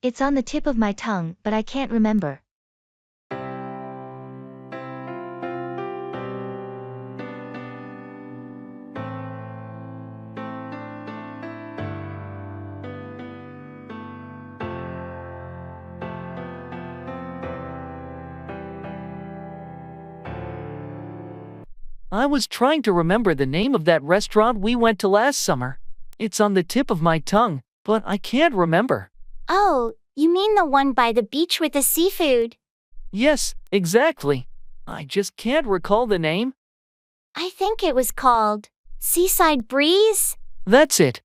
It's on the tip of my tongue, but I can't remember. I was trying to remember the name of that restaurant we went to last summer. It's on the tip of my tongue, but I can't remember. Oh, you mean the one by the beach with the seafood? Yes, exactly. I just can't recall the name. I think it was called Seaside Breeze. That's it.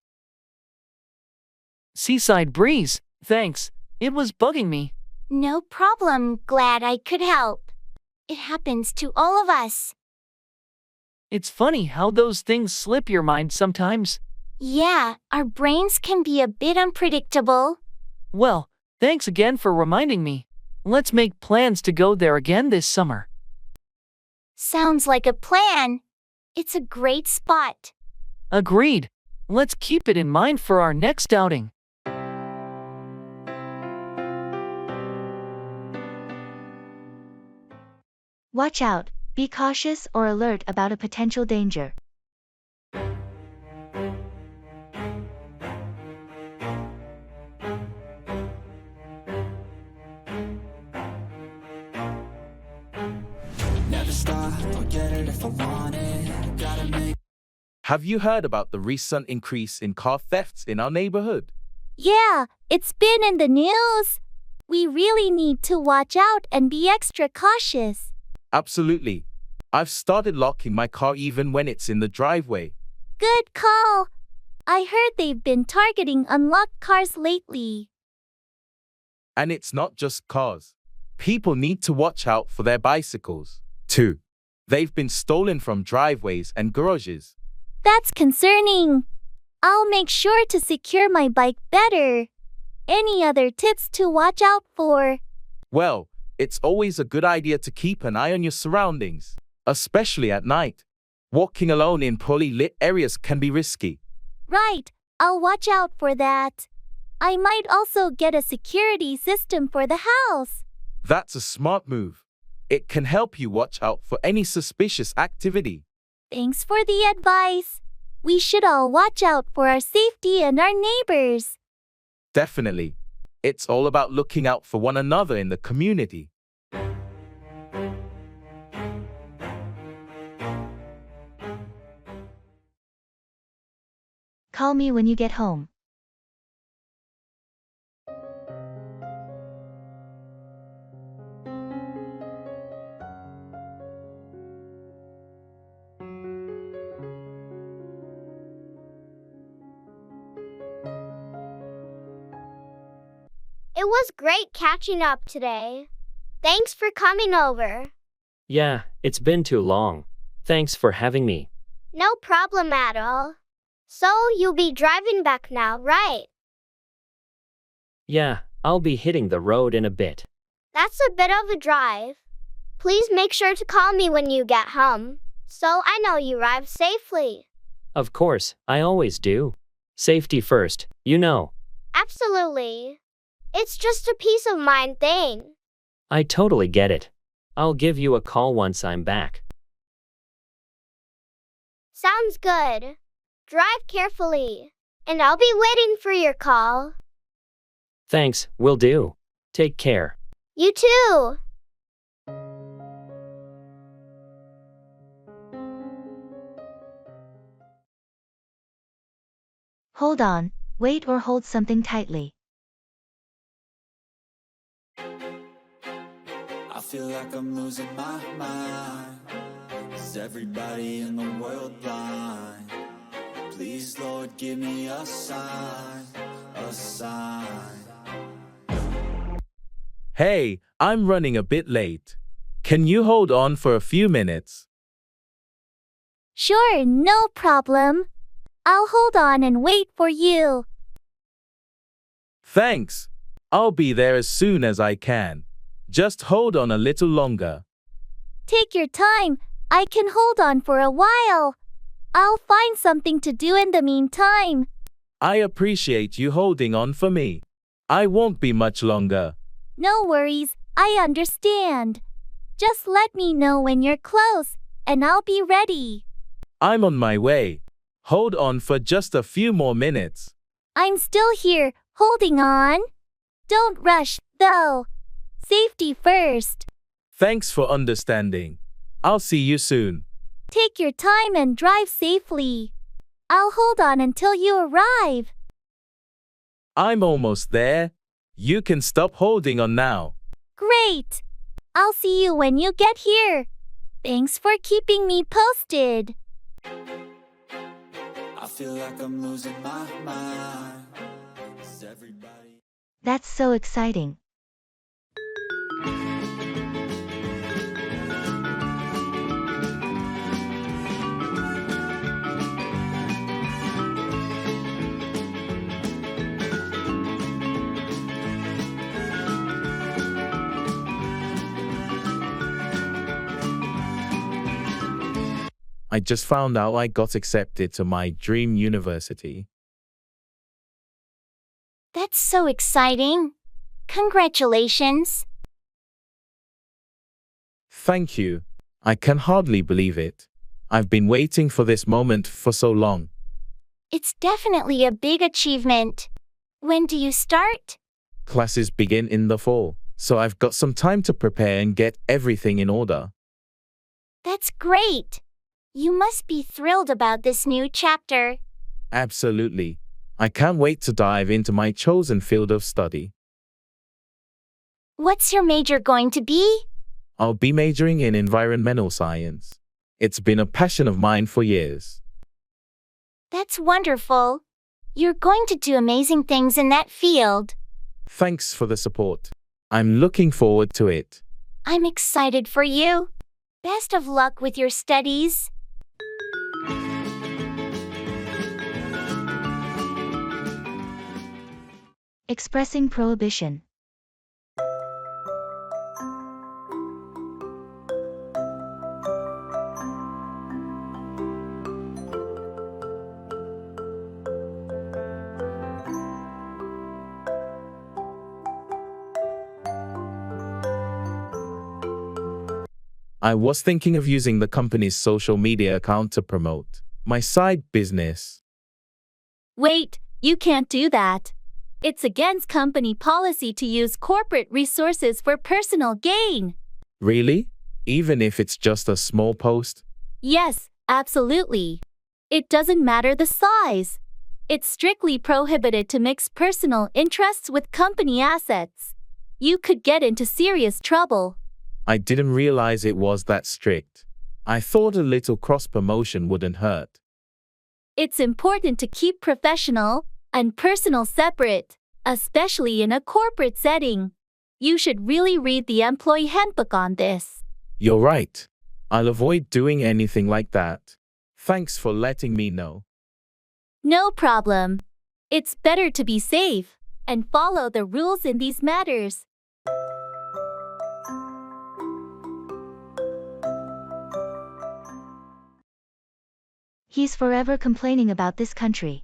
Seaside Breeze, thanks. It was bugging me. No problem, glad I could help. It happens to all of us. It's funny how those things slip your mind sometimes. Yeah, our brains can be a bit unpredictable. Well, thanks again for reminding me. Let's make plans to go there again this summer. Sounds like a plan. It's a great spot. Agreed. Let's keep it in mind for our next outing. Watch out, be cautious or alert about a potential danger. Never stop, I'll get it if I want it. Gotta make. Have you heard about the recent increase in car thefts in our neighborhood? Yeah, it's been in the news. We really need to watch out and be extra cautious. Absolutely. I've started locking my car even when it's in the driveway. Good call. I heard they've been targeting unlocked cars lately. And it's not just cars. People need to watch out for their bicycles, too. They've been stolen from driveways and garages. That's concerning. I'll make sure to secure my bike better. Any other tips to watch out for? Well, it's always a good idea to keep an eye on your surroundings, especially at night. Walking alone in poorly lit areas can be risky. Right, I'll watch out for that. I might also get a security system for the house. That's a smart move. It can help you watch out for any suspicious activity. Thanks for the advice. We should all watch out for our safety and our neighbors. Definitely. It's all about looking out for one another in the community. Call me when you get home. It was great catching up today. Thanks for coming over. Yeah, it's been too long. Thanks for having me. No problem at all. So you'll be driving back now, right? Yeah, I'll be hitting the road in a bit. That's a bit of a drive. Please make sure to call me when you get home, so I know you arrived safely. Of course, I always do. Safety first, you know. Absolutely. It's just a peace of mind thing. I totally get it. I'll give you a call once I'm back. Sounds good. Drive carefully, and I'll be waiting for your call. Thanks, will do. Take care. You too. Hold on, wait or hold something tightly. I feel like I'm losing my mind. Is everybody in the world blind? Please, Lord, give me a sign, a sign. Hey, I'm running a bit late. Can you hold on for a few minutes? Sure, no problem. I'll hold on and wait for you. Thanks. I'll be there as soon as I can. Just hold on a little longer. Take your time. I can hold on for a while. I'll find something to do in the meantime. I appreciate you holding on for me. I won't be much longer. No worries, I understand. Just let me know when you're close, and I'll be ready. I'm on my way. Hold on for just a few more minutes. I'm still here, holding on. Don't rush, though. Safety first. Thanks for understanding. I'll see you soon. Take your time and drive safely. I'll hold on until you arrive. I'm almost there. You can stop holding on now. Great. I'll see you when you get here. Thanks for keeping me posted. I feel like I'm losing my mind. Is everybody... That's so exciting. I just found out I got accepted to my dream university. That's so exciting. Congratulations. Thank you. I can hardly believe it. I've been waiting for this moment for so long. It's definitely a big achievement. When do you start? Classes begin in the fall, so I've got some time to prepare and get everything in order. That's great. You must be thrilled about this new chapter. Absolutely. I can't wait to dive into my chosen field of study. What's your major going to be? I'll be majoring in environmental science. It's been a passion of mine for years. That's wonderful. You're going to do amazing things in that field. Thanks for the support. I'm looking forward to it. I'm excited for you. Best of luck with your studies. Expressing prohibition. I was thinking of using the company's social media account to promote my side business. Wait, you can't do that. It's against company policy to use corporate resources for personal gain. Really? Even if it's just a small post? Yes, absolutely. It doesn't matter the size. It's strictly prohibited to mix personal interests with company assets. You could get into serious trouble. I didn't realize it was that strict. I thought a little cross-promotion wouldn't hurt. It's important to keep professional and personal separate, especially in a corporate setting. You should really read the employee handbook on this. You're right. I'll avoid doing anything like that. Thanks for letting me know. No problem. It's better to be safe and follow the rules in these matters. He's forever complaining about this country.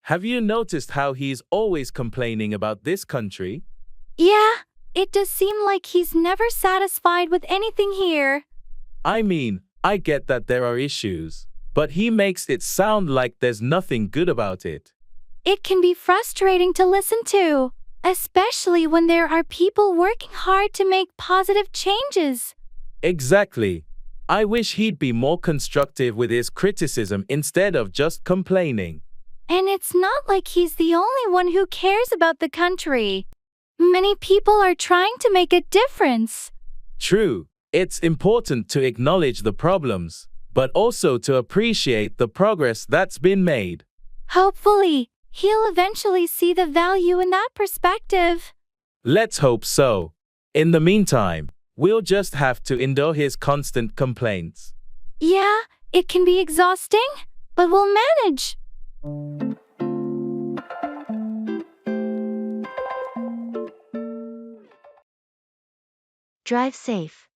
Have you noticed how he's always complaining about this country? Yeah, it does seem like he's never satisfied with anything here. I mean, I get that there are issues, but he makes it sound like there's nothing good about it. It can be frustrating to listen to, especially when there are people working hard to make positive changes. Exactly. I wish he'd be more constructive with his criticism instead of just complaining. And it's not like he's the only one who cares about the country. Many people are trying to make a difference. True, it's important to acknowledge the problems, but also to appreciate the progress that's been made. Hopefully, he'll eventually see the value in that perspective. Let's hope so. In the meantime, we'll just have to endure his constant complaints. Yeah, it can be exhausting, but we'll manage. Drive safe.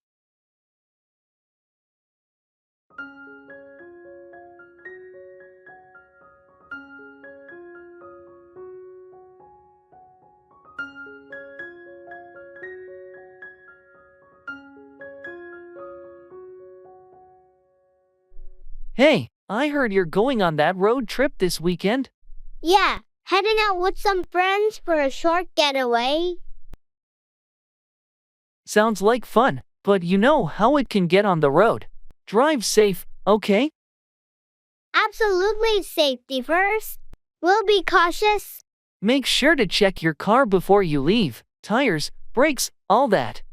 Hey, I heard you're going on that road trip this weekend. Yeah, heading out with some friends for a short getaway. Sounds like fun, but you know how it can get on the road. Drive safe, okay? Absolutely, safety first. We'll be cautious. Make sure to check your car before you leave. Tires, brakes, all that.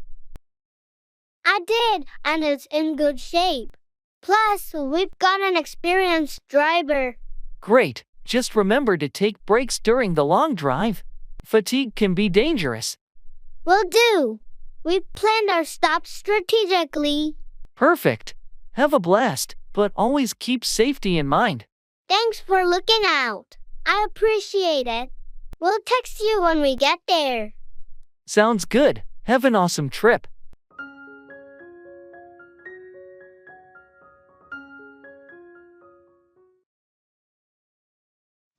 I did, and it's in good shape. Plus, we've got an experienced driver. Great, just remember to take breaks during the long drive. Fatigue can be dangerous. Will do. We've planned our stops strategically. Perfect. Have a blast, but always keep safety in mind. Thanks for looking out. I appreciate it. We'll text you when we get there. Sounds good. Have an awesome trip.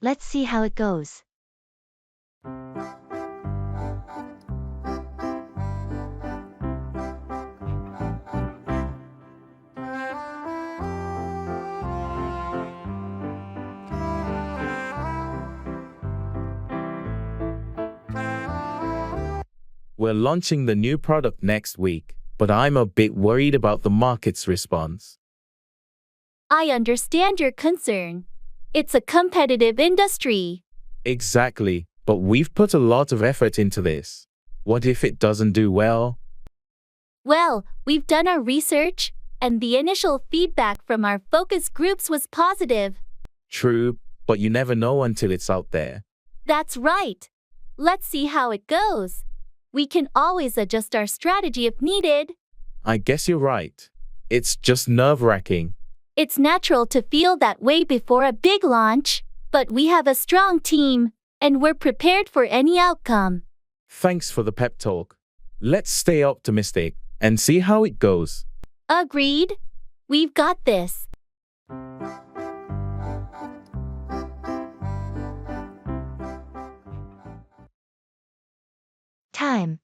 Let's see how it goes. We're launching the new product next week, but I'm a bit worried about the market's response. I understand your concern. It's a competitive industry. Exactly, but we've put a lot of effort into this. What if it doesn't do well? Well, we've done our research, and the initial feedback from our focus groups was positive. True, but you never know until it's out there. That's right. Let's see how it goes. We can always adjust our strategy if needed. I guess you're right. It's just nerve-wracking. It's natural to feel that way before a big launch, but we have a strong team, and we're prepared for any outcome. Thanks for the pep talk. Let's stay optimistic and see how it goes. Agreed. We've got this. Time.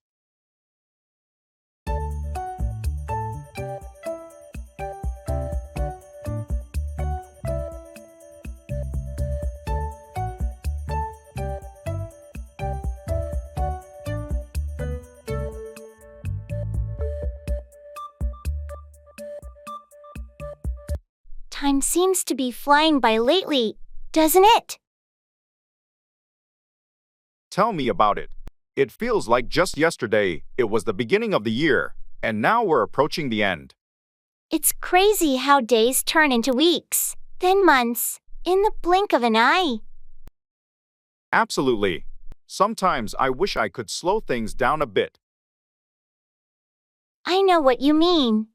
Time seems to be flying by lately, doesn't it? Tell me about it. It feels like just yesterday it was the beginning of the year, and now we're approaching the end. It's crazy how days turn into weeks, then months, in the blink of an eye. Absolutely. Sometimes I wish I could slow things down a bit. I know what you mean.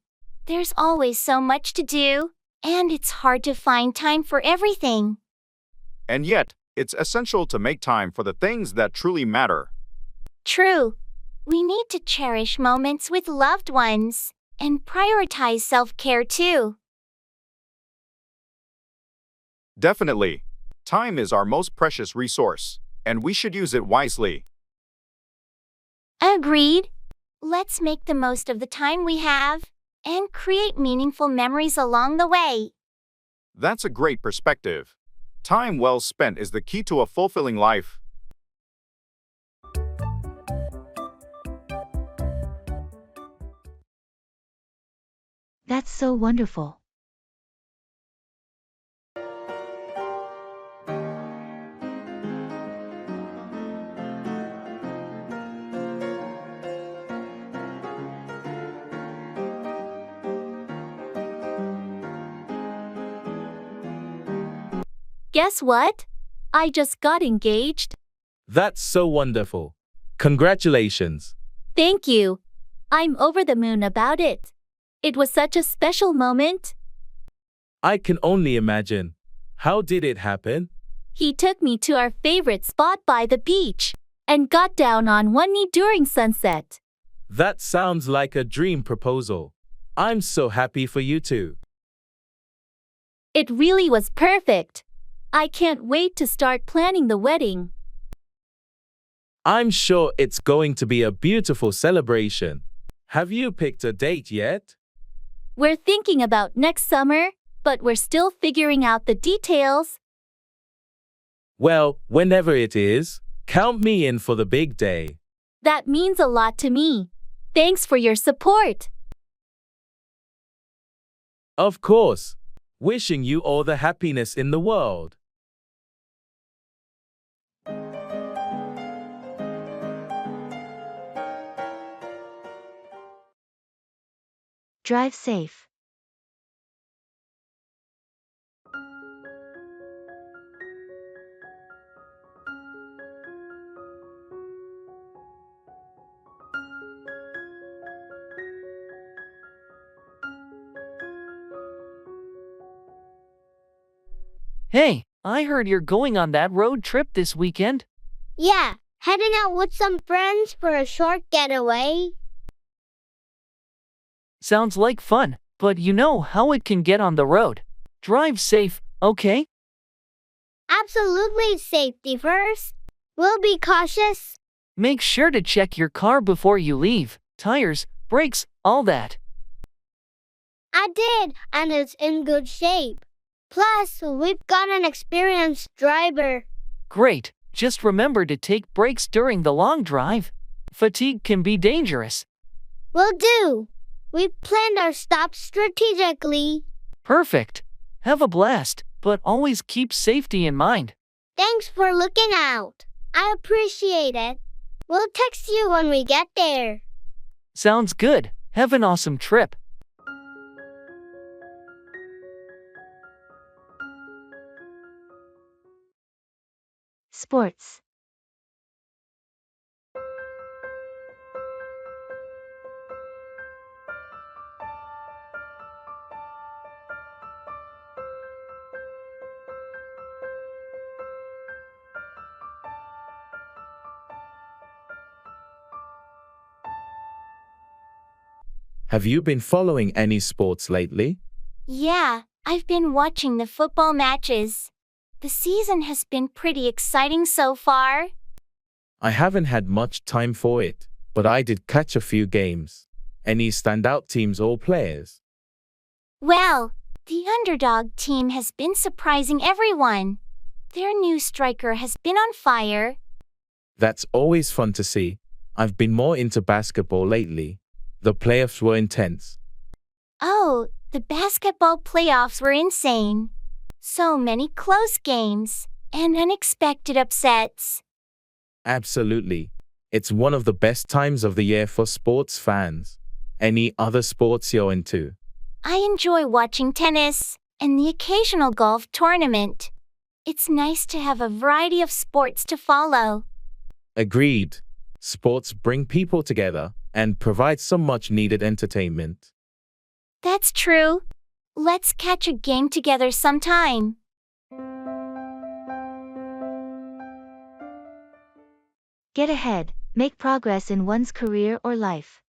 There's always so much to do, and it's hard to find time for everything. And yet, it's essential to make time for the things that truly matter. True. We need to cherish moments with loved ones and prioritize self-care too. Definitely. Time is our most precious resource, and we should use it wisely. Agreed. Let's make the most of the time we have and create meaningful memories along the way. That's a great perspective. Time well spent is the key to a fulfilling life. That's so wonderful. Guess what? I just got engaged. That's so wonderful. Congratulations. Thank you. I'm over the moon about it. It was such a special moment. I can only imagine. How did it happen? He took me to our favorite spot by the beach and got down on one knee during sunset. That sounds like a dream proposal. I'm so happy for you two. It really was perfect. I can't wait to start planning the wedding. I'm sure it's going to be a beautiful celebration. Have you picked a date yet? We're thinking about next summer, but we're still figuring out the details. Well, whenever it is, count me in for the big day. That means a lot to me. Thanks for your support. Of course. Wishing you all the happiness in the world. Drive safe. Hey, I heard you're going on that road trip this weekend. Yeah, heading out with some friends for a short getaway. Sounds like fun, but you know how it can get on the road. Drive safe, okay? Absolutely, safety first. We'll be cautious. Make sure to check your car before you leave. Tires, brakes, all that. I did, and it's in good shape. Plus, we've got an experienced driver. Great, just remember to take breaks during the long drive. Fatigue can be dangerous. Will do. We've planned our stops strategically. Perfect. Have a blast, but always keep safety in mind. Thanks for looking out. I appreciate it. We'll text you when we get there. Sounds good. Have an awesome trip. Sports. Have you been following any sports lately? Yeah, I've been watching the football matches. The season has been pretty exciting so far. I haven't had much time for it, but I did catch a few games. Any standout teams or players? Well, the underdog team has been surprising everyone. Their new striker has been on fire. That's always fun to see. I've been more into basketball lately. The playoffs were intense. Oh, the basketball playoffs were insane. So many close games and unexpected upsets. Absolutely. It's one of the best times of the year for sports fans. Any other sports you're into? I enjoy watching tennis and the occasional golf tournament. It's nice to have a variety of sports to follow. Agreed. Sports bring people together and provide some much-needed entertainment. That's true. Let's catch a game together sometime. Get ahead, make progress in one's career or life.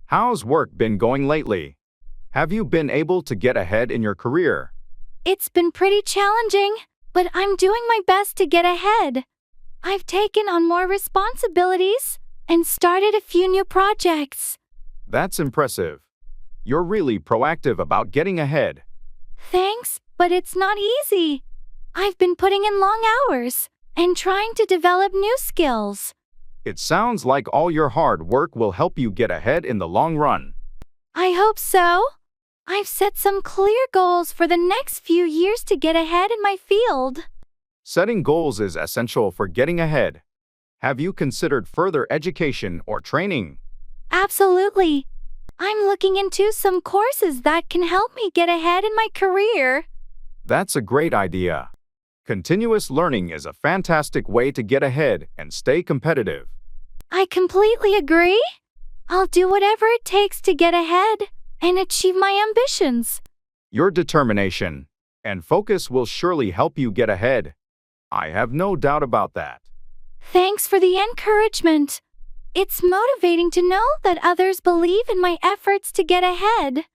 How's work been going lately? Have you been able to get ahead in your career? It's been pretty challenging, but I'm doing my best to get ahead. I've taken on more responsibilities and started a few new projects. That's impressive. You're really proactive about getting ahead. Thanks, but it's not easy. I've been putting in long hours and trying to develop new skills. It sounds like all your hard work will help you get ahead in the long run. I hope so. I've set some clear goals for the next few years to get ahead in my field. Setting goals is essential for getting ahead. Have you considered further education or training? Absolutely. I'm looking into some courses that can help me get ahead in my career. That's a great idea. Continuous learning is a fantastic way to get ahead and stay competitive. I completely agree. I'll do whatever it takes to get ahead and achieve my ambitions. Your determination and focus will surely help you get ahead. I have no doubt about that. Thanks for the encouragement. It's motivating to know that others believe in my efforts to get ahead.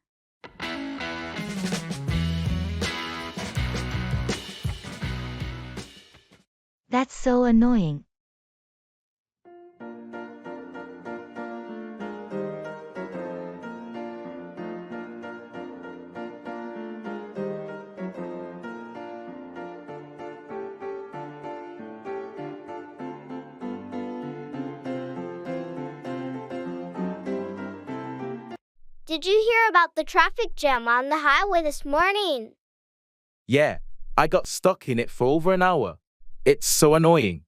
That's so annoying. Did you hear about the traffic jam on the highway this morning? Yeah, I got stuck in it for over an hour. It's so annoying.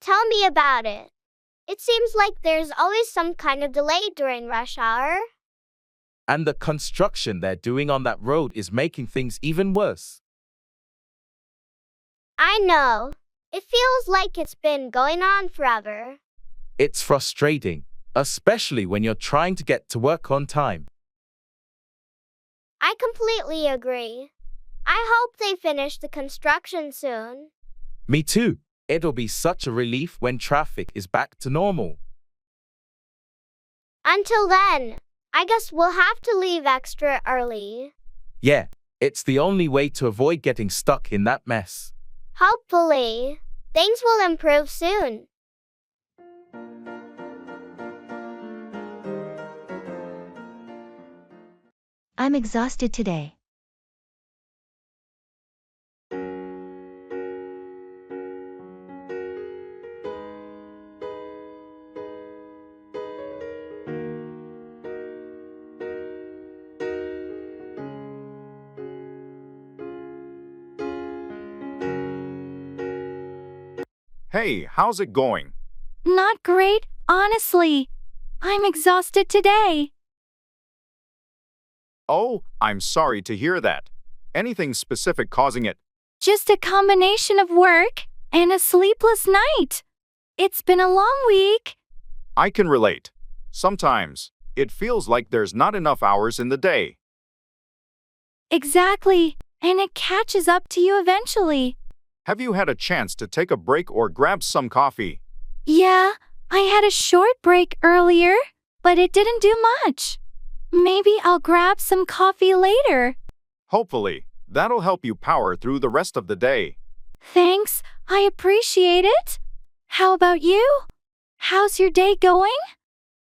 Tell me about it. It seems like there's always some kind of delay during rush hour. And the construction they're doing on that road is making things even worse. I know. It feels like it's been going on forever. It's frustrating, especially when you're trying to get to work on time. I completely agree. I hope they finish the construction soon. Me too. It'll be such a relief when traffic is back to normal. Until then, I guess we'll have to leave extra early. Yeah, it's the only way to avoid getting stuck in that mess. Hopefully, things will improve soon. I'm exhausted today. Hey, how's it going? Not great, honestly. I'm exhausted today. Oh, I'm sorry to hear that. Anything specific causing it? Just a combination of work and a sleepless night. It's been a long week. I can relate. Sometimes, it feels like there's not enough hours in the day. Exactly, and it catches up to you eventually. Have you had a chance to take a break or grab some coffee? Yeah, I had a short break earlier, but it didn't do much. Maybe I'll grab some coffee later. Hopefully, that'll help you power through the rest of the day. Thanks, I appreciate it. How about you? How's your day going?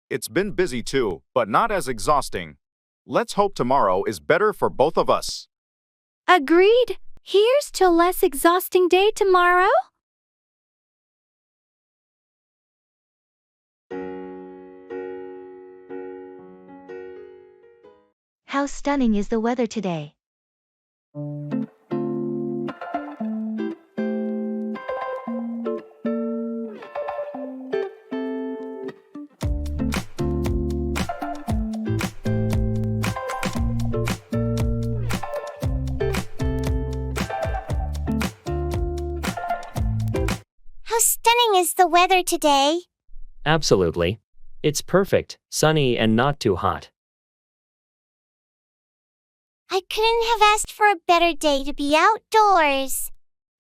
It's been busy too, but not as exhausting. Let's hope tomorrow is better for both of us. Agreed. Here's to a less exhausting day tomorrow. How stunning is the weather today? How stunning is the weather today? Absolutely. It's perfect, sunny and not too hot. I couldn't have asked for a better day to be outdoors.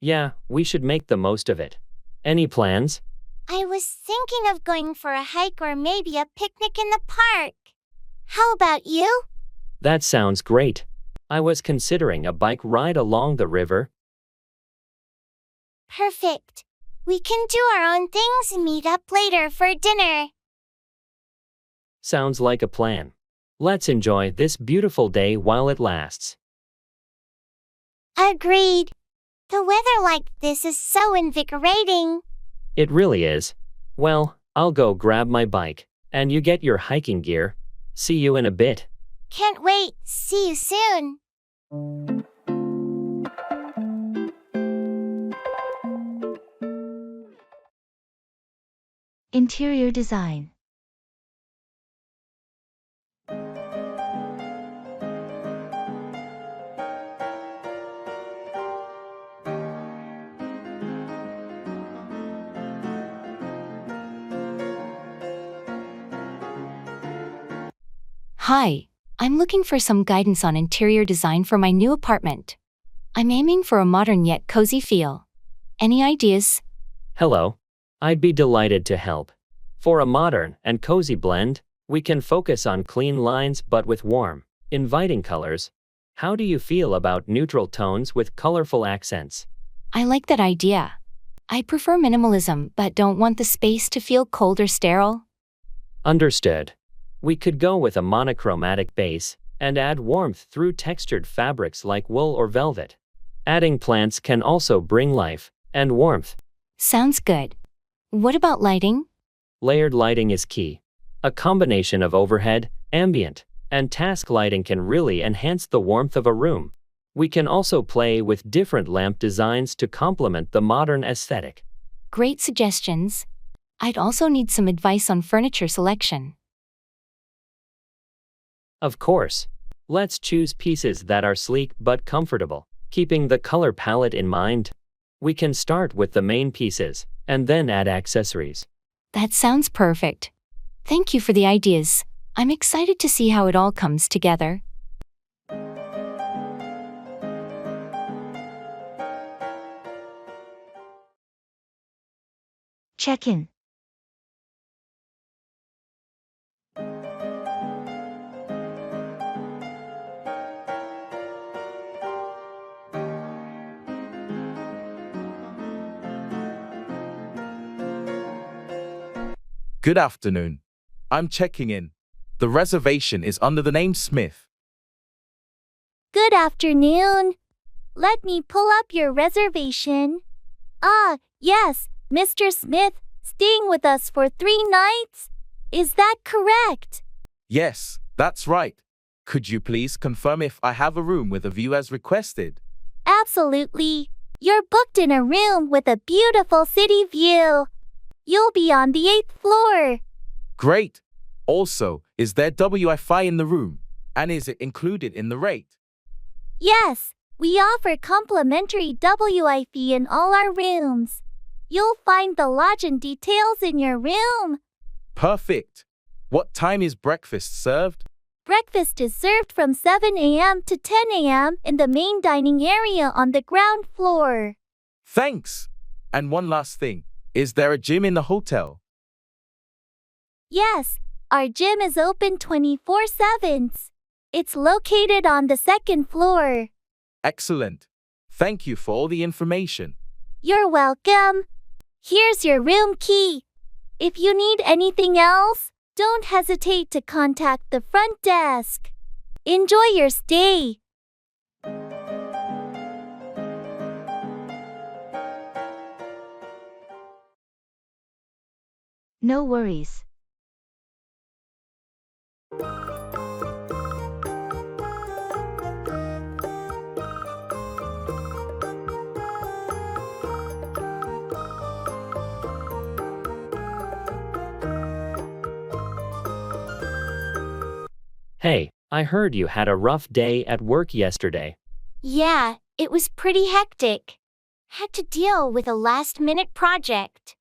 Yeah, we should make the most of it. Any plans? I was thinking of going for a hike or maybe a picnic in the park. How about you? That sounds great. I was considering a bike ride along the river. Perfect. We can do our own things and meet up later for dinner. Sounds like a plan. Let's enjoy this beautiful day while it lasts. Agreed. The weather like this is so invigorating. It really is. Well, I'll go grab my bike, and you get your hiking gear. See you in a bit. Can't wait. See you soon. Interior design. Hi, I'm looking for some guidance on interior design for my new apartment. I'm aiming for a modern yet cozy feel. Any ideas? Hello. I'd be delighted to help. For a modern and cozy blend, we can focus on clean lines but with warm, inviting colors. How do you feel about neutral tones with colorful accents? I like that idea. I prefer minimalism but don't want the space to feel cold or sterile. Understood. We could go with a monochromatic base and add warmth through textured fabrics like wool or velvet. Adding plants can also bring life and warmth. Sounds good. What about lighting? Layered lighting is key. A combination of overhead, ambient, and task lighting can really enhance the warmth of a room. We can also play with different lamp designs to complement the modern aesthetic. Great suggestions. I'd also need some advice on furniture selection. Of course. Let's choose pieces that are sleek but comfortable, keeping the color palette in mind. We can start with the main pieces, and then add accessories. That sounds perfect. Thank you for the ideas. I'm excited to see how it all comes together. Check in. Good afternoon. I'm checking in. The reservation is under the name Smith. Good afternoon. Let me pull up your reservation. Ah, yes, Mr. Smith, staying with us for 3 nights? Is that correct? Yes, that's right. Could you please confirm if I have a room with a view as requested? Absolutely. You're booked in a room with a beautiful city view. You'll be on the 8th floor. Great. Also, is there Wi-Fi in the room? And is it included in the rate? Yes, we offer complimentary Wi-Fi in all our rooms. You'll find the lodging details in your room. Perfect. What time is breakfast served? Breakfast is served from 7 a.m. to 10 a.m. in the main dining area on the ground floor. Thanks. And one last thing. Is there a gym in the hotel? Yes, our gym is open 24/7. It's located on the 2nd floor. Excellent. Thank you for all the information. You're welcome. Here's your room key. If you need anything else, don't hesitate to contact the front desk. Enjoy your stay. No worries. Hey, I heard you had a rough day at work yesterday. Yeah, it was pretty hectic. Had to deal with a last-minute project.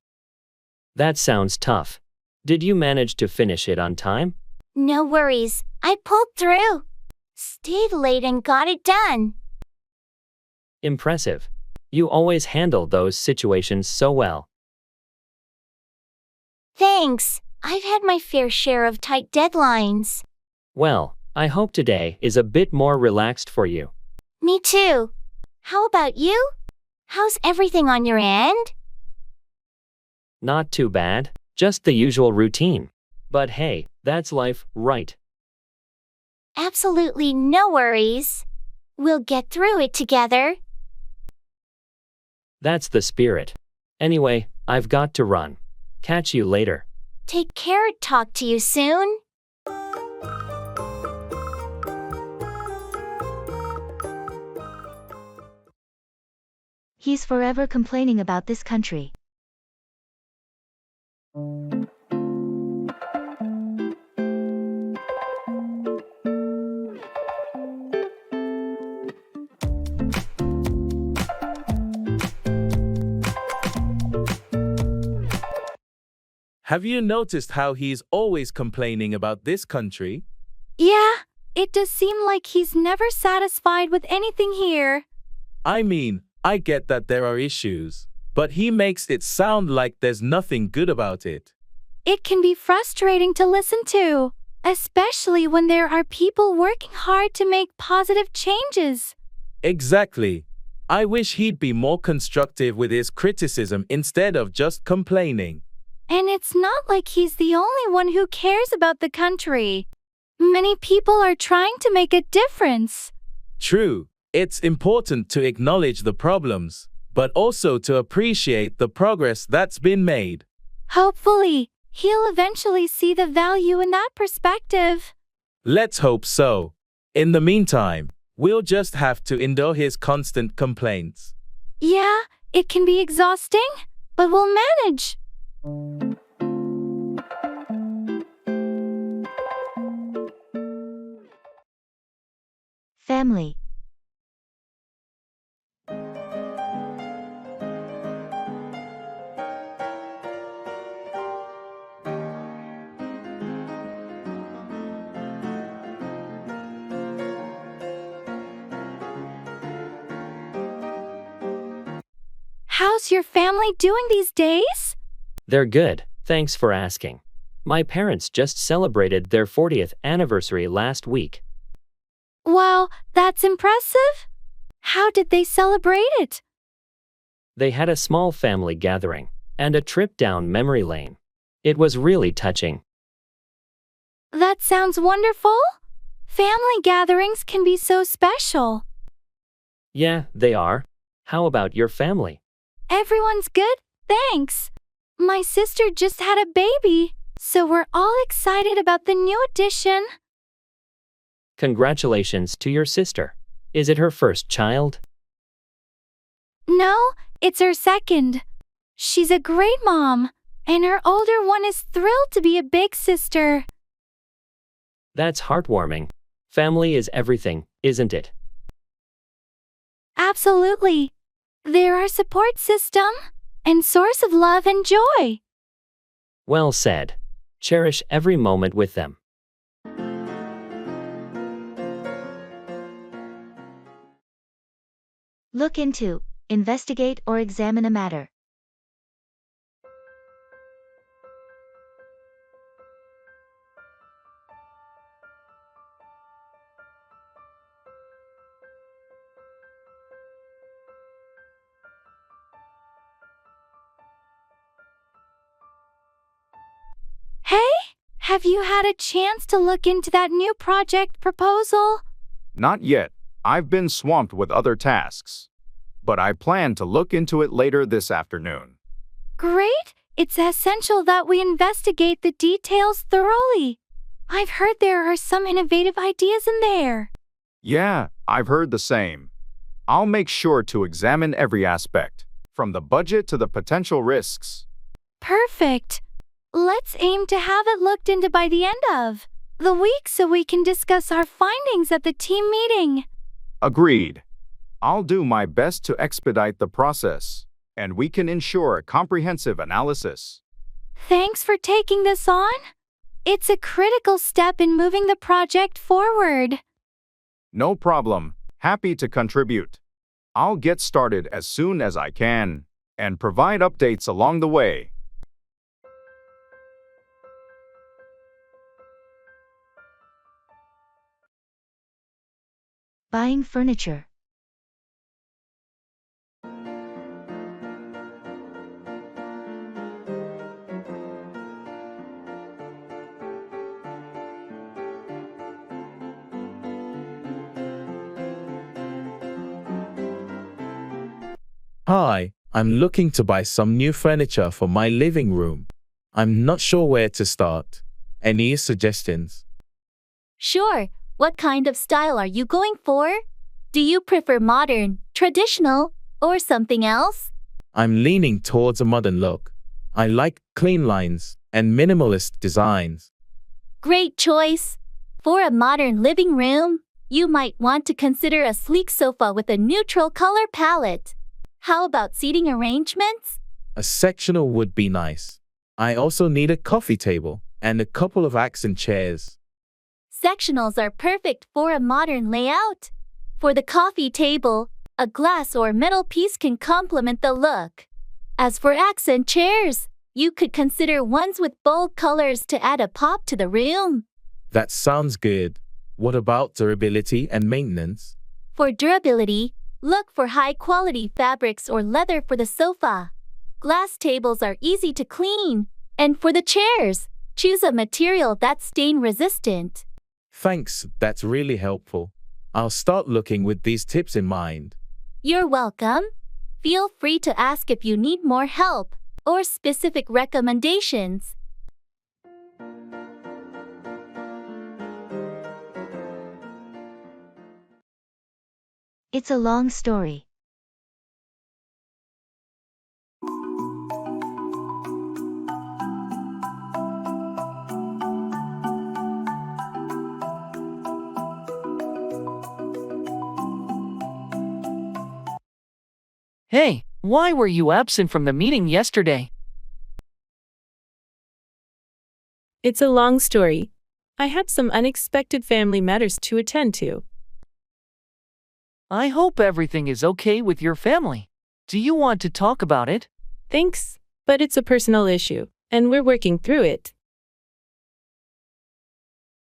That sounds tough. Did you manage to finish it on time? No worries, I pulled through. Stayed late and got it done. Impressive. You always handle those situations so well. Thanks, I've had my fair share of tight deadlines. Well, I hope today is a bit more relaxed for you. Me too. How about you? How's everything on your end? Not too bad, just the usual routine. But hey, that's life, right? Absolutely no worries. We'll get through it together. That's the spirit. Anyway, I've got to run. Catch you later. Take care, talk to you soon. He's forever complaining about this country. Have you noticed how he's always complaining about this country? Yeah, it does seem like he's never satisfied with anything here. I mean, I get that there are issues, but he makes it sound like there's nothing good about it. It can be frustrating to listen to, especially when there are people working hard to make positive changes. Exactly. I wish he'd be more constructive with his criticism instead of just complaining. And it's not like he's the only one who cares about the country. Many people are trying to make a difference. True, it's important to acknowledge the problems, but also to appreciate the progress that's been made. Hopefully, he'll eventually see the value in that perspective. Let's hope so. In the meantime, we'll just have to endure his constant complaints. Yeah, it can be exhausting, but we'll manage. Family. How's your family doing these days? They're good, thanks for asking. My parents just celebrated their 40th anniversary last week. Wow, that's impressive. How did they celebrate it? They had a small family gathering and a trip down memory lane. It was really touching. That sounds wonderful. Family gatherings can be so special. Yeah, they are. How about your family? Everyone's good, thanks. My sister just had a baby, so we're all excited about the new addition. Congratulations to your sister. Is it her first child? No, it's her second. She's a great mom, and her older one is thrilled to be a big sister. That's heartwarming. Family is everything, isn't it? Absolutely. They're our support system and source of love and joy. Well said. Cherish every moment with them. Look into, investigate or examine a matter. Hey, have you had a chance to look into that new project proposal? Not yet. I've been swamped with other tasks. But I plan to look into it later this afternoon. Great! It's essential that we investigate the details thoroughly. I've heard there are some innovative ideas in there. Yeah, I've heard the same. I'll make sure to examine every aspect, from the budget to the potential risks. Perfect. Let's aim to have it looked into by the end of the week so we can discuss our findings at the team meeting. Agreed. I'll do my best to expedite the process, and we can ensure a comprehensive analysis. Thanks for taking this on. It's a critical step in moving the project forward. No problem. Happy to contribute. I'll get started as soon as I can and provide updates along the way. Buying furniture. Hi, I'm looking to buy some new furniture for my living room. I'm not sure where to start. Any suggestions? Sure. What kind of style are you going for? Do you prefer modern, traditional, or something else? I'm leaning towards a modern look. I like clean lines and minimalist designs. Great choice. For a modern living room, you might want to consider a sleek sofa with a neutral color palette. How about seating arrangements? A sectional would be nice. I also need a coffee table and a couple of accent chairs. Sectionals are perfect for a modern layout. For the coffee table, a glass or metal piece can complement the look. As for accent chairs, you could consider ones with bold colors to add a pop to the room. That sounds good. What about durability and maintenance? For durability, look for high-quality fabrics or leather for the sofa. Glass tables are easy to clean. And for the chairs, choose a material that's stain-resistant. Thanks, that's really helpful. I'll start looking with these tips in mind. You're welcome. Feel free to ask if you need more help or specific recommendations. It's a long story. Hey, why were you absent from the meeting yesterday? It's a long story. I had some unexpected family matters to attend to. I hope everything is okay with your family. Do you want to talk about it? Thanks, but it's a personal issue, and we're working through it.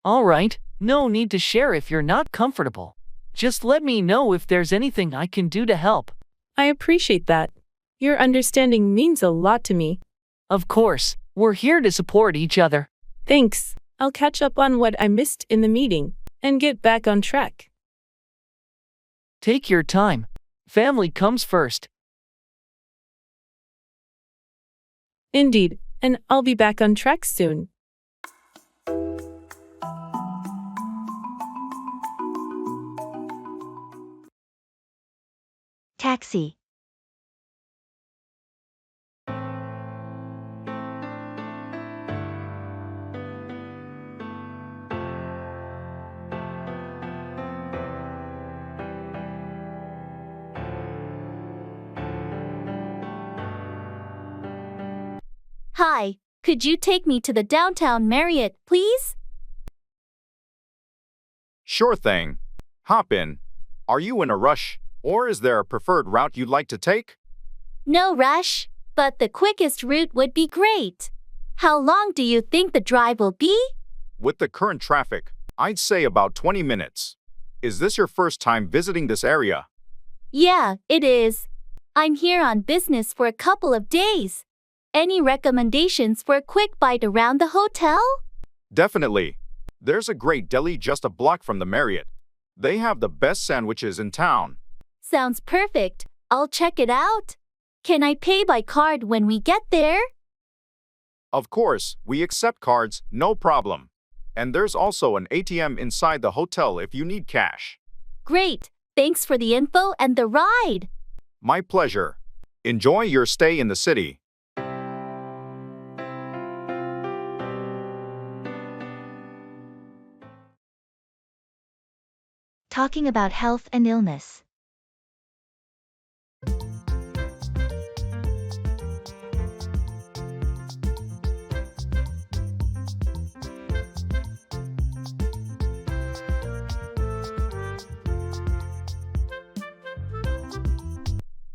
All right, no need to share if you're not comfortable. Just let me know if there's anything I can do to help. I appreciate that. Your understanding means a lot to me. Of course, we're here to support each other. Thanks. I'll catch up on what I missed in the meeting and get back on track. Take your time. Family comes first. Indeed, and I'll be back on track soon. Taxi. Hi, could you take me to the downtown Marriott, please? Sure thing. Hop in. Are you in a rush, or is there a preferred route you'd like to take? No rush, but the quickest route would be great. How long do you think the drive will be? With the current traffic, I'd say about 20 minutes. Is this your first time visiting this area? Yeah, it is. I'm here on business for a couple of days. Any recommendations for a quick bite around the hotel? Definitely. There's a great deli just a block from the Marriott. They have the best sandwiches in town. Sounds perfect. I'll check it out. Can I pay by card when we get there? Of course, we accept cards, no problem. And there's also an ATM inside the hotel if you need cash. Great. Thanks for the info and the ride. My pleasure. Enjoy your stay in the city. Talking about health and illness.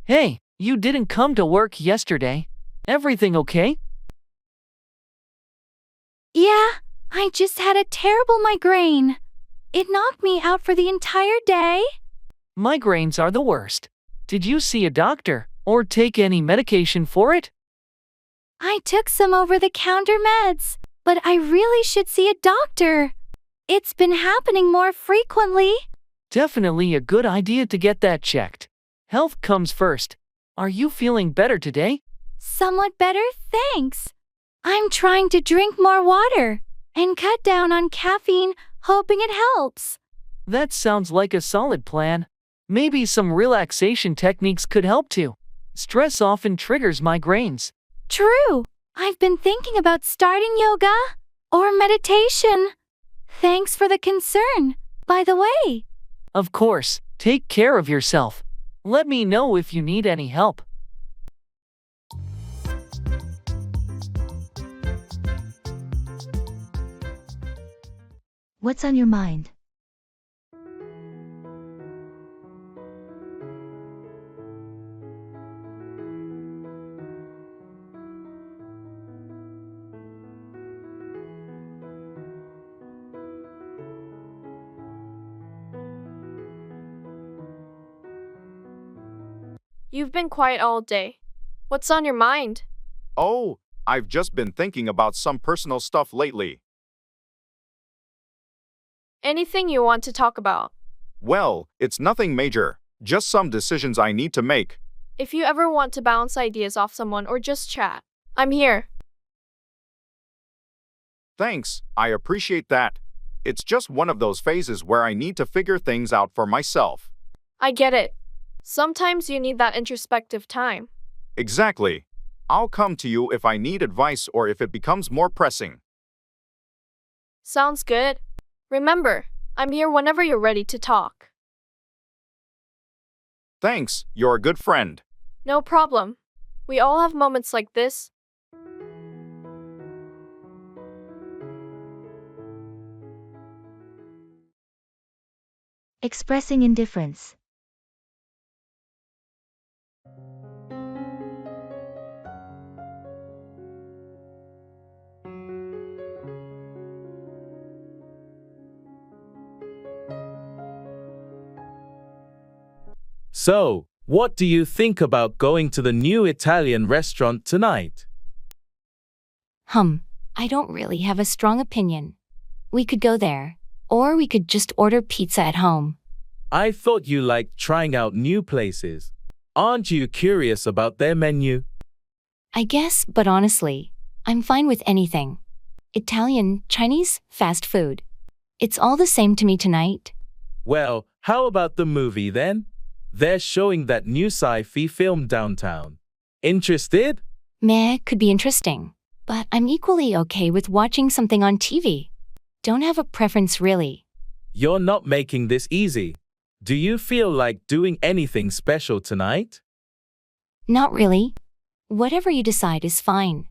Hey, you didn't come to work yesterday. Everything okay? Yeah, I just had a terrible migraine. It knocked me out for the entire day. Migraines are the worst. Did you see a doctor or take any medication for it? I took some over-the-counter meds, but I really should see a doctor. It's been happening more frequently. Definitely a good idea to get that checked. Health comes first. Are you feeling better today? Somewhat better, thanks. I'm trying to drink more water and cut down on caffeine, hoping it helps. That sounds like a solid plan. Maybe some relaxation techniques could help too. Stress often triggers migraines. True. I've been thinking about starting yoga or meditation. Thanks for the concern, by the way. Of course, take care of yourself. Let me know if you need any help. What's on your mind? You've been quiet all day. What's on your mind? Oh, I've just been thinking about some personal stuff lately. Anything you want to talk about? Well, it's nothing major, just some decisions I need to make. If you ever want to bounce ideas off someone or just chat, I'm here. Thanks, I appreciate that. It's just one of those phases where I need to figure things out for myself. I get it. Sometimes you need that introspective time. Exactly. I'll come to you if I need advice or if it becomes more pressing. Sounds good. Remember, I'm here whenever you're ready to talk. Thanks, you're a good friend. No problem. We all have moments like this. Expressing indifference. So, what do you think about going to the new Italian restaurant tonight? I don't really have a strong opinion. We could go there, or we could just order pizza at home. I thought you liked trying out new places. Aren't you curious about their menu? I guess, but honestly, I'm fine with anything. Italian, Chinese, fast food. It's all the same to me tonight. Well, how about the movie then? They're showing that new sci-fi film downtown. Interested? Meh, could be interesting. But I'm equally okay with watching something on TV. Don't have a preference really. You're not making this easy. Do you feel like doing anything special tonight? Not really. Whatever you decide is fine.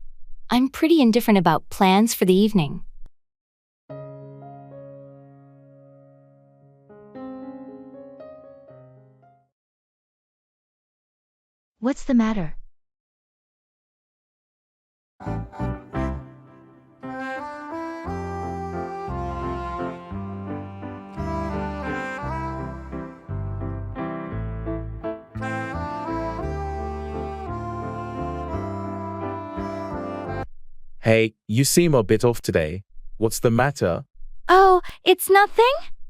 I'm pretty indifferent about plans for the evening. What's the matter? Hey, you seem a bit off today. What's the matter? Oh, it's nothing?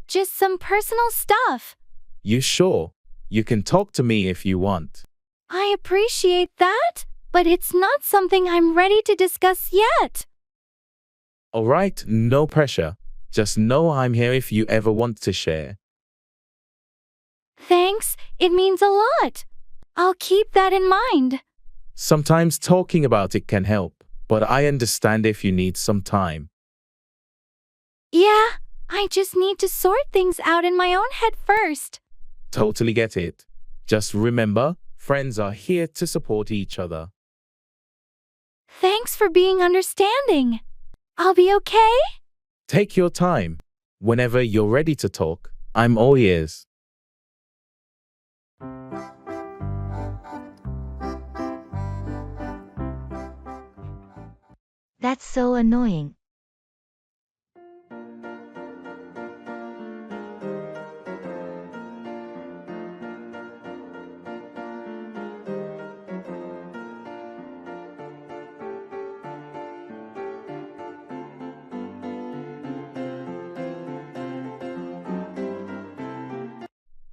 Just some personal stuff. You sure? You can talk to me if you want. I appreciate that, but it's not something I'm ready to discuss yet. Alright, no pressure. Just know I'm here if you ever want to share. Thanks, it means a lot. I'll keep that in mind. Sometimes talking about it can help, but I understand if you need some time. Yeah, I just need to sort things out in my own head first. Totally get it. Just remember, friends are here to support each other. Thanks for being understanding. I'll be okay? Take your time. Whenever you're ready to talk, I'm all ears. That's so annoying.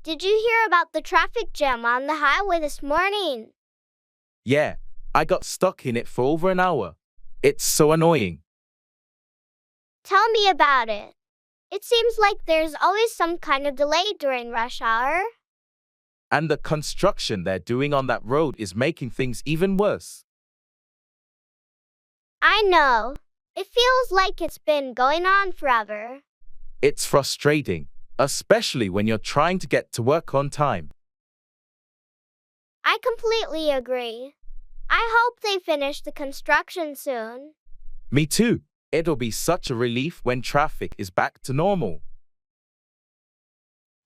Did you hear about the traffic jam on the highway this morning? Yeah, I got stuck in it for over an hour. It's so annoying. Tell me about it. It seems like there's always some kind of delay during rush hour. And the construction they're doing on that road is making things even worse. I know. It feels like it's been going on forever. It's frustrating, especially when you're trying to get to work on time. I completely agree. I hope they finish the construction soon. Me too. It'll be such a relief when traffic is back to normal.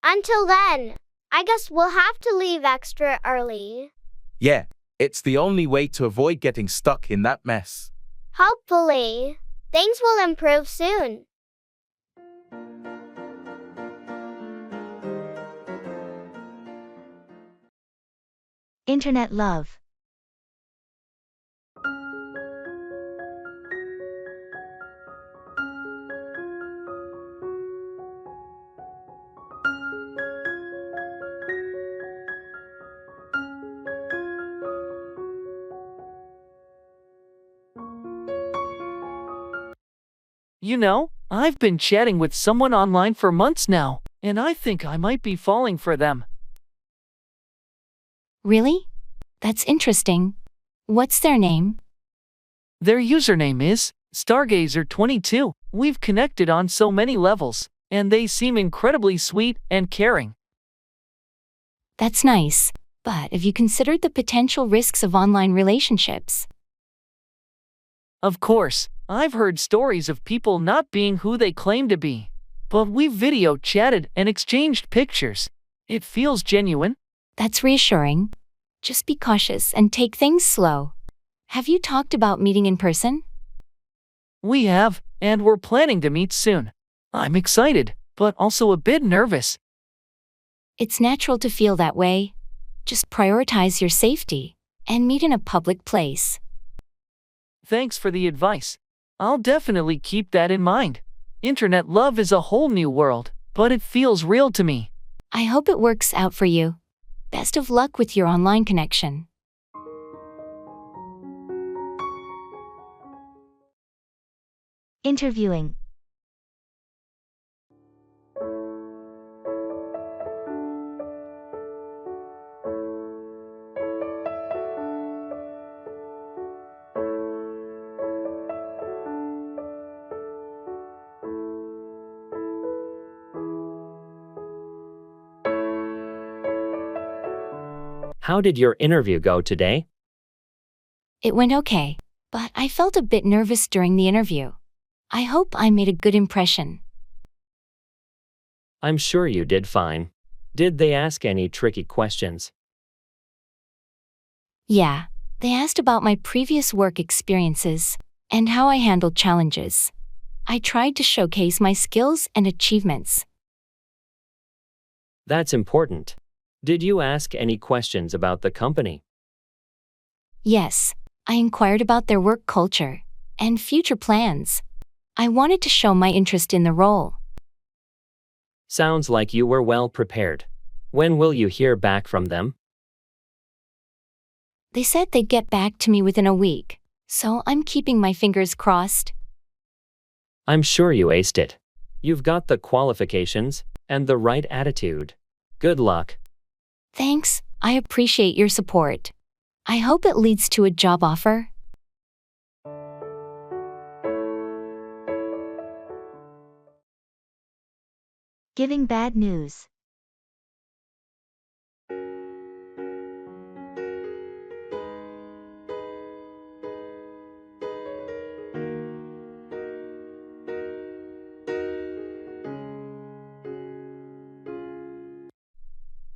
Until then, I guess we'll have to leave extra early. Yeah, it's the only way to avoid getting stuck in that mess. Hopefully, things will improve soon. Internet love. You know, I've been chatting with someone online for months now, and I think I might be falling for them. Really? That's interesting. What's their name? Their username is Stargazer22. We've connected on so many levels, and they seem incredibly sweet and caring. That's nice. But have you considered the potential risks of online relationships? Of course, I've heard stories of people not being who they claim to be. But we've video chatted and exchanged pictures. It feels genuine. That's reassuring. Just be cautious and take things slow. Have you talked about meeting in person? We have, and we're planning to meet soon. I'm excited, but also a bit nervous. It's natural to feel that way. Just prioritize your safety and meet in a public place. Thanks for the advice. I'll definitely keep that in mind. Internet love is a whole new world, but it feels real to me. I hope it works out for you. Best of luck with your online connection. Interviewing. How did your interview go today? It went okay, but I felt a bit nervous during the interview. I hope I made a good impression. I'm sure you did fine. Did they ask any tricky questions? Yeah, they asked about my previous work experiences and how I handled challenges. I tried to showcase my skills and achievements. That's important. Did you ask any questions about the company? Yes, I inquired about their work culture and future plans. I wanted to show my interest in the role. Sounds like you were well prepared. When will you hear back from them? They said they'd get back to me within a week, so I'm keeping my fingers crossed. I'm sure you aced it. You've got the qualifications and the right attitude. Good luck. Thanks, I appreciate your support. I hope it leads to a job offer. Giving bad news.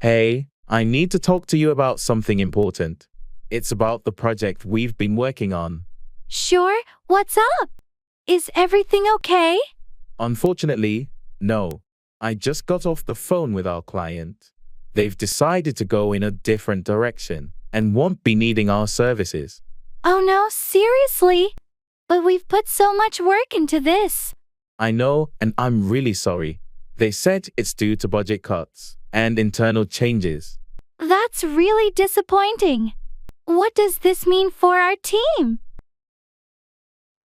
Hey, I need to talk to you about something important. It's about the project we've been working on. Sure, what's up? Is everything okay? Unfortunately, no. I just got off the phone with our client. They've decided to go in a different direction and won't be needing our services. Oh no, seriously? But we've put so much work into this. I know, and I'm really sorry. They said it's due to budget cuts and internal changes. That's really disappointing. What does this mean for our team?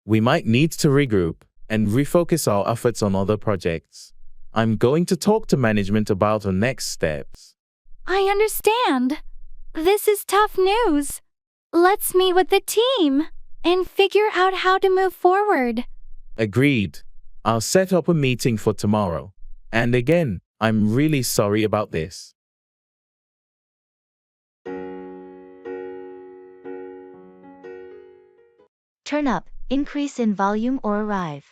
We might need to regroup and refocus our efforts on other projects. I'm going to talk to management about our next steps. I understand. This is tough news. Let's meet with the team and figure out how to move forward. Agreed. I'll set up a meeting for tomorrow. And again, I'm really sorry about this. Turn up, increase in volume or arrive.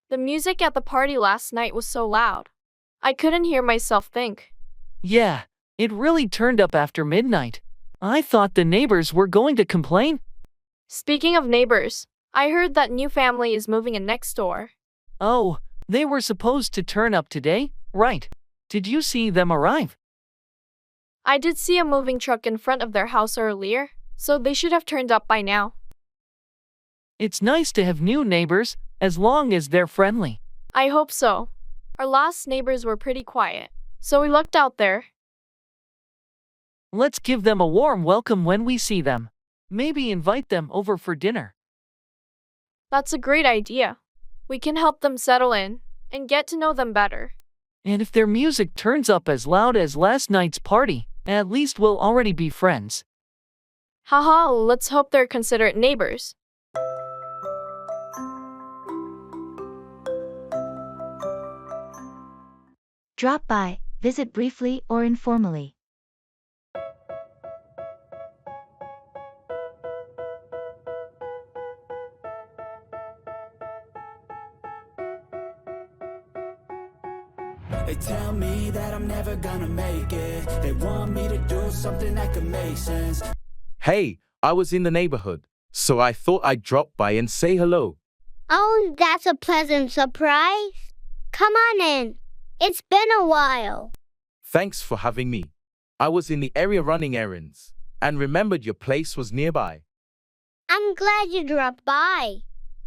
The music at the party last night was so loud. I couldn't hear myself think. Yeah, it really turned up after midnight. I thought the neighbors were going to complain. Speaking of neighbors, I heard that new family is moving in next door. Oh, they were supposed to turn up today, right? Did you see them arrive? I did see a moving truck in front of their house earlier, so they should have turned up by now. It's nice to have new neighbors, as long as they're friendly. I hope so. Our last neighbors were pretty quiet, so we looked out there. Let's give them a warm welcome when we see them. Maybe invite them over for dinner. That's a great idea. We can help them settle in and get to know them better. And if their music turns up as loud as last night's party, at least we'll already be friends. Haha, let's hope they're considerate neighbors. Drop by, visit briefly or informally. They tell me that I'm never gonna make it. They want me to do something that could make sense. Hey, I was in the neighborhood, so I thought I'd drop by and say hello. Oh, that's a pleasant surprise. Come on in. It's been a while. Thanks for having me. I was in the area running errands and remembered your place was nearby. I'm glad you dropped by.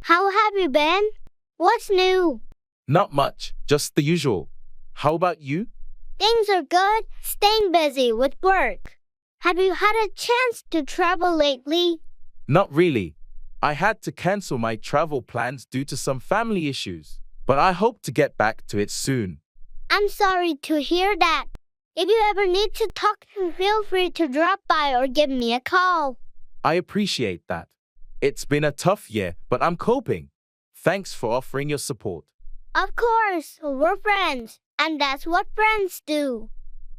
How have you been? What's new? Not much, just the usual. How about you? Things are good, staying busy with work. Have you had a chance to travel lately? Not really. I had to cancel my travel plans due to some family issues, but I hope to get back to it soon. I'm sorry to hear that. If you ever need to talk, feel free to drop by or give me a call. I appreciate that. It's been a tough year, but I'm coping. Thanks for offering your support. Of course, we're friends, and that's what friends do.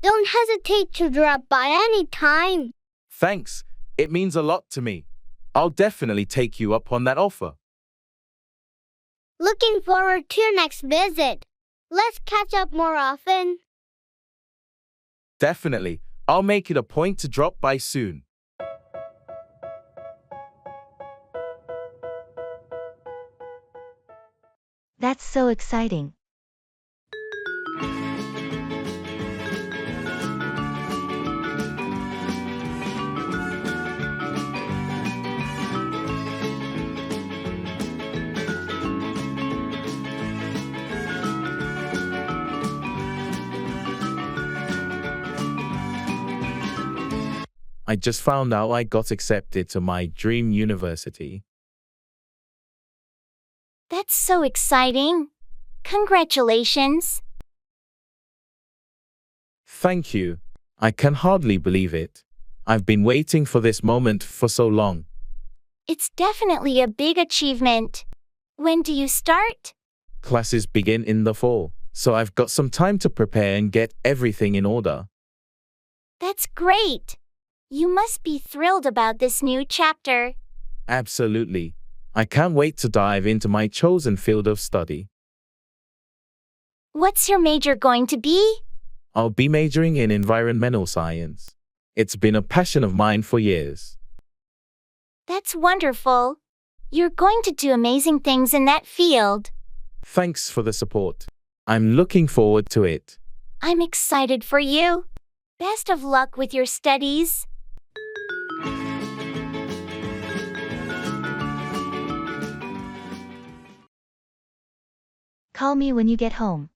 Don't hesitate to drop by any time. Thanks. It means a lot to me. I'll definitely take you up on that offer. Looking forward to your next visit. Let's catch up more often. Definitely. I'll make it a point to drop by soon. That's so exciting. I just found out I got accepted to my dream university. That's so exciting. Congratulations. Thank you. I can hardly believe it. I've been waiting for this moment for so long. It's definitely a big achievement. When do you start? Classes begin in the fall, so I've got some time to prepare and get everything in order. That's great. You must be thrilled about this new chapter. Absolutely. I can't wait to dive into my chosen field of study. What's your major going to be? I'll be majoring in environmental science. It's been a passion of mine for years. That's wonderful. You're going to do amazing things in that field. Thanks for the support. I'm looking forward to it. I'm excited for you. Best of luck with your studies. Call me when you get home.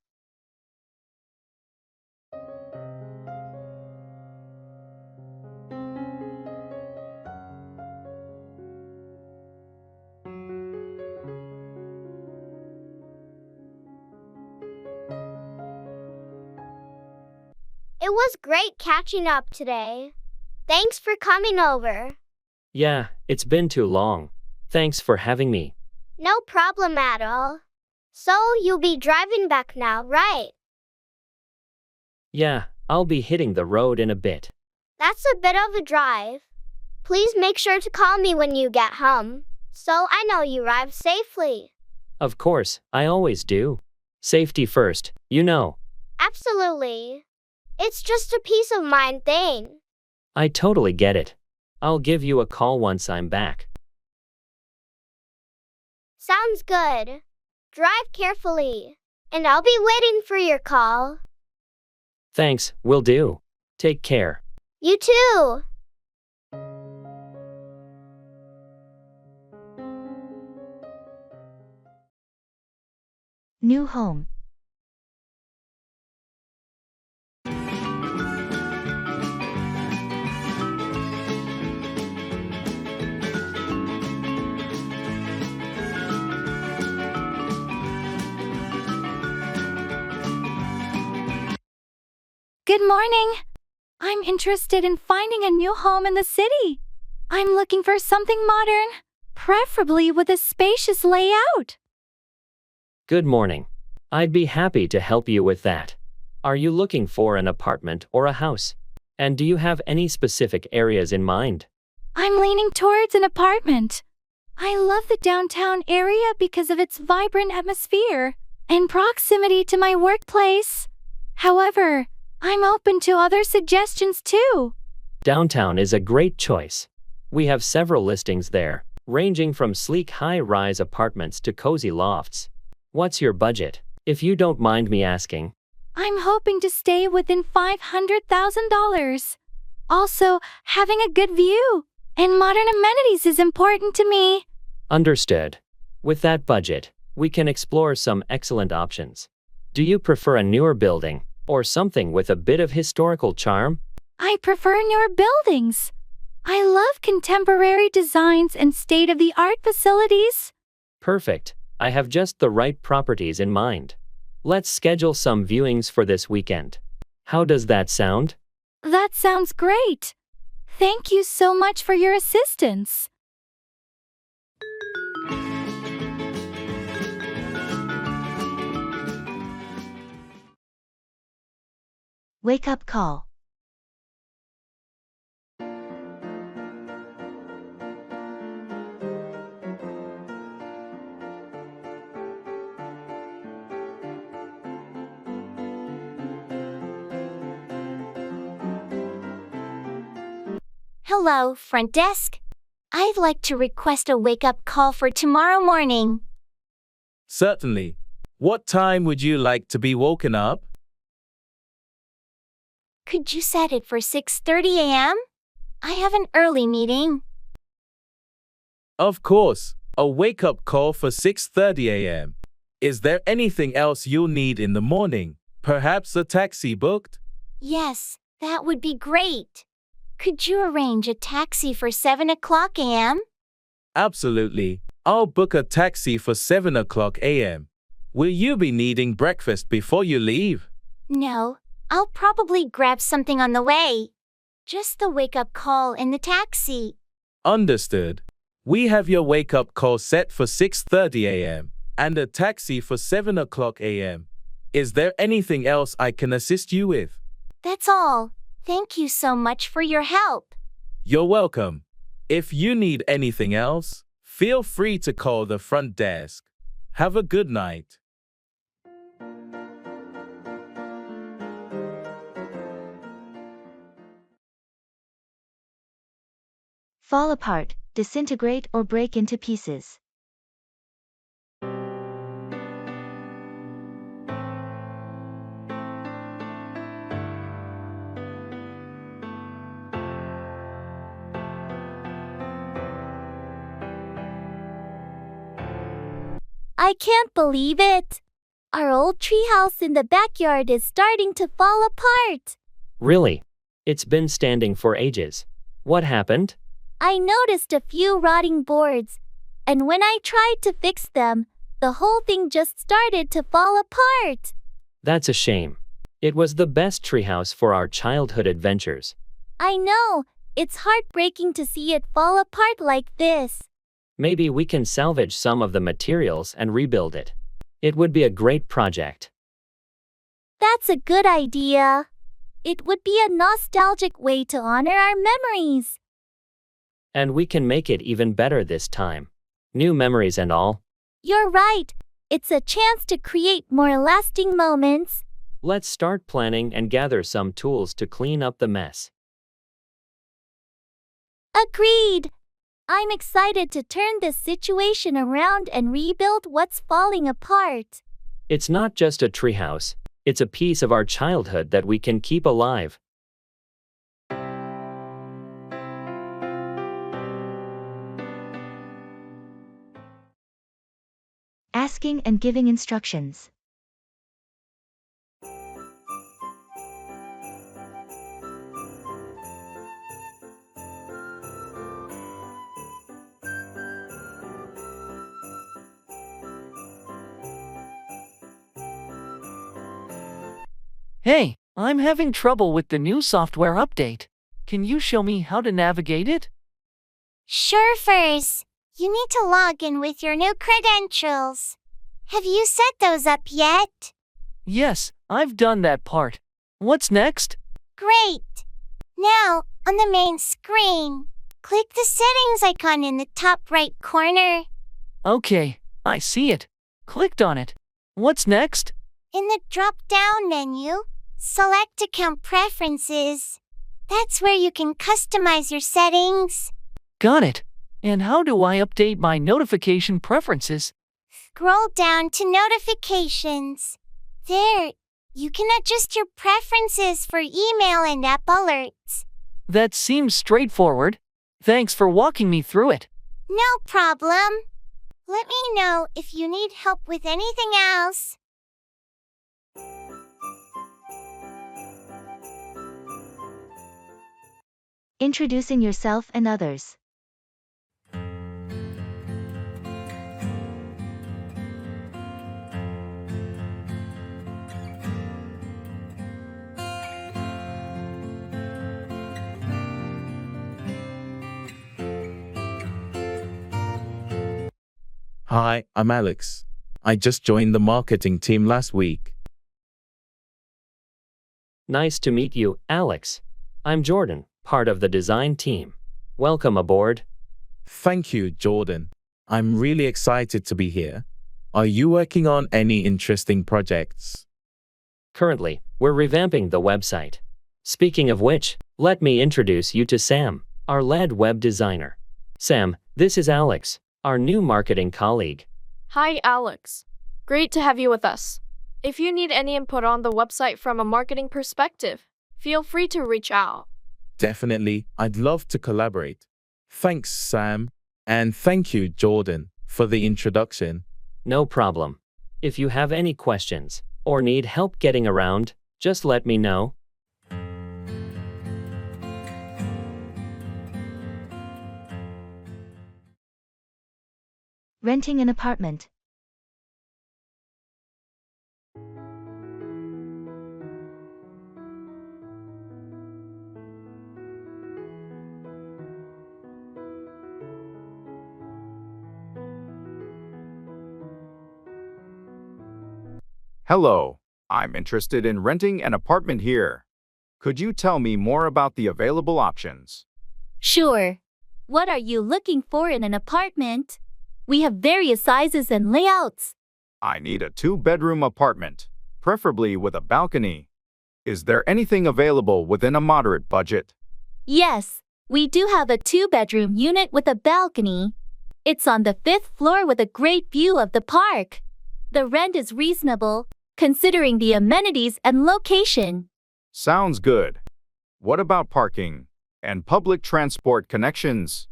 It was great catching up today. Thanks for coming over. Yeah, it's been too long. Thanks for having me. No problem at all. So you'll be driving back now, right? Yeah, I'll be hitting the road in a bit. That's a bit of a drive. Please make sure to call me when you get home, so I know you arrived safely. Of course, I always do. Safety first, you know. Absolutely. It's just a peace of mind thing. I totally get it. I'll give you a call once I'm back. Sounds good. Drive carefully, and I'll be waiting for your call. Thanks, will do. Take care. You too. New home. Good morning. I'm interested in finding a new home in the city. I'm looking for something modern, preferably with a spacious layout. Good morning. I'd be happy to help you with that. Are you looking for an apartment or a house? And do you have any specific areas in mind? I'm leaning towards an apartment. I love the downtown area because of its vibrant atmosphere and proximity to my workplace. However, I'm open to other suggestions too. Downtown is a great choice. We have several listings there, ranging from sleek high-rise apartments to cozy lofts. What's your budget, if you don't mind me asking? I'm hoping to stay within $500,000. Also, having a good view and modern amenities is important to me. Understood. With that budget, we can explore some excellent options. Do you prefer a newer building or something with a bit of historical charm? I prefer newer buildings. I love contemporary designs and state-of-the-art facilities. Perfect. I have just the right properties in mind. Let's schedule some viewings for this weekend. How does that sound? That sounds great. Thank you so much for your assistance. Wake up call. Hello, front desk. I'd like to request a wake-up call for tomorrow morning. Certainly. What time would you like to be woken up? Could you set it for 6:30 a.m.? I have an early meeting. Of course. A wake-up call for 6:30 a.m. Is there anything else you'll need in the morning? Perhaps a taxi booked? Yes, that would be great. Could you arrange a taxi for 7 o'clock a.m.? Absolutely. I'll book a taxi for 7 o'clock a.m. Will you be needing breakfast before you leave? No, I'll probably grab something on the way. Just the wake-up call in the taxi. Understood. We have your wake-up call set for 6:30 a.m. and a taxi for 7 o'clock a.m. Is there anything else I can assist you with? That's all. Thank you so much for your help. You're welcome. If you need anything else, feel free to call the front desk. Have a good night. Fall apart, disintegrate or break into pieces. I can't believe it. Our old treehouse in the backyard is starting to fall apart. Really? It's been standing for ages. What happened? I noticed a few rotting boards, and when I tried to fix them, the whole thing just started to fall apart. That's a shame. It was the best treehouse for our childhood adventures. I know, It's heartbreaking to see it fall apart like this. Maybe we can salvage some of the materials and rebuild it. It would be a great project. That's a good idea. It would be a nostalgic way to honor our memories. And we can make it even better this time. New memories and all. You're right. It's a chance to create more lasting moments. Let's start planning and gather some tools to clean up the mess. Agreed. I'm excited to turn this situation around and rebuild what's falling apart. It's not just a treehouse. It's a piece of our childhood that we can keep alive. Asking and giving instructions. Hey, I'm having trouble with the new software update. Can you show me how to navigate it? Sure, Furs. You need to log in with your new credentials. Have you set those up yet? Yes, I've done that part. What's next? Great. Now, on the main screen, click the settings icon in the top right corner. Okay, I see it. Clicked on it. What's next? In the drop-down menu, select Account Preferences. That's where you can customize your settings. Got it. And how do I update my notification preferences? Scroll down to Notifications. There, you can adjust your preferences for email and app alerts. That seems straightforward. Thanks for walking me through it. No problem. Let me know if you need help with anything else. Introducing yourself and others. Hi, I'm Alex. I just joined the marketing team last week. Nice to meet you, Alex. I'm Jordan, part of the design team. Welcome aboard. Thank you, Jordan. I'm really excited to be here. Are you working on any interesting projects? Currently, we're revamping the website. Speaking of which, let me introduce you to Sam, our lead web designer. Sam, this is Alex, our new marketing colleague. Hi, Alex. Great to have you with us. If you need any input on the website from a marketing perspective, feel free to reach out. Definitely, I'd love to collaborate. Thanks, Sam. And thank you, Jordan, for the introduction. No problem. If you have any questions or need help getting around, just let me know. Renting an apartment. Hello, I'm interested in renting an apartment here. Could you tell me more about the available options? Sure. What are you looking for in an apartment? We have various sizes and layouts. I need a 2-bedroom apartment, preferably with a balcony. Is there anything available within a moderate budget? Yes, we do have a 2-bedroom unit with a balcony. It's on the 5th floor with a great view of the park. The rent is reasonable, considering the amenities and location. Sounds good. What about parking and public transport connections?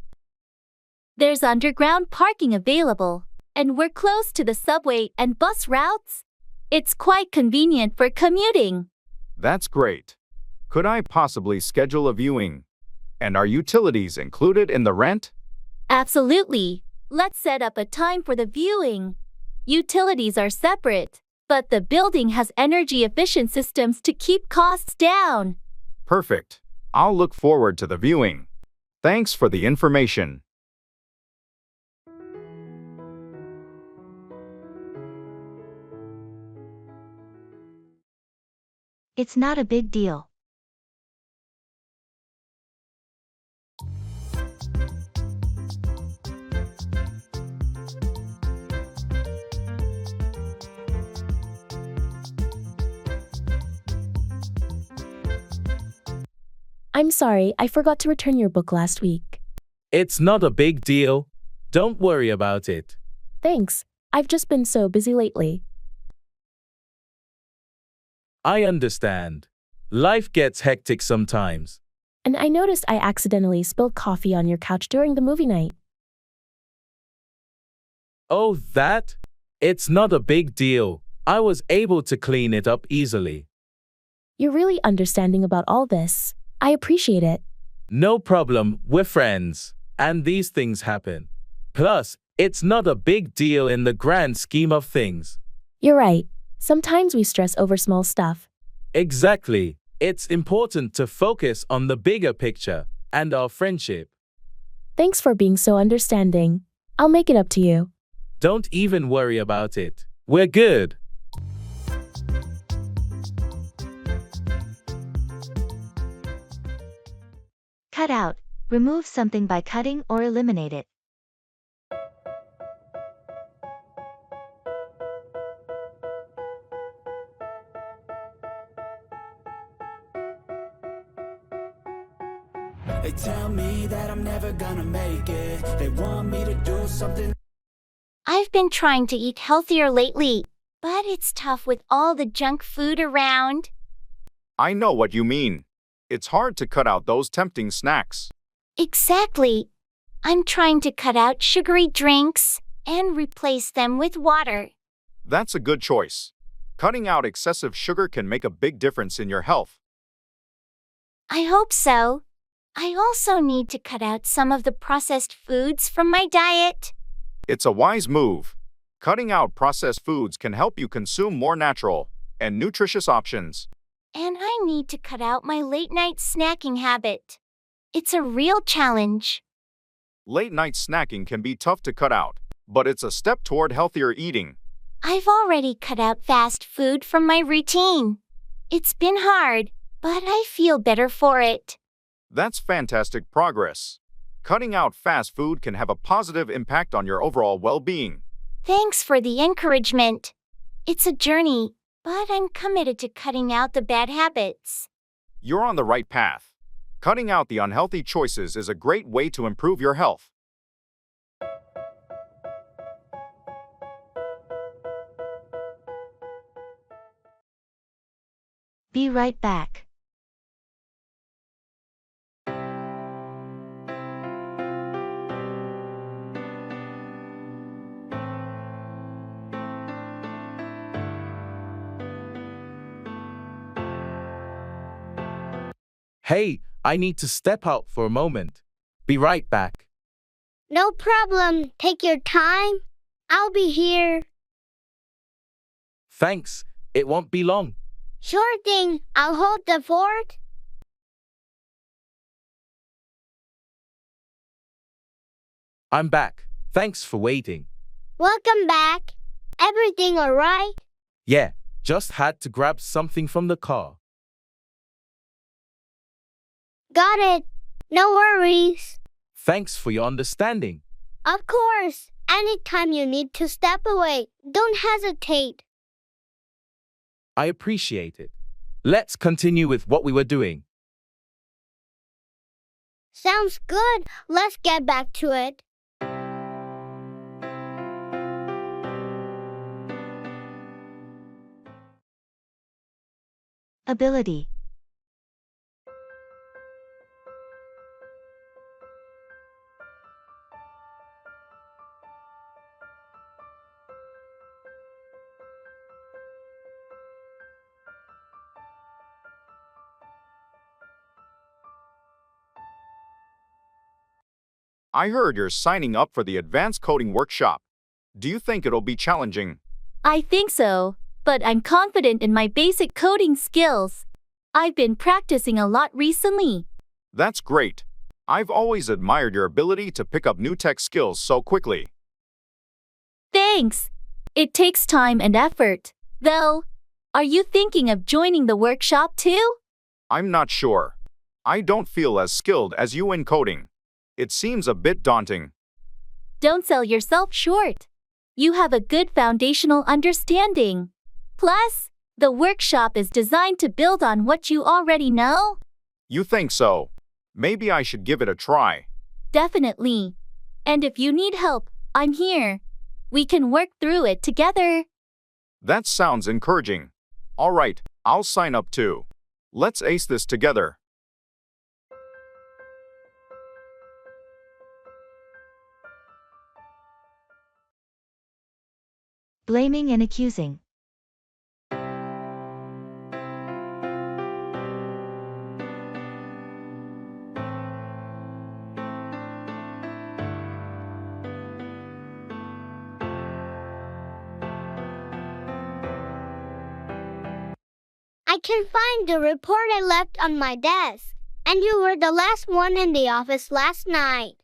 There's underground parking available, and we're close to the subway and bus routes. It's quite convenient for commuting. That's great. Could I possibly schedule a viewing? And are utilities included in the rent? Absolutely. Let's set up a time for the viewing. Utilities are separate, but the building has energy-efficient systems to keep costs down. Perfect. I'll look forward to the viewing. Thanks for the information. It's not a big deal. I'm sorry, I forgot to return your book last week. It's not a big deal. Don't worry about it. Thanks. I've just been so busy lately. I understand. Life gets hectic sometimes. And I noticed I accidentally spilled coffee on your couch during the movie night. Oh, that? It's not a big deal. I was able to clean it up easily. You're really understanding about all this. I appreciate it. No problem, we're friends. And these things happen. Plus, it's not a big deal in the grand scheme of things. You're right. Sometimes we stress over small stuff. Exactly. It's important to focus on the bigger picture and our friendship. Thanks for being so understanding. I'll make it up to you. Don't even worry about it. We're good. Cut out. Remove something by cutting or eliminate it. They tell me that I'm never gonna make it. They want me to do something. I've been trying to eat healthier lately, but it's tough with all the junk food around. I know what you mean. It's hard to cut out those tempting snacks. Exactly. I'm trying to cut out sugary drinks and replace them with water. That's a good choice. Cutting out excessive sugar can make a big difference in your health. I hope so. I also need to cut out some of the processed foods from my diet. It's a wise move. Cutting out processed foods can help you consume more natural and nutritious options. And I need to cut out my late-night snacking habit. It's a real challenge. Late-night snacking can be tough to cut out, but it's a step toward healthier eating. I've already cut out fast food from my routine. It's been hard, but I feel better for it. That's fantastic progress. Cutting out fast food can have a positive impact on your overall well-being. Thanks for the encouragement. It's a journey, but I'm committed to cutting out the bad habits. You're on the right path. Cutting out the unhealthy choices is a great way to improve your health. Be right back. Hey, I need to step out for a moment. Be right back. No problem. Take your time. I'll be here. Thanks. It won't be long. Sure thing. I'll hold the fort. I'm back. Thanks for waiting. Welcome back. Everything all right? Yeah, just had to grab something from the car. Got it. No worries. Thanks for your understanding. Of course. Anytime you need to step away, don't hesitate. I appreciate it. Let's continue with what we were doing. Sounds good. Let's get back to it. Ability. I heard you're signing up for the advanced coding workshop. Do you think it'll be challenging? I think so, but I'm confident in my basic coding skills. I've been practicing a lot recently. That's great. I've always admired your ability to pick up new tech skills so quickly. Thanks. It takes time and effort. Though, are you thinking of joining the workshop too? I'm not sure. I don't feel as skilled as you in coding. It seems a bit daunting. Don't sell yourself short. You have a good foundational understanding. Plus, the workshop is designed to build on what you already know. You think so? Maybe I should give it a try. Definitely. And if you need help, I'm here. We can work through it together. That sounds encouraging. All right, I'll sign up too. Let's ace this together. Blaming and accusing. I can find the report I left on my desk, and you were the last one in the office last night.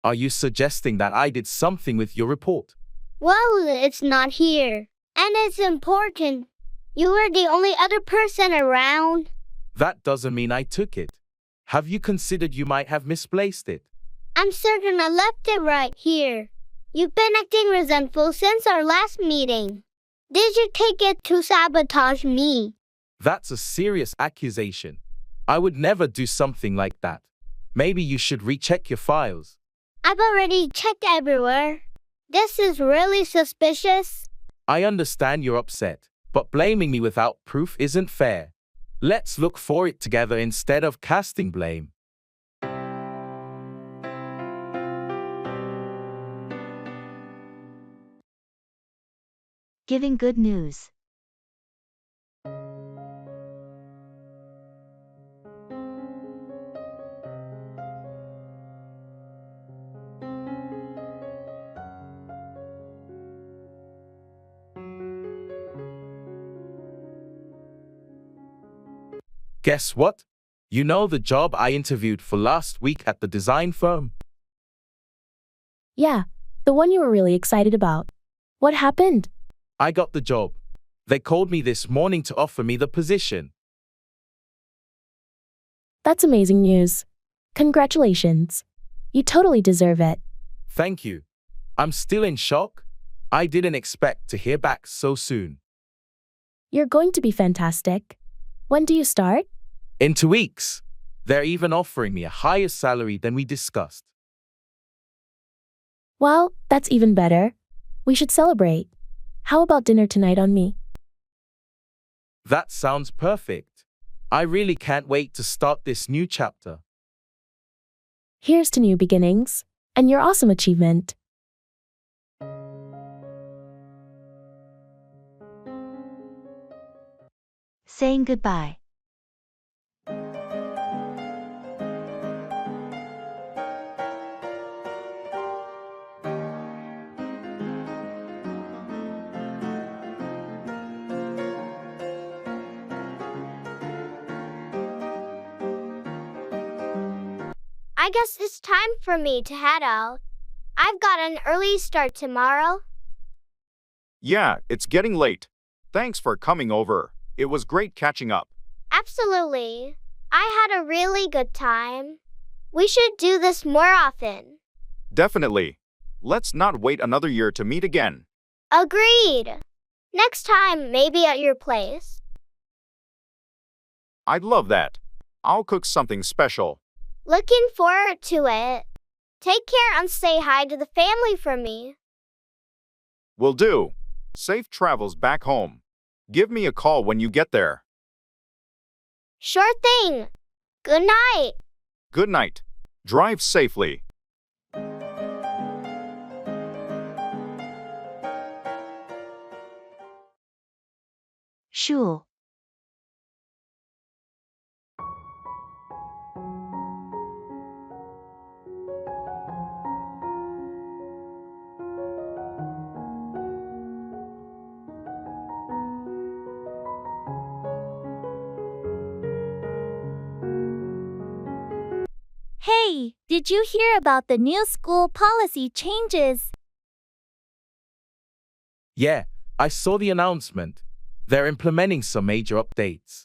Are you suggesting that I did something with your report? Well, it's not here, and it's important. You were the only other person around. That doesn't mean I took it. Have you considered you might have misplaced it? I'm certain I left it right here. You've been acting resentful since our last meeting. Did you take it to sabotage me? That's a serious accusation. I would never do something like that. Maybe you should recheck your files. I've already checked everywhere. This is really suspicious. I understand you're upset, but blaming me without proof isn't fair. Let's look for it together instead of casting blame. Giving good news. Guess what? You know the job I interviewed for last week at the design firm? Yeah, the one you were really excited about. What happened? I got the job. They called me this morning to offer me the position. That's amazing news. Congratulations. You totally deserve it. Thank you. I'm still in shock. I didn't expect to hear back so soon. You're going to be fantastic. When do you start? In 2 weeks. They're even offering me a higher salary than we discussed. Well, that's even better. We should celebrate. How about dinner tonight on me? That sounds perfect. I really can't wait to start this new chapter. Here's to new beginnings and your awesome achievement. Saying goodbye. I guess it's time for me to head out. I've got an early start tomorrow. Yeah, it's getting late. Thanks for coming over. It was great catching up. Absolutely. I had a really good time. We should do this more often. Definitely. Let's not wait another year to meet again. Agreed. Next time, maybe at your place. I'd love that. I'll cook something special. Looking forward to it. Take care and say hi to the family for me. Will do. Safe travels back home. Give me a call when you get there. Sure thing. Good night. Good night. Drive safely. Sure. Hey, Did you hear about the new school policy changes? Yeah, I saw the announcement. They're implementing some major updates.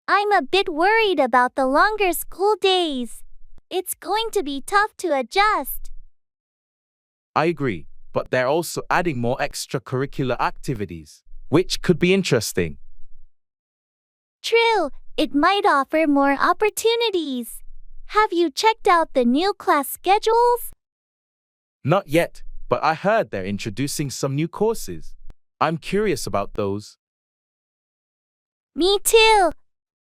I'm a bit worried about the longer school days. It's going to be tough to adjust. I agree, but they're also adding more extracurricular activities, which could be interesting. True, it might offer more opportunities. Have you checked out the new class schedules? Not yet, but I heard they're introducing some new courses. I'm curious about those. Me too.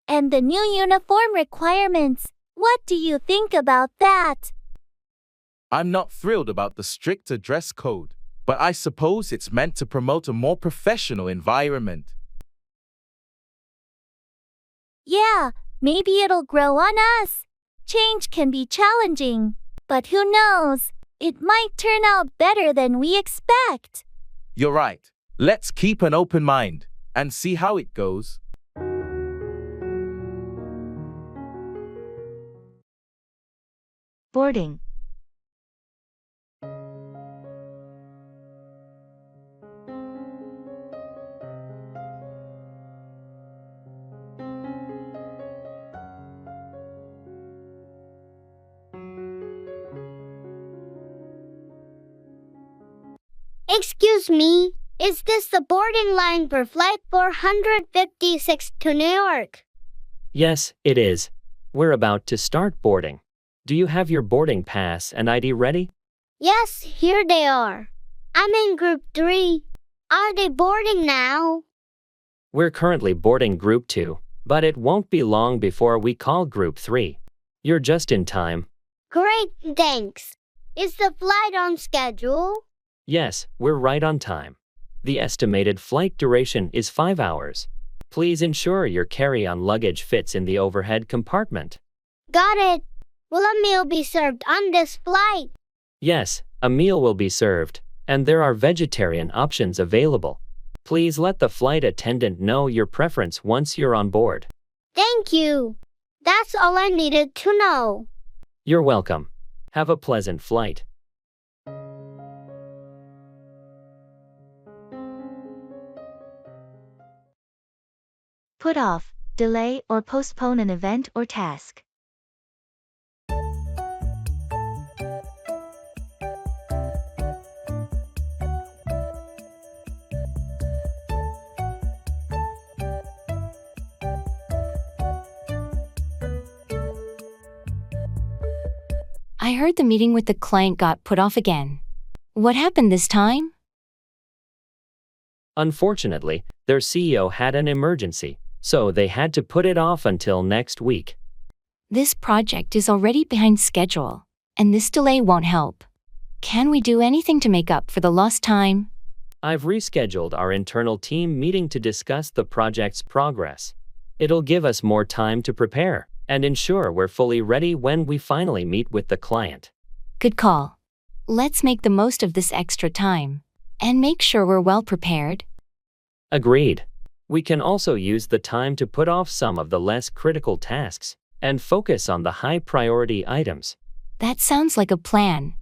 And the new uniform requirements. What do you think about that? I'm not thrilled about the stricter dress code, but I suppose it's meant to promote a more professional environment. Yeah, maybe it'll grow on us. Change can be challenging, but who knows? It might turn out better than we expect. You're right. Let's keep an open mind and see how it goes. Boarding. Excuse me, is this the boarding line for Flight 456 to New York? Yes, it is. We're about to start boarding. Do you have your boarding pass and ID ready? Yes, here they are. I'm in Group 3. Are they boarding now? We're currently boarding Group 2, but it won't be long before we call Group 3. You're just in time. Great, thanks. Is the flight on schedule? Yes, we're right on time. The estimated flight duration is 5 hours. Please ensure your carry-on luggage fits in the overhead compartment. Got it. Will a meal be served on this flight? Yes, a meal will be served, and there are vegetarian options available. Please let the flight attendant know your preference once you're on board. Thank you. That's all I needed to know. You're welcome. Have a pleasant flight. Put off, delay or postpone an event or task. I heard the meeting with the client got put off again. What happened this time? Unfortunately, their CEO had an emergency, so they had to put it off until next week. This project is already behind schedule, and this delay won't help. Can we do anything to make up for the lost time? I've rescheduled our internal team meeting to discuss the project's progress. It'll give us more time to prepare and ensure we're fully ready when we finally meet with the client. Good call. Let's make the most of this extra time and make sure we're well prepared. Agreed. We can also use the time to put off some of the less critical tasks and focus on the high-priority items. That sounds like a plan.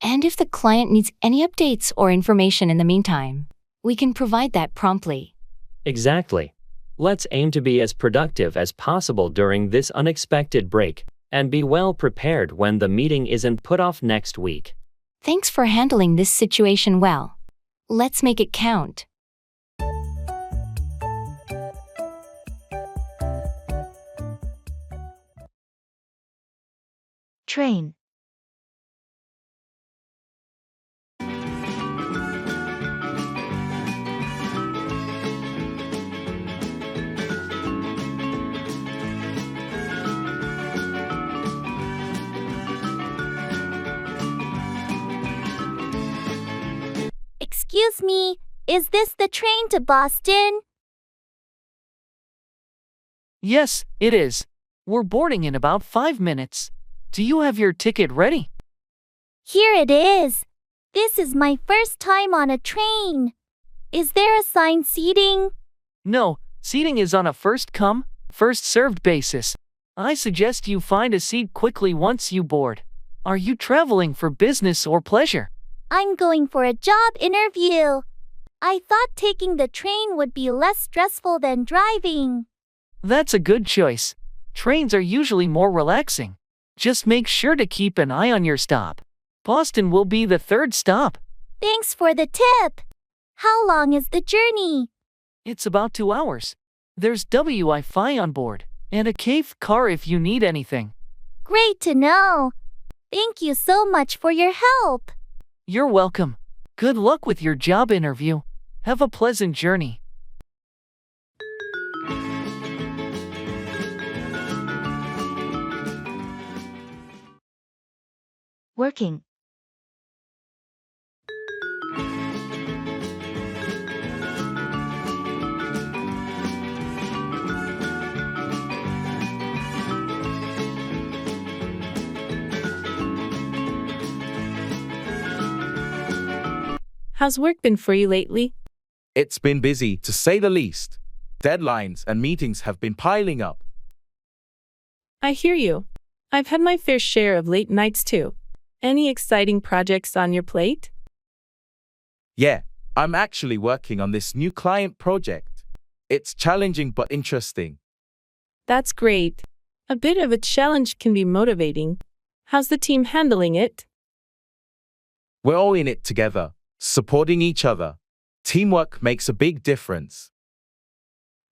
And if the client needs any updates or information in the meantime, we can provide that promptly. Exactly. Let's aim to be as productive as possible during this unexpected break and be well prepared when the meeting isn't put off next week. Thanks for handling this situation well. Let's make it count. Train. Excuse me, is this the train to Boston? Yes, it is. We're boarding in about 5 minutes. Do you have your ticket ready? Here it is. This is my first time on a train. Is there assigned seating? No, seating is on a first come, first served basis. I suggest you find a seat quickly once you board. Are you traveling for business or pleasure? I'm going for a job interview. I thought taking the train would be less stressful than driving. That's a good choice. Trains are usually more relaxing. Just make sure to keep an eye on your stop. Boston will be the third stop. Thanks for the tip. How long is the journey? It's about 2 hours. There's Wi-Fi on board, and a cave car if you need anything. Great to know. Thank you so much for your help. You're welcome. Good luck with your job interview. Have a pleasant journey. Working. How's work been for you lately? It's been busy, to say the least. Deadlines and meetings have been piling up. I hear you. I've had my fair share of late nights too. Any exciting projects on your plate? Yeah, I'm actually working on this new client project. It's challenging but interesting. That's great. A bit of a challenge can be motivating. How's the team handling it? We're all in it together, supporting each other. Teamwork makes a big difference.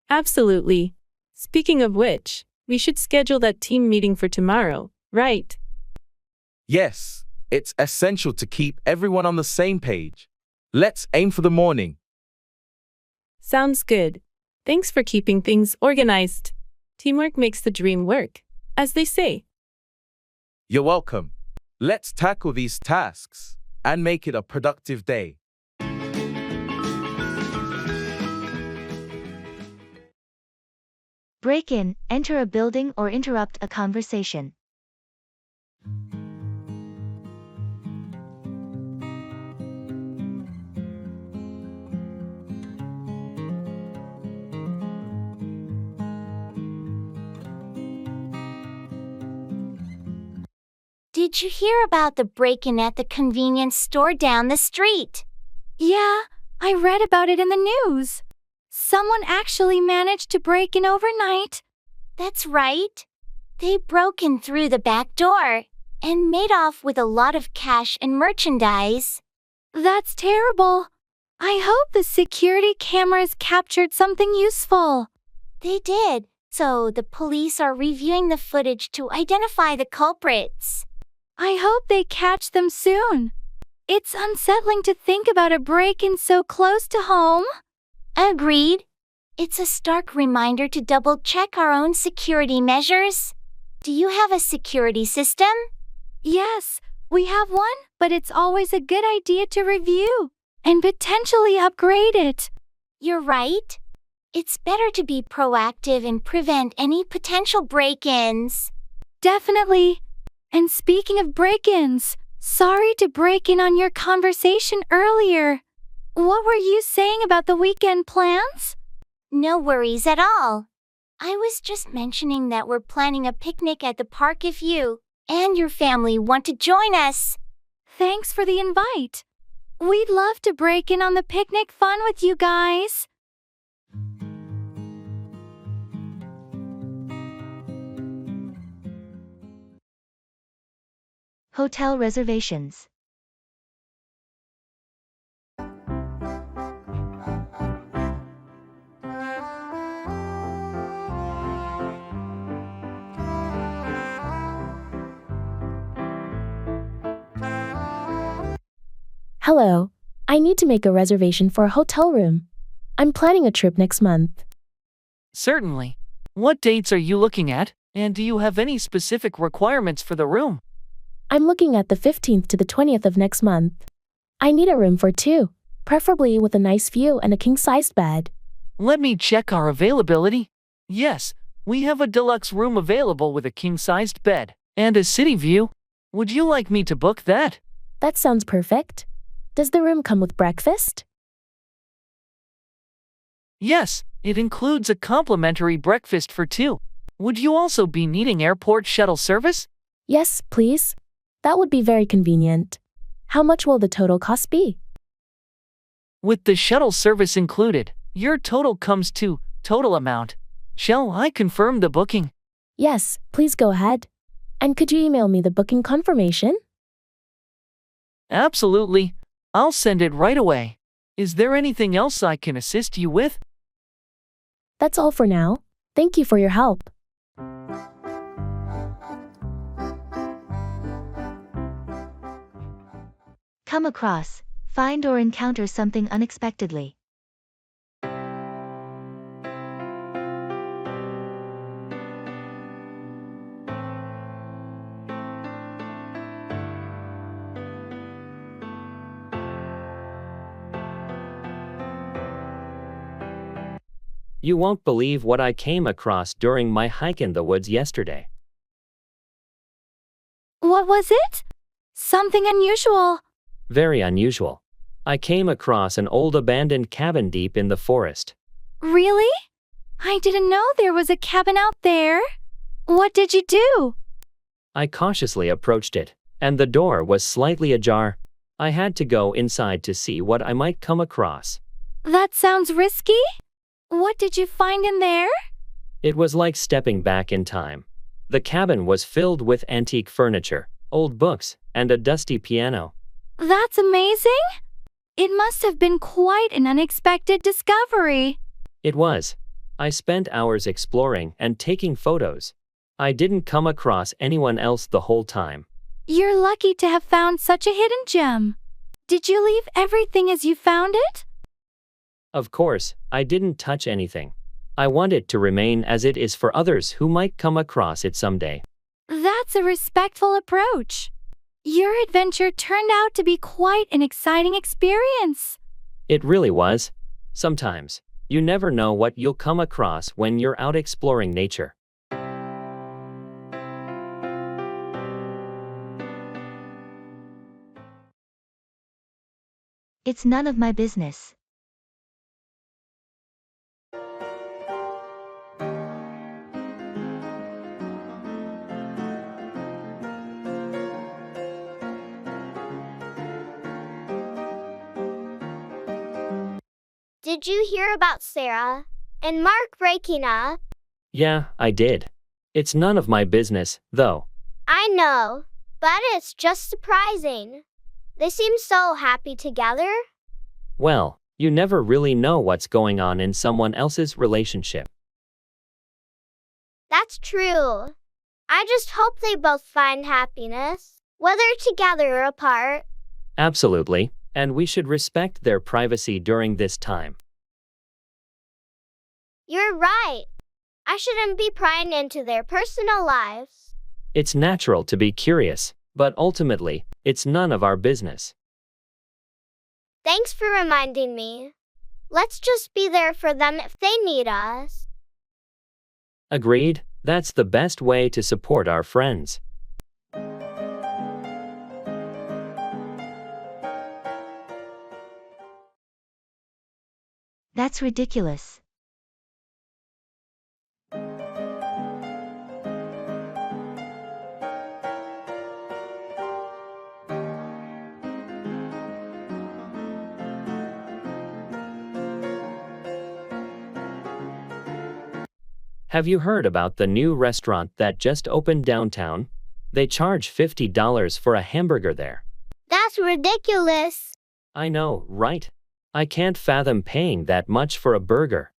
Absolutely. Speaking of which, we should schedule that team meeting for tomorrow, right? Yes, it's essential to keep everyone on the same page. Let's aim for the morning. Sounds good. Thanks for keeping things organized. Teamwork makes the dream work, as they say. You're welcome. Let's tackle these tasks and make it a productive day. Break in, enter a building or interrupt a conversation. Did you hear about the break-in at the convenience store down the street? Yeah, I read about it in the news. Someone actually managed to break in overnight. That's right. They broke in through the back door and made off with a lot of cash and merchandise. That's terrible. I hope the security cameras captured something useful. They did, so the police are reviewing the footage to identify the culprits. I hope they catch them soon. It's unsettling to think about a break-in so close to home. Agreed. It's a stark reminder to double-check our own security measures. Do you have a security system? Yes, we have one, but it's always a good idea to review and potentially upgrade it. You're right. It's better to be proactive and prevent any potential break-ins. Definitely. And speaking of break-ins, sorry to break in on your conversation earlier. What were you saying about the weekend plans? No worries at all. I was just mentioning that we're planning a picnic at the park if you and your family want to join us. Thanks for the invite. We'd love to break in on the picnic fun with you guys. Hotel reservations. Hello. I need to make a reservation for a hotel room. I'm planning a trip next month. Certainly. What dates are you looking at, and do you have any specific requirements for the room? I'm looking at the 15th to the 20th of next month. I need a room for two, preferably with a nice view and a king-sized bed. Let me check our availability. Yes, we have a deluxe room available with a king-sized bed and a city view. Would you like me to book that? That sounds perfect. Does the room come with breakfast? Yes, it includes a complimentary breakfast for two. Would you also be needing airport shuttle service? Yes, please. That would be very convenient. How much will the total cost be? With the shuttle service included, your total comes to total amount. Shall I confirm the booking? Yes, please go ahead. And could you email me the booking confirmation? Absolutely. I'll send it right away. Is there anything else I can assist you with? That's all for now. Thank you for your help. Come across, find or encounter something unexpectedly. You won't believe what I came across during my hike in the woods yesterday. What was it? Something unusual. Very unusual. I came across an old abandoned cabin deep in the forest. Really? I didn't know there was a cabin out there. What did you do? I cautiously approached it, and the door was slightly ajar. I had to go inside to see what I might come across. That sounds risky. What did you find in there? It was like stepping back in time. The cabin was filled with antique furniture, old books, and a dusty piano. That's amazing. It must have been quite an unexpected discovery. It was. I spent hours exploring and taking photos. I didn't come across anyone else the whole time. You're lucky to have found such a hidden gem. Did you leave everything as you found it? Of course, I didn't touch anything. I want it to remain as it is for others who might come across it someday. That's a respectful approach. Your adventure turned out to be quite an exciting experience. It really was. Sometimes, you never know what you'll come across when you're out exploring nature. It's none of my business. Did you hear about Sarah and Mark breaking up? Yeah, I did. It's none of my business, though. I know, but it's just surprising. They seem so happy together. Well, you never really know what's going on in someone else's relationship. That's true. I just hope they both find happiness, whether together or apart. Absolutely, and we should respect their privacy during this time. You're right. I shouldn't be prying into their personal lives. It's natural to be curious, but ultimately, it's none of our business. Thanks for reminding me. Let's just be there for them if they need us. Agreed, that's the best way to support our friends. That's ridiculous. Have you heard about the new restaurant that just opened downtown? They charge $50 for a hamburger there. That's ridiculous. I know, right? I can't fathom paying that much for a burger.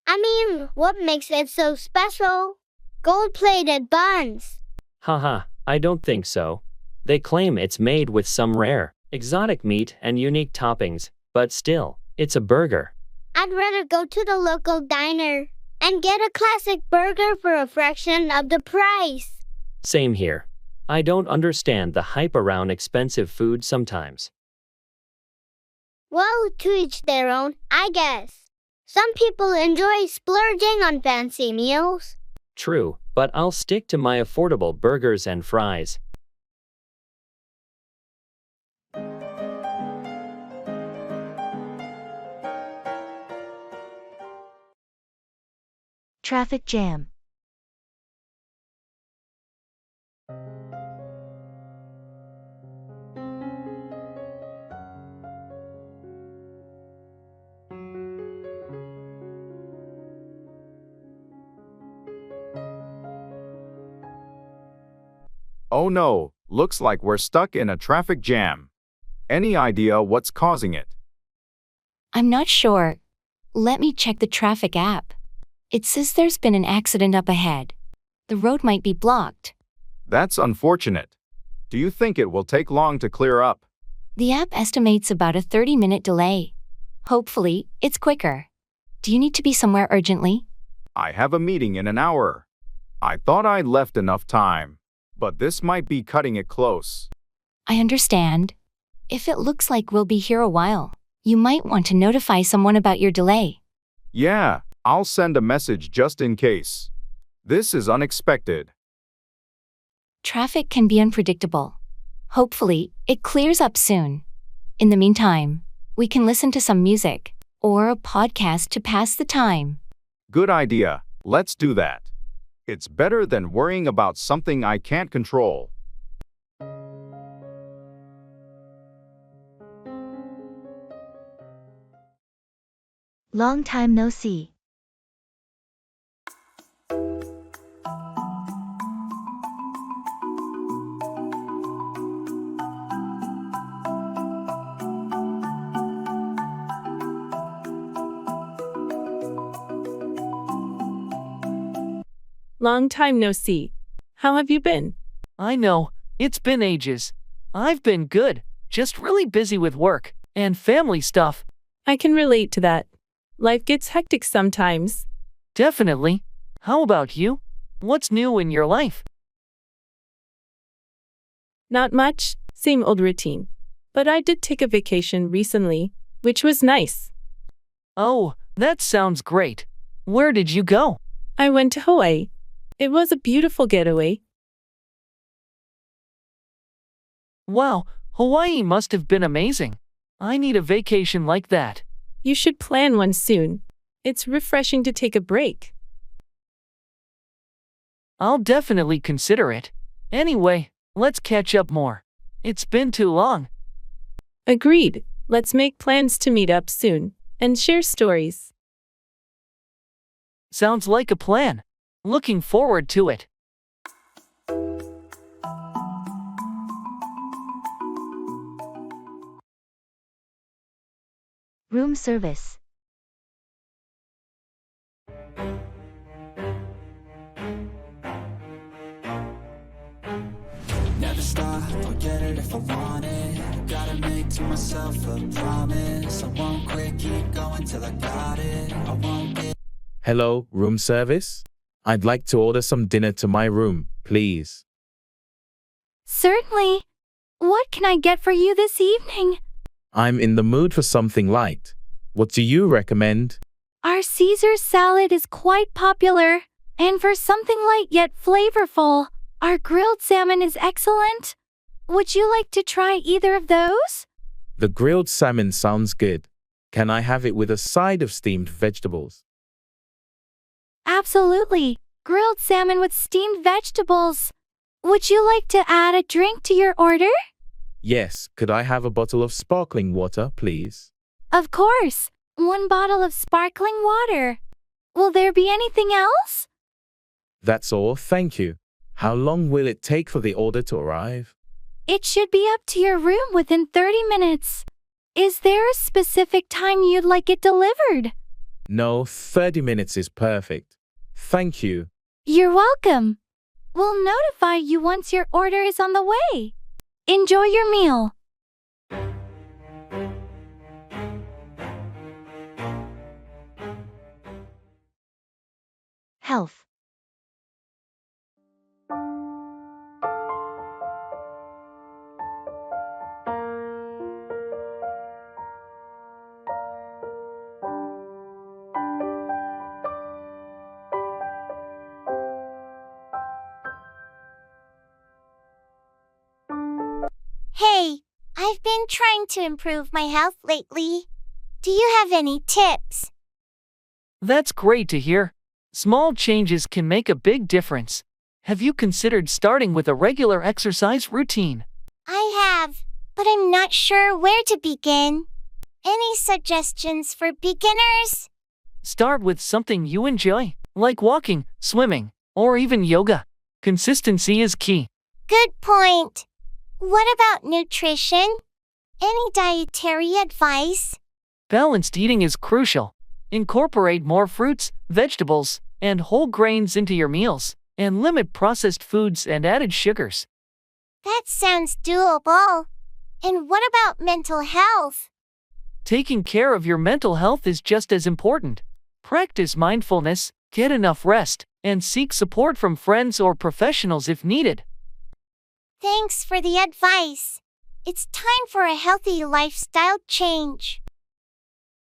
I mean, what makes it so special? Gold-plated buns. Haha, I don't think so. They claim it's made with some rare, exotic meat and unique toppings, but still, it's a burger. I'd rather go to the local diner and get a classic burger for a fraction of the price. Same here. I don't understand the hype around expensive food sometimes. Well, to each their own, I guess. Some people enjoy splurging on fancy meals. True, but I'll stick to my affordable burgers and fries. Traffic jam. Oh no, looks like we're stuck in a traffic jam. Any idea what's causing it? I'm not sure. Let me check the traffic app. It says there's been an accident up ahead. The road might be blocked. That's unfortunate. Do you think it will take long to clear up? The app estimates about a 30-minute delay. Hopefully, it's quicker. Do you need to be somewhere urgently? I have a meeting in an hour. I thought I'd left enough time, but this might be cutting it close. I understand. If it looks like we'll be here a while, you might want to notify someone about your delay. Yeah, I'll send a message just in case. This is unexpected. Traffic can be unpredictable. Hopefully, it clears up soon. In the meantime, we can listen to some music or a podcast to pass the time. Good idea. Let's do that. It's better than worrying about something I can't control. Long time no see. Long time no see. How have you been? I know, it's been ages. I've been good, just really busy with work and family stuff. I can relate to that. Life gets hectic sometimes. Definitely. How about you? What's new in your life? Not much, same old routine. But I did take a vacation recently, which was nice. Oh, that sounds great. Where did you go? I went to Hawaii. It was a beautiful getaway. Wow, Hawaii must have been amazing. I need a vacation like that. You should plan one soon. It's refreshing to take a break. I'll definitely consider it. Anyway, let's catch up more. It's been too long. Agreed. Let's make plans to meet up soon and share stories. Sounds like a plan. Looking forward to it. Room service. Never stop, I'll get it if I want it. Gotta make to myself a promise. I won't quit, keep going till I got it. I won't get... Hello, room service? I'd like to order some dinner to my room, please. Certainly. What can I get for you this evening? I'm in the mood for something light. What do you recommend? Our Caesar salad is quite popular, and for something light yet flavorful, our grilled salmon is excellent. Would you like to try either of those? The grilled salmon sounds good. Can I have it with a side of steamed vegetables? Absolutely. Grilled salmon with steamed vegetables. Would you like to add a drink to your order? Yes, could I have a bottle of sparkling water, please? Of course. 1 bottle of sparkling water. Will there be anything else? That's all, thank you. How long will it take for the order to arrive? It should be up to your room within 30 minutes. Is there a specific time you'd like it delivered? No, 30 minutes is perfect. Thank you. You're welcome. We'll notify you once your order is on the way. Enjoy your meal. Health. Hey, I've been trying to improve my health lately. Do you have any tips? That's great to hear. Small changes can make a big difference. Have you considered starting with a regular exercise routine? I have, but I'm not sure where to begin. Any suggestions for beginners? Start with something you enjoy, like walking, swimming, or even yoga. Consistency is key. Good point. What about nutrition? Any dietary advice? Balanced eating is crucial. Incorporate more fruits, vegetables, and whole grains into your meals, and limit processed foods and added sugars. That sounds doable. And what about mental health? Taking care of your mental health is just as important. Practice mindfulness, get enough rest, and seek support from friends or professionals if needed. Thanks for the advice. It's time for a healthy lifestyle change.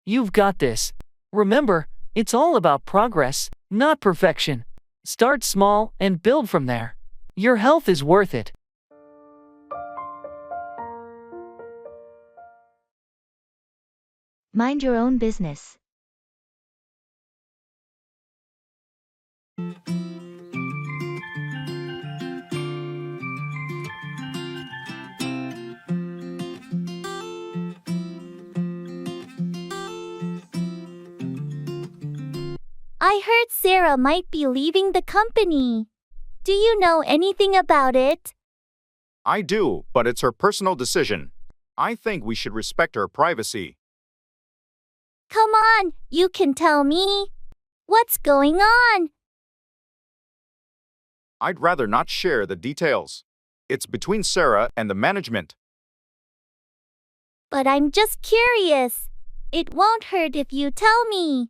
You've got this. Remember, it's all about progress, not perfection. Start small and build from there. Your health is worth it. Mind your own business. I heard Sarah might be leaving the company. Do you know anything about it? I do, but it's her personal decision. I think we should respect her privacy. Come on, you can tell me. What's going on? I'd rather not share the details. It's between Sarah and the management. But I'm just curious. It won't hurt if you tell me.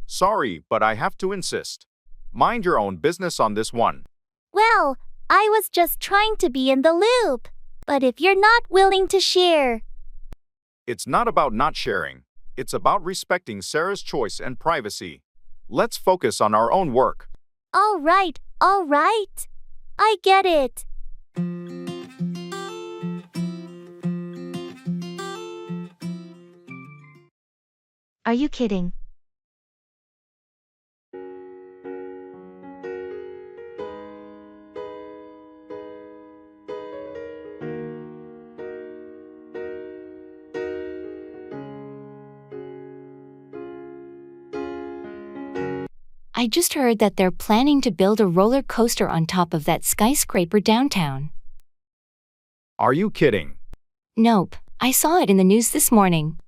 Sorry, but I have to insist. Mind your own business on this one. Well, I was just trying to be in the loop. But if you're not willing to share. It's not about not sharing. It's about respecting Sarah's choice and privacy. Let's focus on our own work. All right. I get it. Are you kidding? I just heard that they're planning to build a roller coaster on top of that skyscraper downtown. Are you kidding? Nope, I saw it in the news this morning.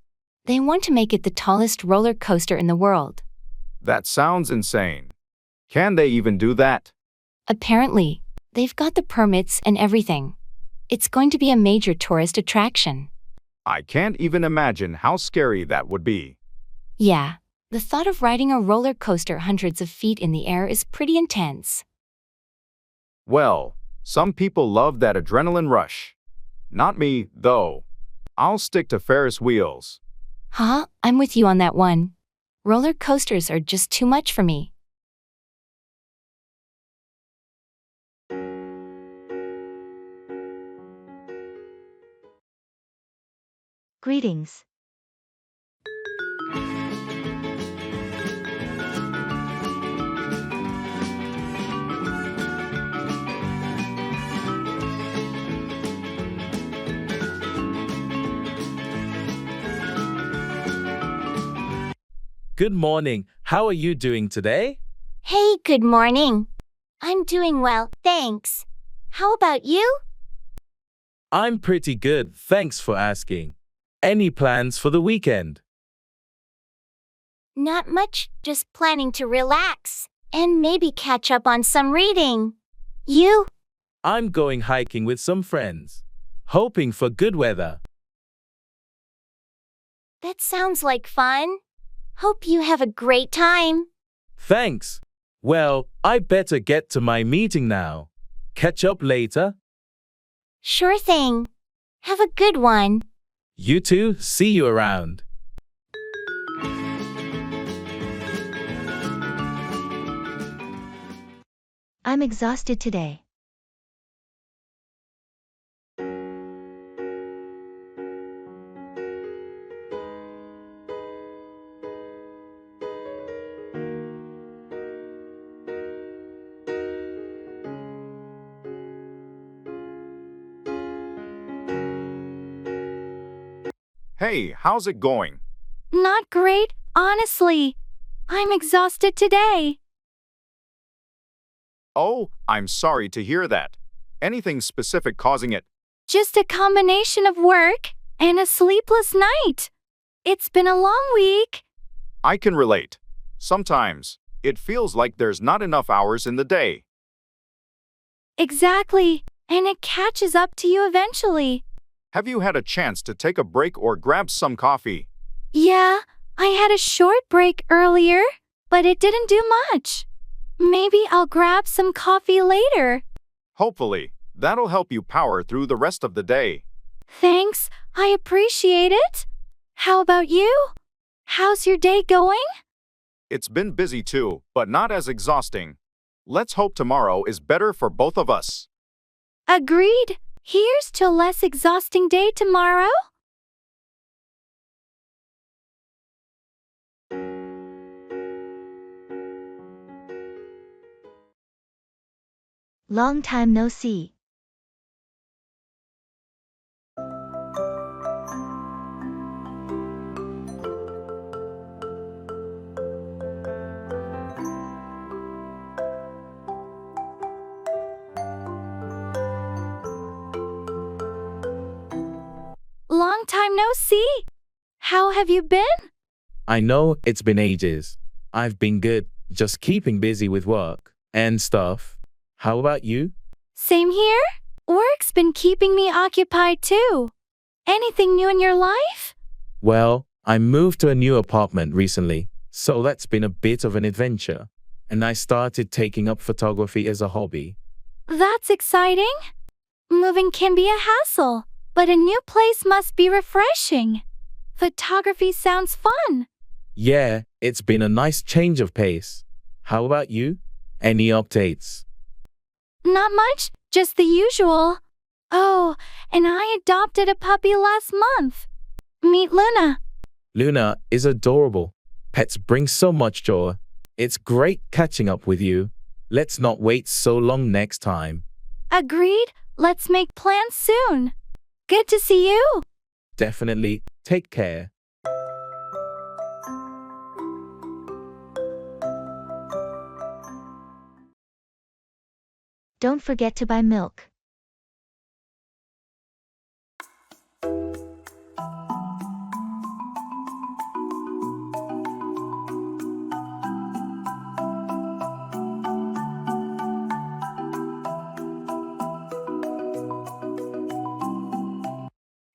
They want to make it the tallest roller coaster in the world. That sounds insane. Can they even do that? Apparently, they've got the permits and everything. It's going to be a major tourist attraction. I can't even imagine how scary that would be. Yeah, the thought of riding a roller coaster hundreds of feet in the air is pretty intense. Well, some people love that adrenaline rush. Not me, though. I'll stick to Ferris wheels. Huh? I'm with you on that one. Roller coasters are just too much for me. Greetings. Good morning. How are you doing today? Hey, good morning. I'm doing well, thanks. How about you? I'm pretty good, thanks for asking. Any plans for the weekend? Not much, just planning to relax and maybe catch up on some reading. You? I'm going hiking with some friends, hoping for good weather. That sounds like fun. Hope you have a great time. Thanks. Well, I better get to my meeting now. Catch up later. Sure thing. Have a good one. You too, see you around. I'm exhausted today. Hey, how's it going? Not great, honestly. I'm exhausted today. Oh, I'm sorry to hear that. Anything specific causing it? Just a combination of work and a sleepless night. It's been a long week. I can relate. Sometimes, it feels like there's not enough hours in the day. Exactly, and it catches up to you eventually. Have you had a chance to take a break or grab some coffee? Yeah, I had a short break earlier, but it didn't do much. Maybe I'll grab some coffee later. Hopefully, that'll help you power through the rest of the day. Thanks, I appreciate it. How about you? How's your day going? It's been busy too, but not as exhausting. Let's hope tomorrow is better for both of us. Agreed. Here's to a less exhausting day tomorrow. Long time no see. Long time no see. How have you been? I know it's been ages. I've been good, just keeping busy with work and stuff. How about you? Same here. Work's been keeping me occupied too. Anything new in your life? Well, I moved to a new apartment recently, so that's been a bit of an adventure. And I started taking up photography as a hobby. That's exciting. Moving can be a hassle, but a new place must be refreshing. Photography sounds fun. Yeah, it's been a nice change of pace. How about you? Any updates? Not much, just the usual. Oh, and I adopted a puppy last month. Meet Luna. Luna is adorable. Pets bring so much joy. It's great catching up with you. Let's not wait so long next time. Agreed. Let's make plans soon. Good to see you. Definitely. Take care. Don't forget to buy milk.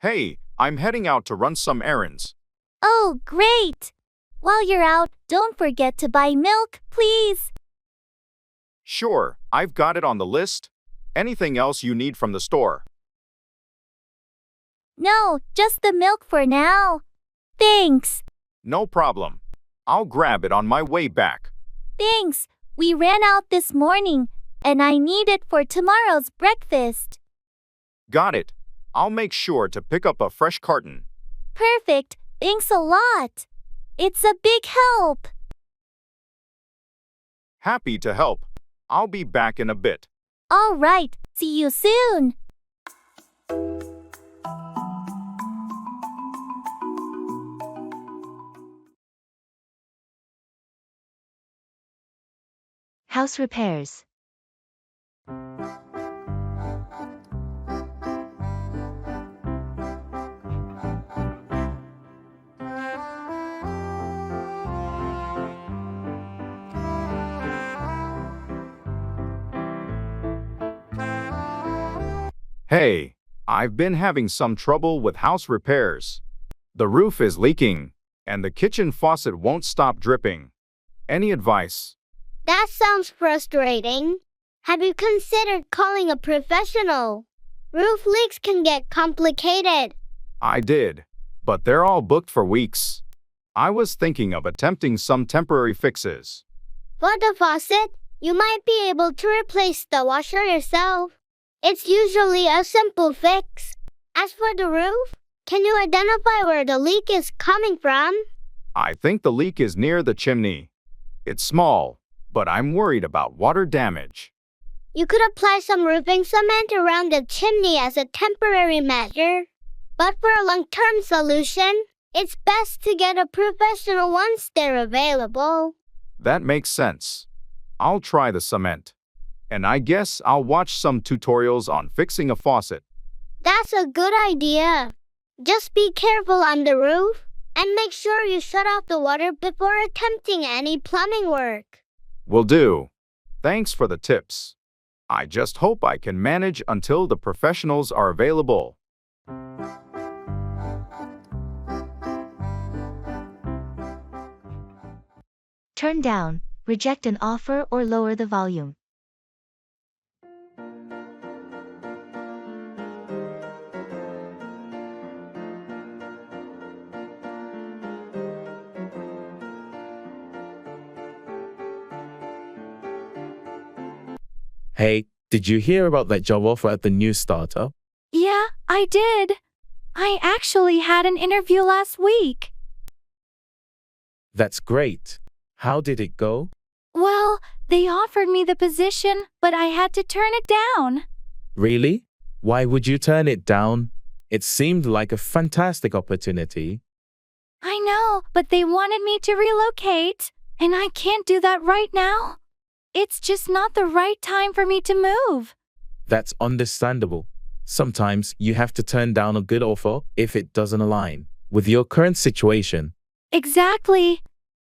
Hey, I'm heading out to run some errands. Oh, great! While you're out, don't forget to buy milk, please. Sure, I've got it on the list. Anything else you need from the store? No, just the milk for now. Thanks. No problem. I'll grab it on my way back. Thanks. We ran out this morning, and I need it for tomorrow's breakfast. Got it. I'll make sure to pick up a fresh carton. Perfect. Thanks a lot. It's a big help. Happy to help. I'll be back in a bit. All right. See you soon. House repairs. Hey, I've been having some trouble with house repairs. The roof is leaking, and the kitchen faucet won't stop dripping. Any advice? That sounds frustrating. Have you considered calling a professional? Roof leaks can get complicated. I did, but they're all booked for weeks. I was thinking of attempting some temporary fixes. For the faucet, you might be able to replace the washer yourself. It's usually a simple fix. As for the roof, can you identify where the leak is coming from? I think the leak is near the chimney. It's small, but I'm worried about water damage. You could apply some roofing cement around the chimney as a temporary measure. But for a long-term solution, it's best to get a professional once they're available. That makes sense. I'll try the cement. And I guess I'll watch some tutorials on fixing a faucet. That's a good idea. Just be careful on the roof and make sure you shut off the water before attempting any plumbing work. Will do. Thanks for the tips. I just hope I can manage until the professionals are available. Turn down, reject an offer or lower the volume. Hey, did you hear about that job offer at the new startup? Yeah, I did. I actually had an interview last week. That's great. How did it go? Well, they offered me the position, but I had to turn it down. Really? Why would you turn it down? It seemed like a fantastic opportunity. I know, but they wanted me to relocate, and I can't do that right now. It's just not the right time for me to move. That's understandable. Sometimes you have to turn down a good offer if it doesn't align with your current situation. Exactly.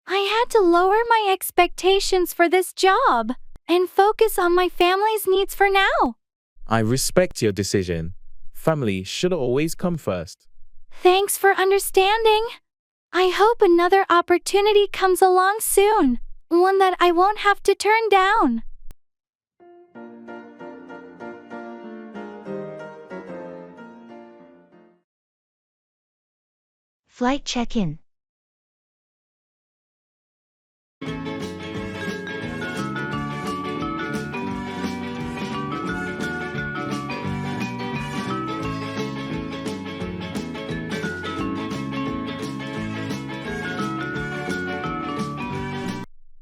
I had to lower my expectations for this job and focus on my family's needs for now. I respect your decision. Family should always come first. Thanks for understanding. I hope another opportunity comes along soon, one that I won't have to turn down. Flight check-in.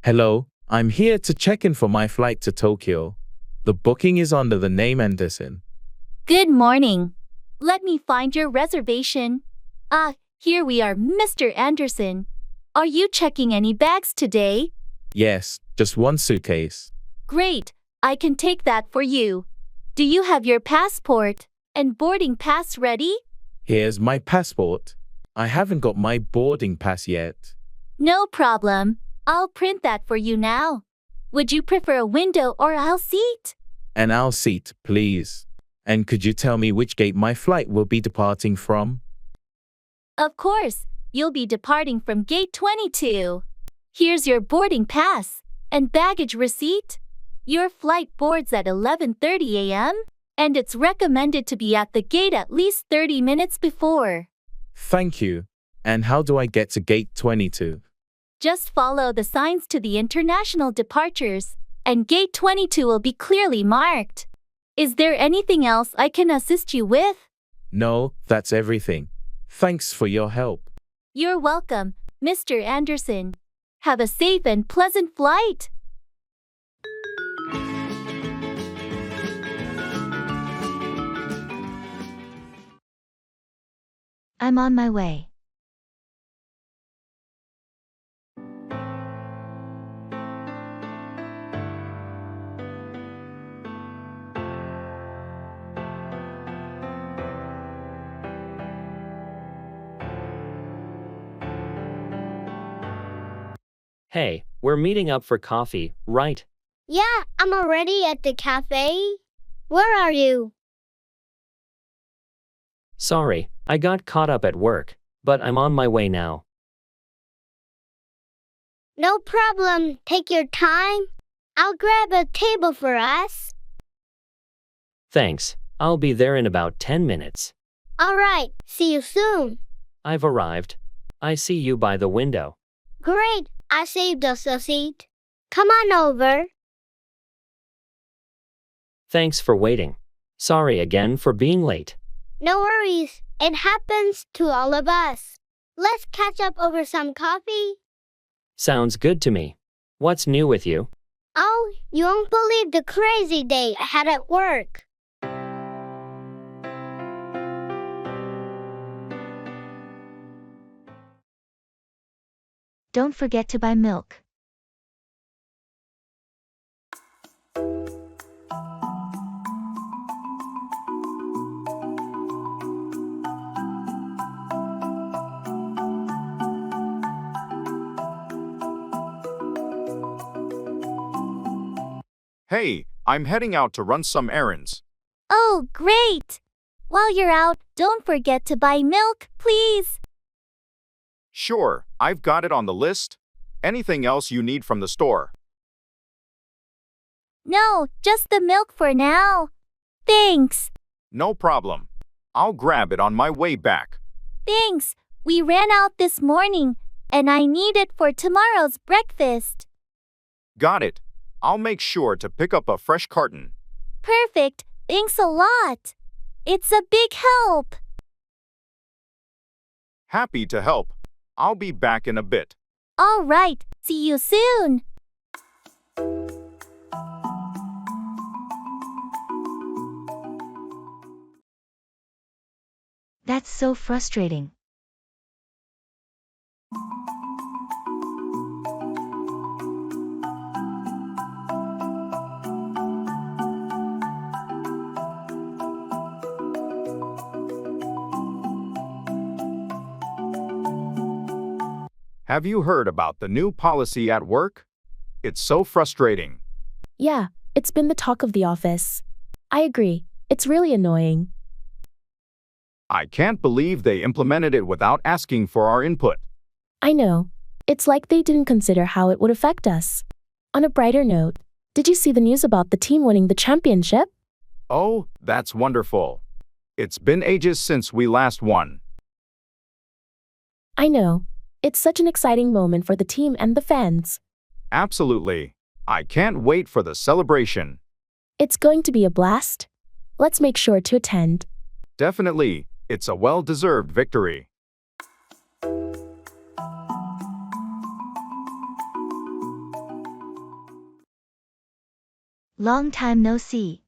Hello, I'm here to check in for my flight to Tokyo. The booking is under the name Anderson. Good morning. Let me find your reservation. Here we are, Mr. Anderson. Are you checking any bags today? Yes, just one suitcase. Great, I can take that for you. Do you have your passport and boarding pass ready? Here's my passport. I haven't got my boarding pass yet. No problem. I'll print that for you now. Would you prefer a window or aisle seat? An aisle seat, please. And could you tell me which gate my flight will be departing from? Of course, you'll be departing from gate 22. Here's your boarding pass and baggage receipt. Your flight boards at 11:30 a.m., and it's recommended to be at the gate at least 30 minutes before. Thank you. And how do I get to gate 22? Just follow the signs to the international departures, and gate 22 will be clearly marked. Is there anything else I can assist you with? No, that's everything. Thanks for your help. You're welcome, Mr. Anderson. Have a safe and pleasant flight. I'm on my way. Hey, we're meeting up for coffee, right? Yeah, I'm already at the cafe. Where are you? Sorry, I got caught up at work, but I'm on my way now. No problem. Take your time. I'll grab a table for us. Thanks, I'll be there in about 10 minutes. All right, see you soon. I've arrived. I see you by the window. Great, I saved us a seat. Come on over. Thanks for waiting. Sorry again for being late. No worries, it happens to all of us. Let's catch up over some coffee. Sounds good to me. What's new with you? Oh, you won't believe the crazy day I had at work. Don't forget to buy milk. Hey, I'm heading out to run some errands. Oh, great! While you're out, don't forget to buy milk, please. Sure, I've got it on the list. Anything else you need from the store? No, just the milk for now. Thanks. No problem. I'll grab it on my way back. Thanks. We ran out this morning, and I need it for tomorrow's breakfast. Got it. I'll make sure to pick up a fresh carton. Perfect. Thanks a lot. It's a big help. Happy to help. I'll be back in a bit. All right. See you soon. That's so frustrating. Have you heard about the new policy at work? It's so frustrating. Yeah, it's been the talk of the office. I agree. It's really annoying. I can't believe they implemented it without asking for our input. I know. It's like they didn't consider how it would affect us. On a brighter note, did you see the news about the team winning the championship? Oh, that's wonderful. It's been ages since we last won. I know. It's such an exciting moment for the team and the fans. Absolutely. I can't wait for the celebration. It's going to be a blast. Let's make sure to attend. Definitely. It's a well-deserved victory. Long time no see.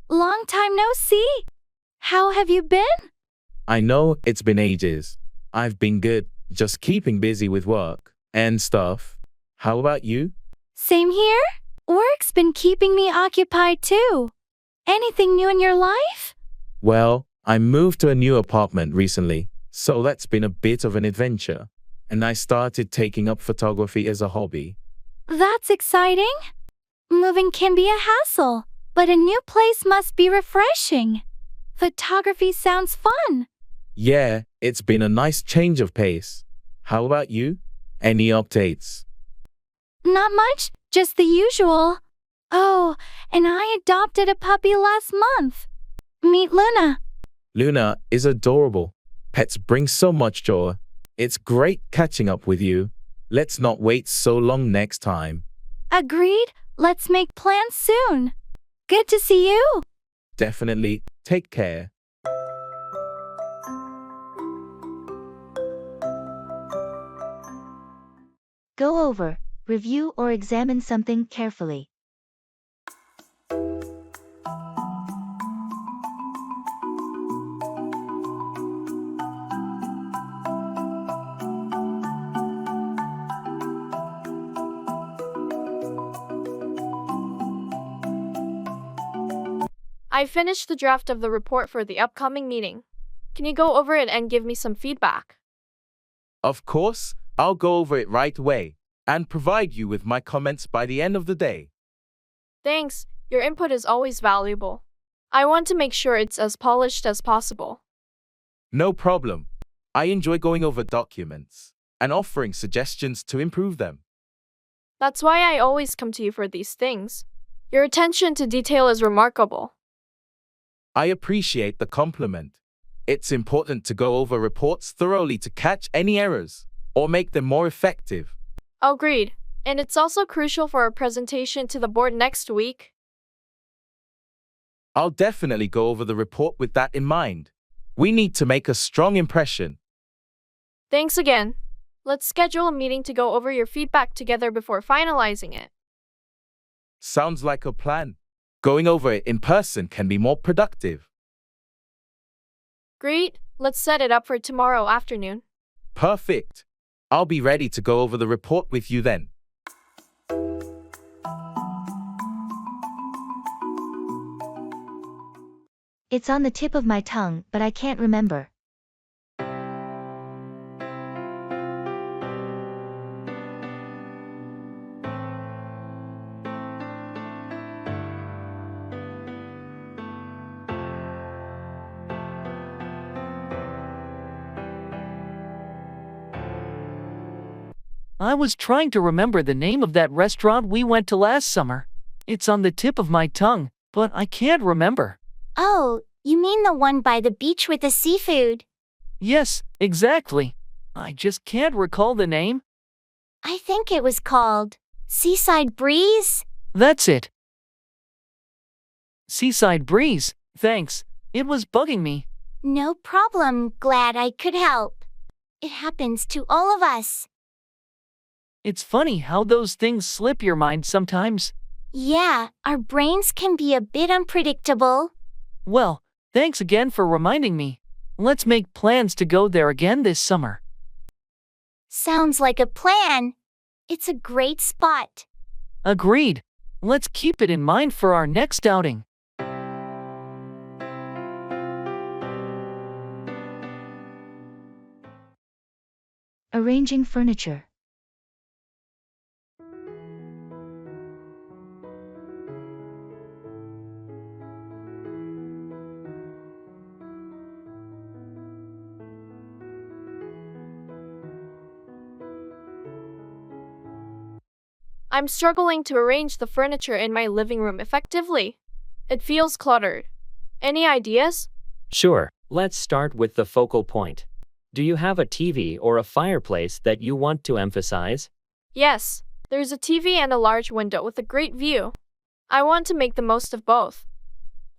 Long time no see. How have you been? I know it's been ages. I've been good, just keeping busy with work and stuff. How about you? Same here. Work's been keeping me occupied too. Anything new in your life? Well, I moved to a new apartment recently, so that's been a bit of an adventure. And I started taking up photography as a hobby. That's exciting. Moving can be a hassle, but a new place must be refreshing. Photography sounds fun. Yeah, it's been a nice change of pace. How about you? Any updates? Not much, just the usual. Oh, and I adopted a puppy last month. Meet Luna. Luna is adorable. Pets bring so much joy. It's great catching up with you. Let's not wait so long next time. Agreed. Let's make plans soon. Good to see you. Definitely. Take care. Go over, review or examine something carefully. I finished the draft of the report for the upcoming meeting. Can you go over it and give me some feedback? Of course, I'll go over it right away and provide you with my comments by the end of the day. Thanks, your input is always valuable. I want to make sure it's as polished as possible. No problem. I enjoy going over documents and offering suggestions to improve them. That's why I always come to you for these things. Your attention to detail is remarkable. I appreciate the compliment. It's important to go over reports thoroughly to catch any errors or make them more effective. Agreed. And it's also crucial for our presentation to the board next week. I'll definitely go over the report with that in mind. We need to make a strong impression. Thanks again. Let's schedule a meeting to go over your feedback together before finalizing it. Sounds like a plan. Going over it in person can be more productive. Great, let's set it up for tomorrow afternoon. Perfect. I'll be ready to go over the report with you then. It's on the tip of my tongue, but I can't remember. I was trying to remember the name of that restaurant we went to last summer. It's on the tip of my tongue, but I can't remember. Oh, you mean the one by the beach with the seafood? Yes, exactly. I just can't recall the name. I think it was called Seaside Breeze? That's it. Seaside Breeze, thanks. It was bugging me. No problem, glad I could help. It happens to all of us. It's funny how those things slip your mind sometimes. Yeah, our brains can be a bit unpredictable. Well, thanks again for reminding me. Let's make plans to go there again this summer. Sounds like a plan. It's a great spot. Agreed. Let's keep it in mind for our next outing. Arranging furniture. I'm struggling to arrange the furniture in my living room effectively. It feels cluttered. Any ideas? Sure, let's start with the focal point. Do you have a TV or a fireplace that you want to emphasize? Yes, there's a TV and a large window with a great view. I want to make the most of both.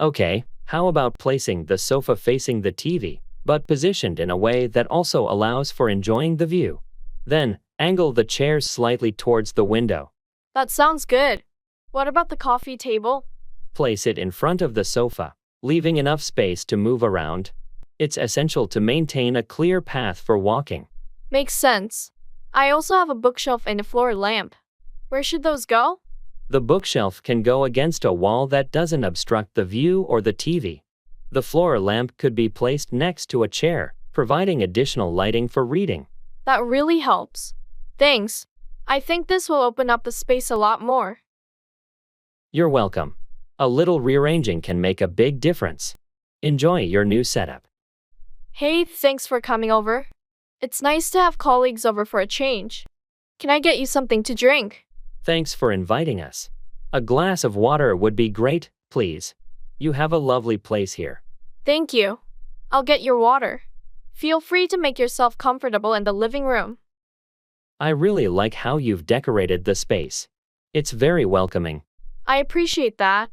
Okay, how about placing the sofa facing the TV, but positioned in a way that also allows for enjoying the view? Then, angle the chairs slightly towards the window. That sounds good. What about the coffee table? Place it in front of the sofa, leaving enough space to move around. It's essential to maintain a clear path for walking. Makes sense. I also have a bookshelf and a floor lamp. Where should those go? The bookshelf can go against a wall that doesn't obstruct the view or the TV. The floor lamp could be placed next to a chair, providing additional lighting for reading. That really helps. Thanks. I think this will open up the space a lot more. You're welcome. A little rearranging can make a big difference. Enjoy your new setup. Hey, thanks for coming over. It's nice to have colleagues over for a change. Can I get you something to drink? Thanks for inviting us. A glass of water would be great, please. You have a lovely place here. Thank you. I'll get your water. Feel free to make yourself comfortable in the living room. I really like how you've decorated the space. It's very welcoming. I appreciate that.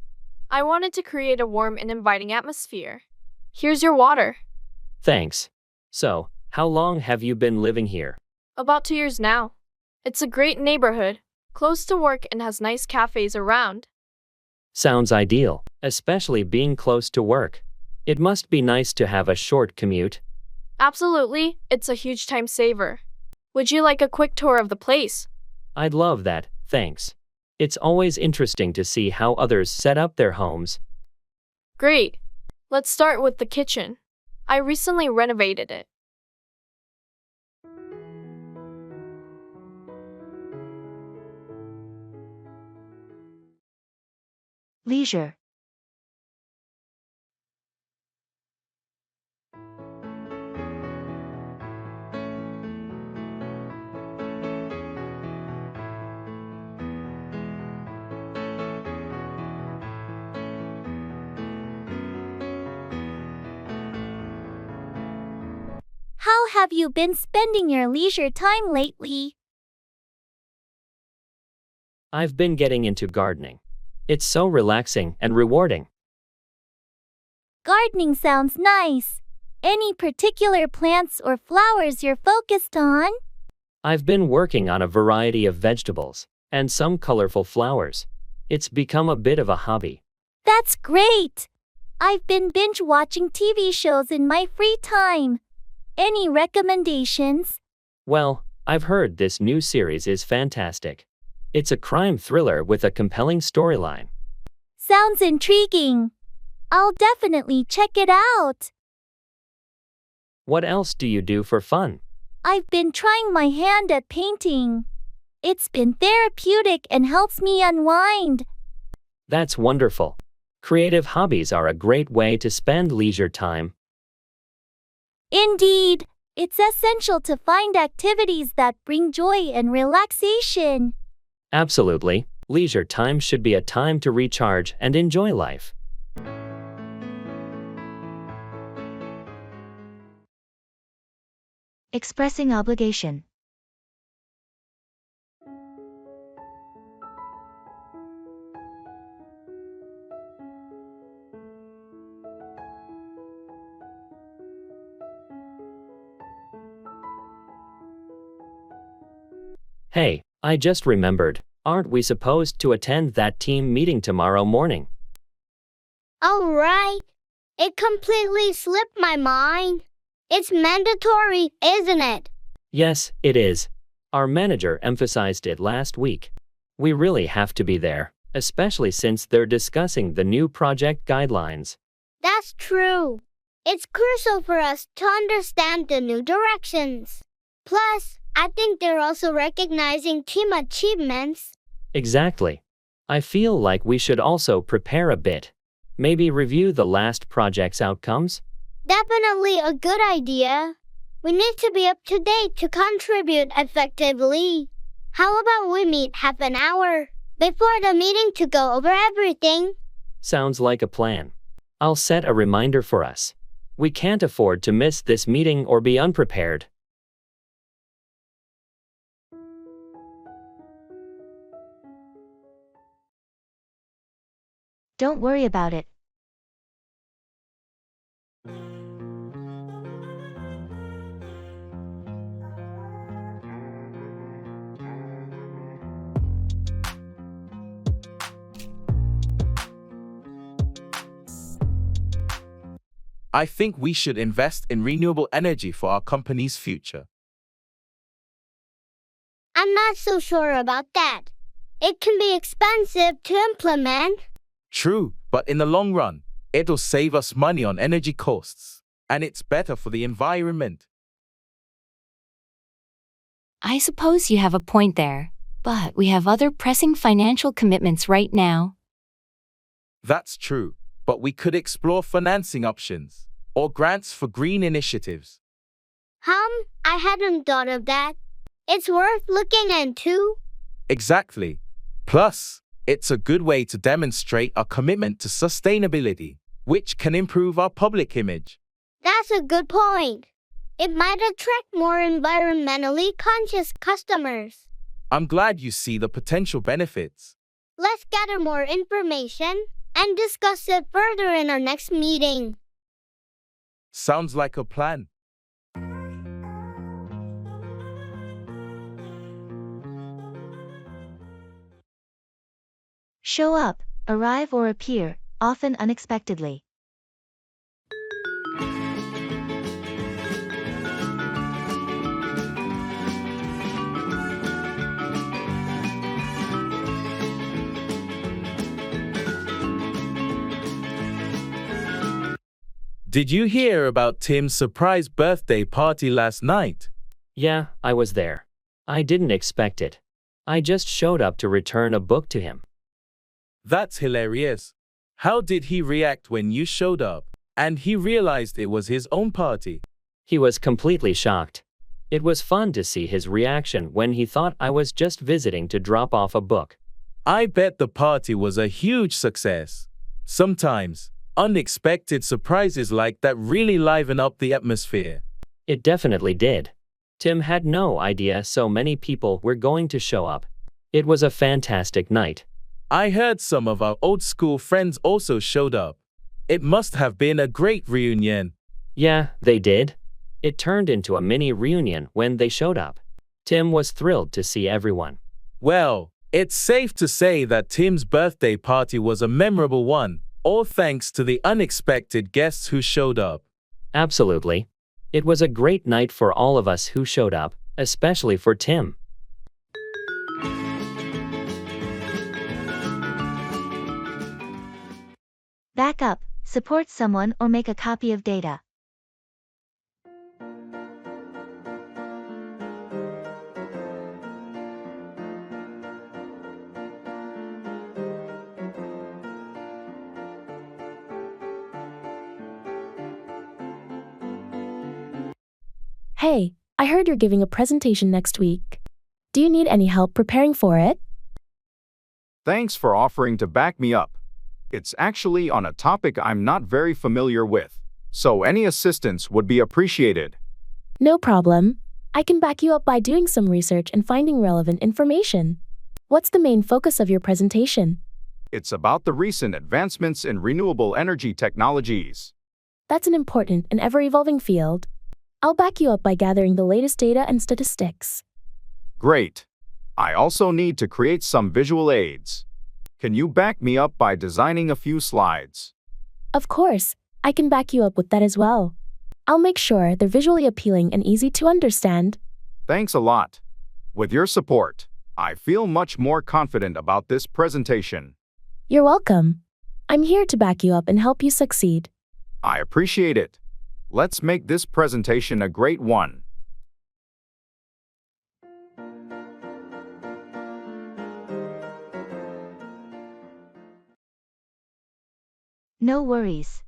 I wanted to create a warm and inviting atmosphere. Here's your water. Thanks. So, how long have you been living here? About 2 years now. It's a great neighborhood, close to work and has nice cafes around. Sounds ideal, especially being close to work. It must be nice to have a short commute. Absolutely, it's a huge time saver. Would you like a quick tour of the place? I'd love that, thanks. It's always interesting to see how others set up their homes. Great. Let's start with the kitchen. I recently renovated it. Leisure. How have you been spending your leisure time lately? I've been getting into gardening. It's so relaxing and rewarding. Gardening sounds nice. Any particular plants or flowers you're focused on? I've been working on a variety of vegetables and some colorful flowers. It's become a bit of a hobby. That's great! I've been binge watching TV shows in my free time. Any recommendations? Well, I've heard this new series is fantastic. It's a crime thriller with a compelling storyline. Sounds intriguing. I'll definitely check it out. What else do you do for fun? I've been trying my hand at painting. It's been therapeutic and helps me unwind. That's wonderful. Creative hobbies are a great way to spend leisure time. Indeed, it's essential to find activities that bring joy and relaxation. Absolutely. Leisure time should be a time to recharge and enjoy life. Expressing obligation. Hey, I just remembered. Aren't we supposed to attend that team meeting tomorrow morning? Oh, right. It completely slipped my mind. It's mandatory, isn't it? Yes, it is. Our manager emphasized it last week. We really have to be there, especially since they're discussing the new project guidelines. That's true. It's crucial for us to understand the new directions. Plus, I think they're also recognizing team achievements. Exactly. I feel like we should also prepare a bit. Maybe review the last project's outcomes? Definitely a good idea. We need to be up to date to contribute effectively. How about we meet half an hour before the meeting to go over everything? Sounds like a plan. I'll set a reminder for us. We can't afford to miss this meeting or be unprepared. Don't worry about it. I think we should invest in renewable energy for our company's future. I'm not so sure about that. It can be expensive to implement. True, but in the long run, it'll save us money on energy costs, and it's better for the environment. I suppose you have a point there, but we have other pressing financial commitments right now. That's true, but we could explore financing options or grants for green initiatives. I hadn't thought of that. It's worth looking into. Exactly. Plus, it's a good way to demonstrate our commitment to sustainability, which can improve our public image. That's a good point. It might attract more environmentally conscious customers. I'm glad you see the potential benefits. Let's gather more information and discuss it further in our next meeting. Sounds like a plan. Show up, arrive or appear, often unexpectedly. Did you hear about Tim's surprise birthday party last night? Yeah, I was there. I didn't expect it. I just showed up to return a book to him. That's hilarious. How did he react when you showed up and he realized it was his own party? He was completely shocked. It was fun to see his reaction when he thought I was just visiting to drop off a book. I bet the party was a huge success. Sometimes, unexpected surprises like that really liven up the atmosphere. It definitely did. Tim had no idea so many people were going to show up. It was a fantastic night. I heard some of our old school friends also showed up. It must have been a great reunion. Yeah, they did. It turned into a mini reunion when they showed up. Tim was thrilled to see everyone. Well, it's safe to say that Tim's birthday party was a memorable one, all thanks to the unexpected guests who showed up. Absolutely. It was a great night for all of us who showed up, especially for Tim. Back up, support someone or make a copy of data. Hey, I heard you're giving a presentation next week. Do you need any help preparing for it? Thanks for offering to back me up. It's actually on a topic I'm not very familiar with, so any assistance would be appreciated. No problem. I can back you up by doing some research and finding relevant information. What's the main focus of your presentation? It's about the recent advancements in renewable energy technologies. That's an important and ever-evolving field. I'll back you up by gathering the latest data and statistics. Great. I also need to create some visual aids. Can you back me up by designing a few slides? Of course, I can back you up with that as well. I'll make sure they're visually appealing and easy to understand. Thanks a lot. With your support, I feel much more confident about this presentation. You're welcome. I'm here to back you up and help you succeed. I appreciate it. Let's make this presentation a great one. No worries.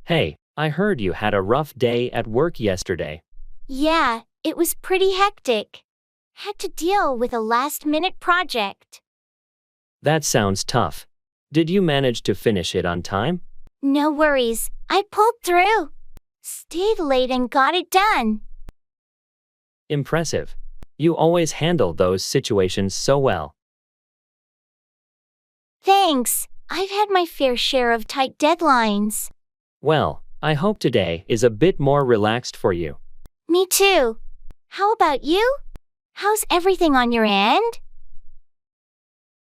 Hey, I heard you had a rough day at work yesterday. Yeah, it was pretty hectic. Had to deal with a last-minute project. That sounds tough. Did you manage to finish it on time? No worries, I pulled through. Stayed late and got it done. Impressive. You always handle those situations so well. Thanks, I've had my fair share of tight deadlines. Well, I hope today is a bit more relaxed for you. Me too. How about you? How's everything on your end?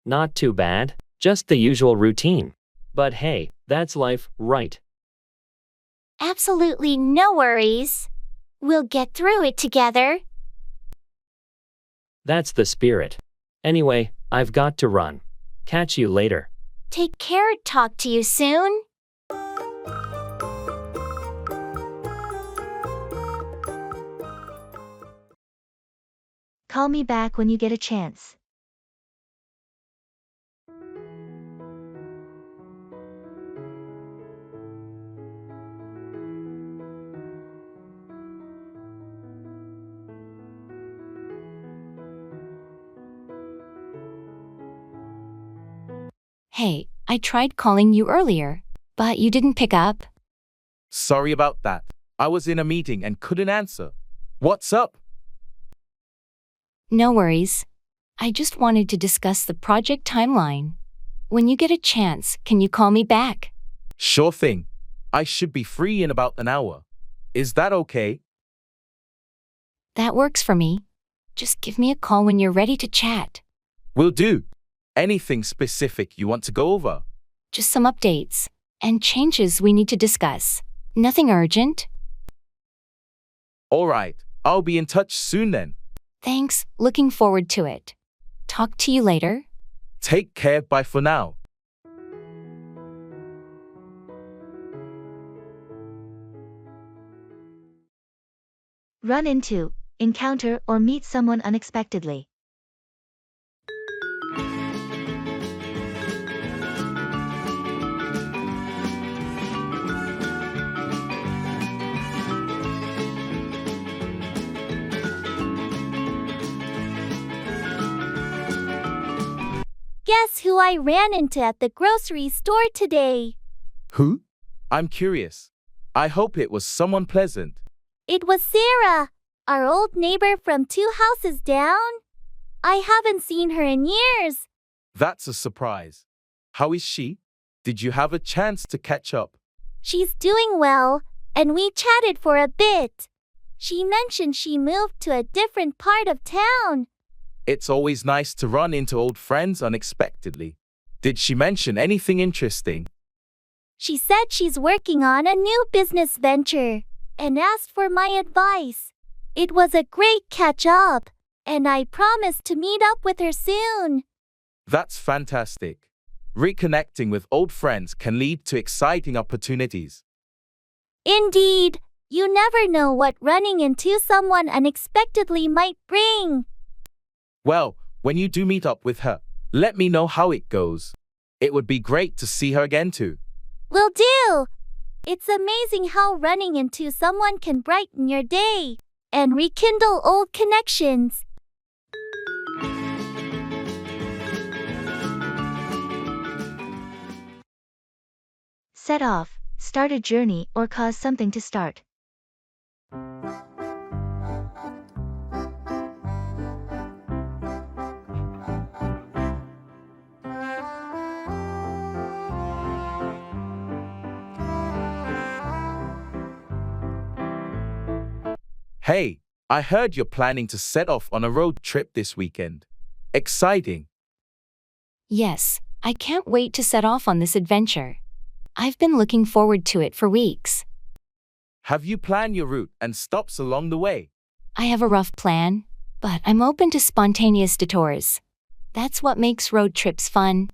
Not too bad, just the usual routine. But hey, that's life, right? Absolutely no worries. We'll get through it together. That's the spirit. Anyway, I've got to run. Catch you later. Take care, talk to you soon. Call me back when you get a chance. Hey, I tried calling you earlier, but you didn't pick up. Sorry about that. I was in a meeting and couldn't answer. What's up? No worries. I just wanted to discuss the project timeline. When you get a chance, can you call me back? Sure thing. I should be free in about an hour. Is that okay? That works for me. Just give me a call when you're ready to chat. Will do. Anything specific you want to go over? Just some updates and changes we need to discuss. Nothing urgent. All right. I'll be in touch soon then. Thanks, looking forward to it. Talk to you later. Take care. Bye for now. Run into, encounter, or meet someone unexpectedly. Guess who I ran into at the grocery store today? Who? I'm curious. I hope it was someone pleasant. It was Sarah, our old neighbor from 2 houses down. I haven't seen her in years. That's a surprise. How is she? Did you have a chance to catch up? She's doing well, and we chatted for a bit. She mentioned she moved to a different part of town. It's always nice to run into old friends unexpectedly. Did she mention anything interesting? She said she's working on a new business venture and asked for my advice. It was a great catch-up, and I promised to meet up with her soon. That's fantastic. Reconnecting with old friends can lead to exciting opportunities. Indeed, you never know what running into someone unexpectedly might bring. Well, when you do meet up with her, let me know how it goes. It would be great to see her again too. Will do. It's amazing how running into someone can brighten your day and rekindle old connections. Set off, start a journey or cause something to start. Hey, I heard you're planning to set off on a road trip this weekend. Exciting. Yes, I can't wait to set off on this adventure. I've been looking forward to it for weeks. Have you planned your route and stops along the way? I have a rough plan, but I'm open to spontaneous detours. That's what makes road trips fun.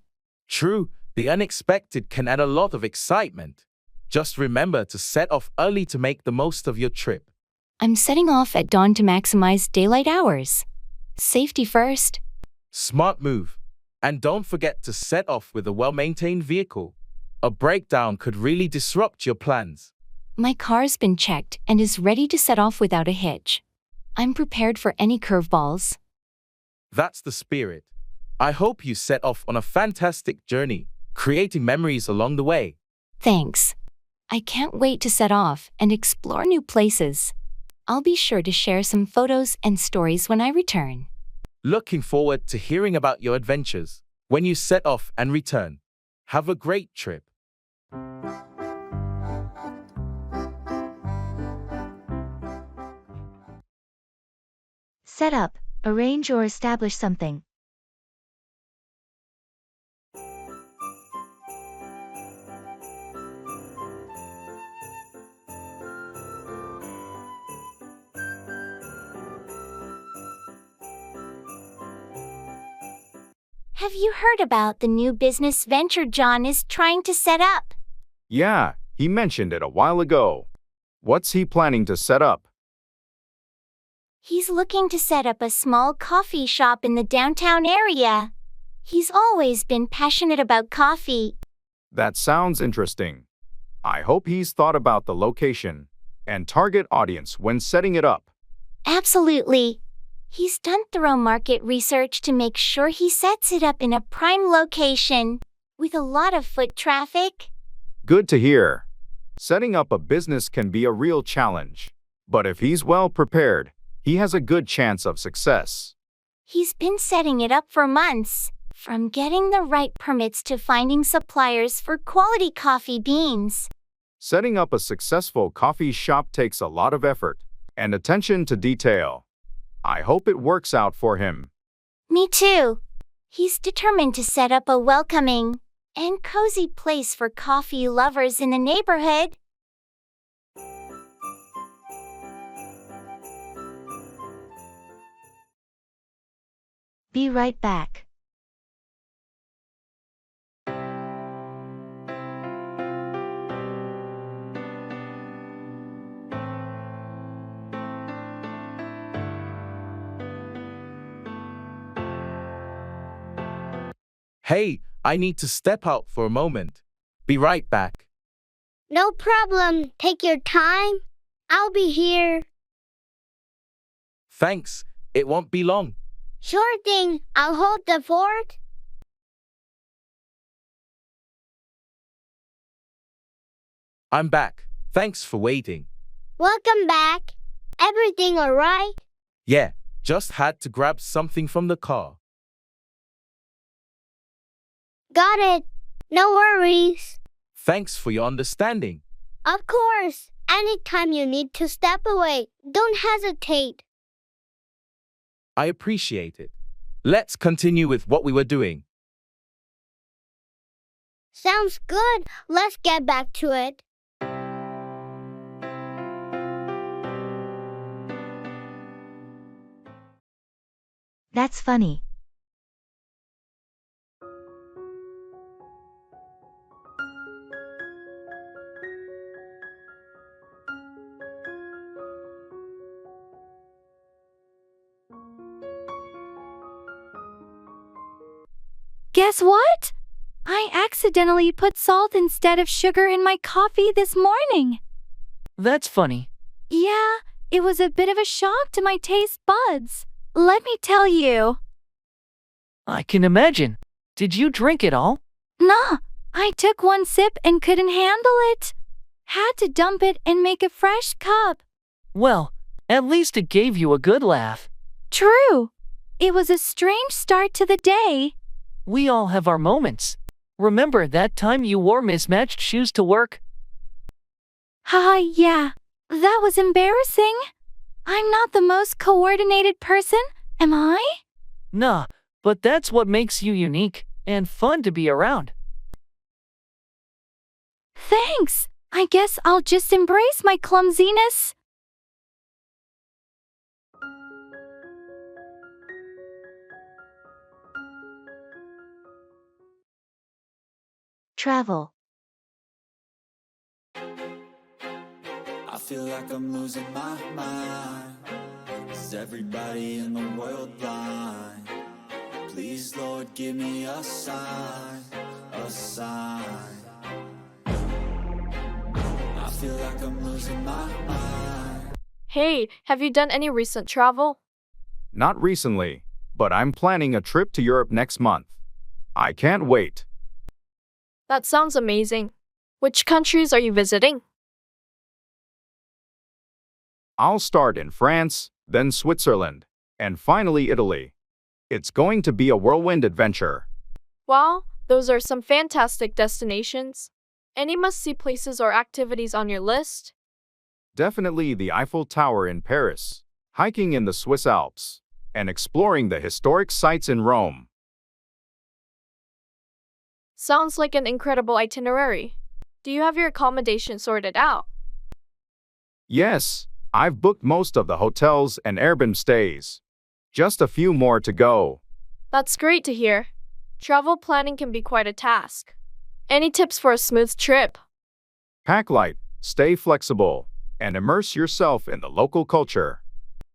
True, the unexpected can add a lot of excitement. Just remember to set off early to make the most of your trip. I'm setting off at dawn to maximize daylight hours. Safety first. Smart move. And don't forget to set off with a well-maintained vehicle. A breakdown could really disrupt your plans. My car's been checked and is ready to set off without a hitch. I'm prepared for any curveballs. That's the spirit. I hope you set off on a fantastic journey, creating memories along the way. Thanks. I can't wait to set off and explore new places. I'll be sure to share some photos and stories when I return. Looking forward to hearing about your adventures when you set off and return. Have a great trip. Set up, arrange or establish something. Have you heard about the new business venture John is trying to set up? Yeah, he mentioned it a while ago. What's he planning to set up? He's looking to set up a small coffee shop in the downtown area. He's always been passionate about coffee. That sounds interesting. I hope he's thought about the location and target audience when setting it up. Absolutely. He's done thorough market research to make sure he sets it up in a prime location, with a lot of foot traffic. Good to hear. Setting up a business can be a real challenge, but if he's well prepared, he has a good chance of success. He's been setting it up for months, from getting the right permits to finding suppliers for quality coffee beans. Setting up a successful coffee shop takes a lot of effort and attention to detail. I hope it works out for him. Me too. He's determined to set up a welcoming and cozy place for coffee lovers in the neighborhood. Be right back. Hey, I need to step out for a moment. Be right back. No problem. Take your time. I'll be here. Thanks. It won't be long. Sure thing. I'll hold the fort. I'm back. Thanks for waiting. Welcome back. Everything alright? Yeah, just had to grab something from the car. Got it. No worries. Thanks for your understanding. Of course. Anytime you need to step away, don't hesitate. I appreciate it. Let's continue with what we were doing. Sounds good. Let's get back to it. That's funny. Guess what? I accidentally put salt instead of sugar in my coffee this morning. That's funny. Yeah, it was a bit of a shock to my taste buds. Let me tell you. I can imagine. Did you drink it all? Nah, I took one sip and couldn't handle it. Had to dump it and make a fresh cup. Well, at least it gave you a good laugh. True. It was a strange start to the day. We all have our moments. Remember that time you wore mismatched shoes to work? Haha, yeah. That was embarrassing. I'm not the most coordinated person, am I? Nah, but that's what makes you unique and fun to be around. Thanks. I guess I'll just embrace my clumsiness. Travel. I feel like I'm losing my mind. Is everybody in the world blind? Please, Lord, give me a sign, a sign. I feel like I'm losing my mind. Hey, have you done any recent travel? Not recently, but I'm planning a trip to Europe next month. I can't wait. That sounds amazing. Which countries are you visiting? I'll start in France, then Switzerland, and finally Italy. It's going to be a whirlwind adventure. Wow, those are some fantastic destinations. Any must-see places or activities on your list? Definitely the Eiffel Tower in Paris, hiking in the Swiss Alps, and exploring the historic sites in Rome. Sounds like an incredible itinerary. Do you have your accommodation sorted out? Yes, I've booked most of the hotels and Airbnb stays. Just a few more to go. That's great to hear. Travel planning can be quite a task. Any tips for a smooth trip? Pack light, stay flexible, and immerse yourself in the local culture.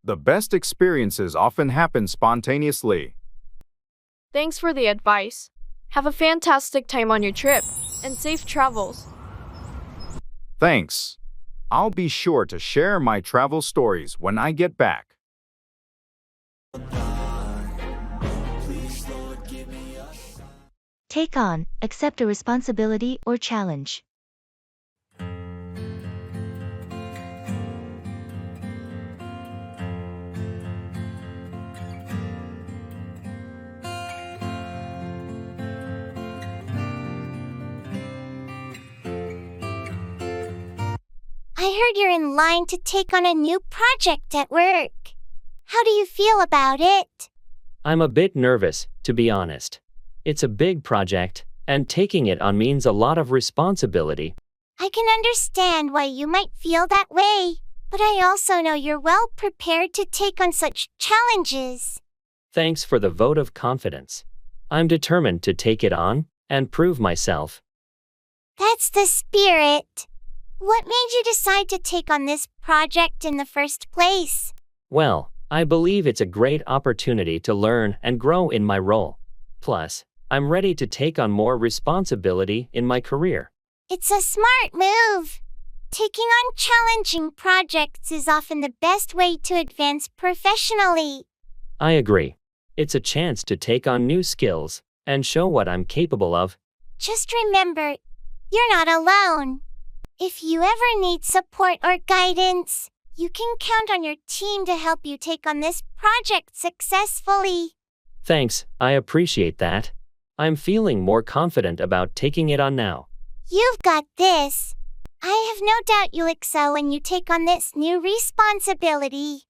The best experiences often happen spontaneously. Thanks for the advice. Have a fantastic time on your trip, and safe travels. Thanks. I'll be sure to share my travel stories when I get back. Take on, accept a responsibility or challenge. I heard you're in line to take on a new project at work. How do you feel about it? I'm a bit nervous, to be honest. It's a big project, and taking it on means a lot of responsibility. I can understand why you might feel that way, but I also know you're well prepared to take on such challenges. Thanks for the vote of confidence. I'm determined to take it on and prove myself. That's the spirit. What made you decide to take on this project in the first place? Well, I believe it's a great opportunity to learn and grow in my role. Plus, I'm ready to take on more responsibility in my career. It's a smart move. Taking on challenging projects is often the best way to advance professionally. I agree. It's a chance to take on new skills and show what I'm capable of. Just remember, you're not alone. If you ever need support or guidance, you can count on your team to help you take on this project successfully. Thanks, I appreciate that. I'm feeling more confident about taking it on now. You've got this. I have no doubt you'll excel when you take on this new responsibility.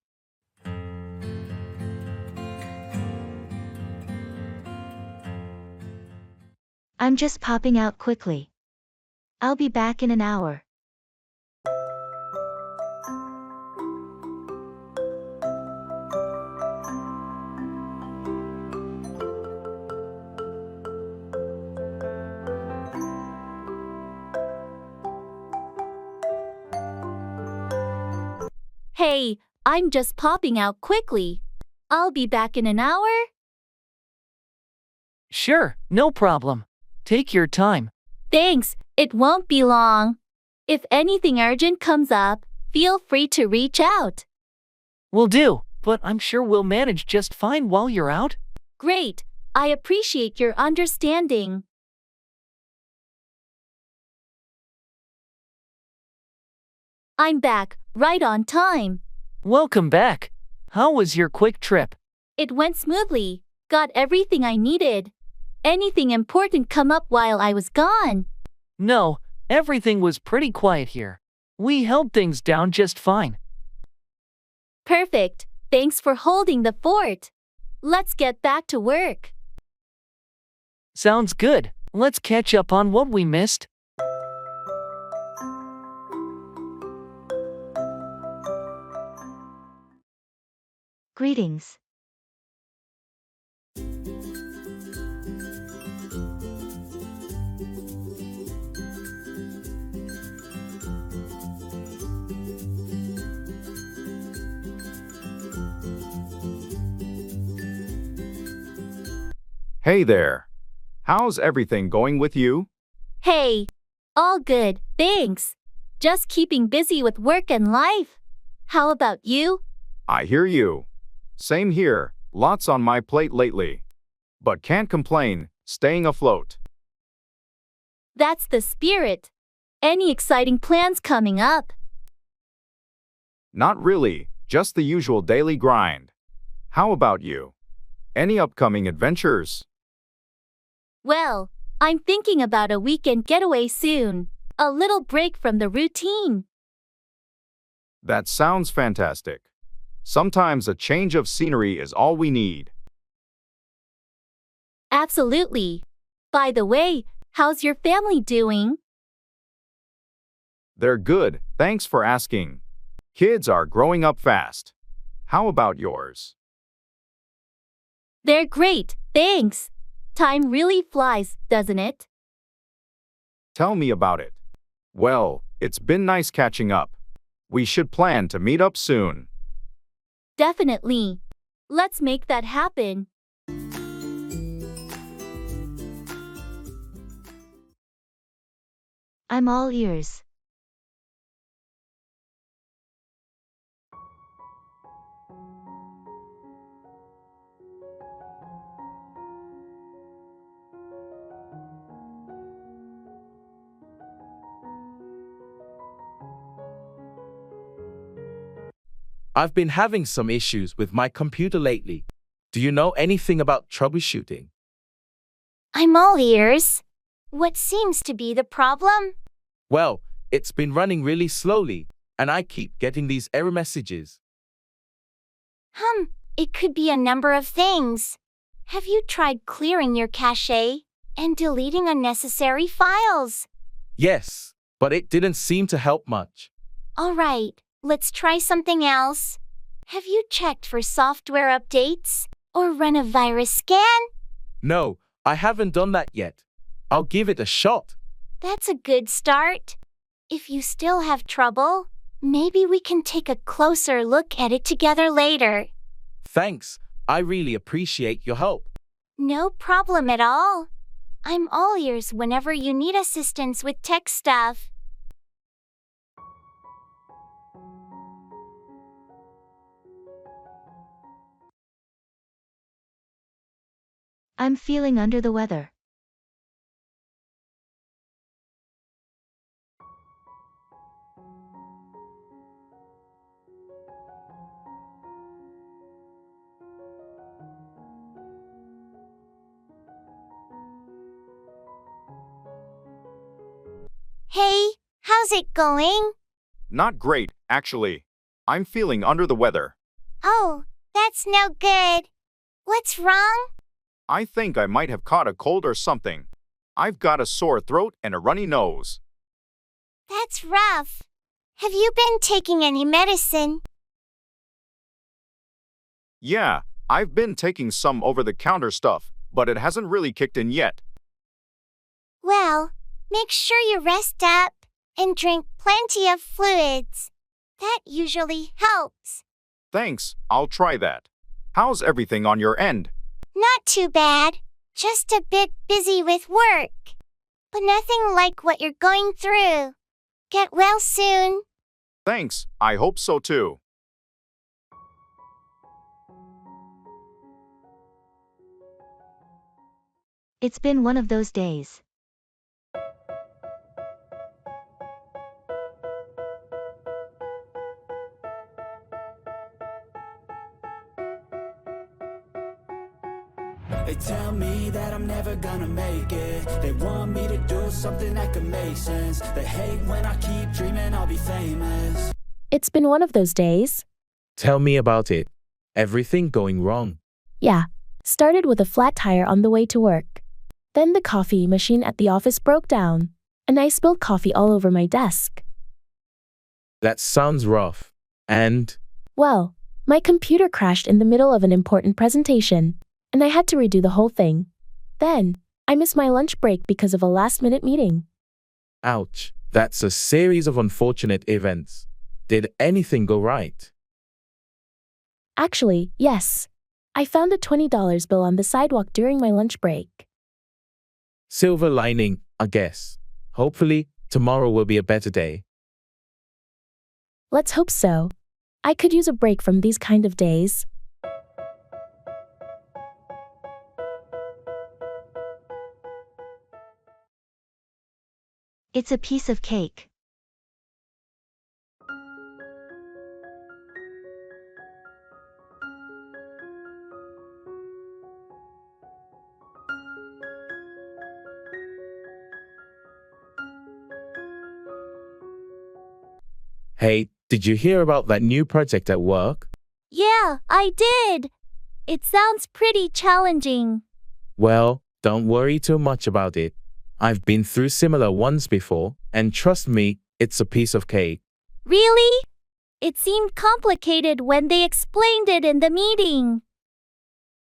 I'm just popping out quickly. I'll be back in an hour. Hey, I'm just popping out quickly. I'll be back in an hour. Sure, no problem. Take your time. Thanks, it won't be long. If anything urgent comes up, feel free to reach out. Will do, but I'm sure we'll manage just fine while you're out. Great, I appreciate your understanding. I'm back, right on time. Welcome back. How was your quick trip? It went smoothly. Got everything I needed. Anything important come up while I was gone? No, everything was pretty quiet here. We held things down just fine. Perfect. Thanks for holding the fort. Let's get back to work. Sounds good. Let's catch up on what we missed. Greetings. Hey there. How's everything going with you? Hey, all good, thanks. Just keeping busy with work and life. How about you? I hear you. Same here, lots on my plate lately. But can't complain, staying afloat. That's the spirit. Any exciting plans coming up? Not really, just the usual daily grind. How about you? Any upcoming adventures? Well, I'm thinking about a weekend getaway soon. A little break from the routine. That sounds fantastic. Sometimes a change of scenery is all we need. Absolutely. By the way, how's your family doing? They're good, thanks for asking. Kids are growing up fast. How about yours? They're great, thanks. Time really flies, doesn't it? Tell me about it. Well, it's been nice catching up. We should plan to meet up soon. Definitely. Let's make that happen. I'm all ears. I've been having some issues with my computer lately. Do you know anything about troubleshooting? I'm all ears. What seems to be the problem? Well, it's been running really slowly, and I keep getting these error messages. It could be a number of things. Have you tried clearing your cache and deleting unnecessary files? Yes, but it didn't seem to help much. All right, let's try something else. Have you checked for software updates or run a virus scan? No, I haven't done that yet. I'll give it a shot. That's a good start. If you still have trouble, maybe we can take a closer look at it together later. Thanks, I really appreciate your help. No problem at all. I'm all ears whenever you need assistance with tech stuff. I'm feeling under the weather. Hey, how's it going? Not great, actually. I'm feeling under the weather. Oh, that's no good. What's wrong? I think I might have caught a cold or something. I've got a sore throat and a runny nose. That's rough. Have you been taking any medicine? Yeah, I've been taking some over-the-counter stuff, but it hasn't really kicked in yet. Well, make sure you rest up and drink plenty of fluids. That usually helps. Thanks, I'll try that. How's everything on your end? Not too bad. Just a bit busy with work. But nothing like what you're going through. Get well soon. Thanks, I hope so too. It's been one of those days. They tell me that I'm never gonna make it. They want me to do something that could make sense. They hate when I keep dreaming I'll be famous. It's been one of those days. Tell me about it. Everything going wrong? Yeah. Started with a flat tire on the way to work. Then the coffee machine at the office broke down, and I spilled coffee all over my desk. That sounds rough. And? Well, my computer crashed in the middle of an important presentation, and I had to redo the whole thing. Then, I missed my lunch break because of a last-minute meeting. Ouch. That's a series of unfortunate events. Did anything go right? Actually, yes. I found a $20 bill on the sidewalk during my lunch break. Silver lining, I guess. Hopefully, tomorrow will be a better day. Let's hope so. I could use a break from these kind of days. It's a piece of cake. Hey, did you hear about that new project at work? Yeah, I did. It sounds pretty challenging. Well, don't worry too much about it. I've been through similar ones before, and trust me, it's a piece of cake. Really? It seemed complicated when they explained it in the meeting.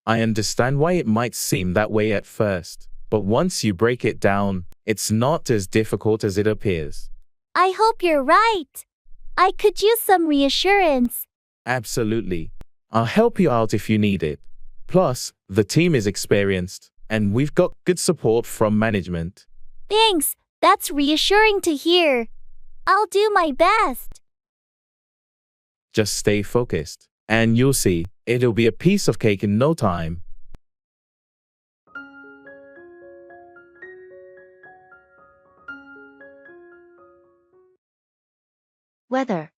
I understand why it might seem that way at first, but once you break it down, it's not as difficult as it appears. I hope you're right. I could use some reassurance. Absolutely. I'll help you out if you need it. Plus, the team is experienced, and we've got good support from management. Thanks, that's reassuring to hear. I'll do my best. Just stay focused, and you'll see, it'll be a piece of cake in no time. Weather.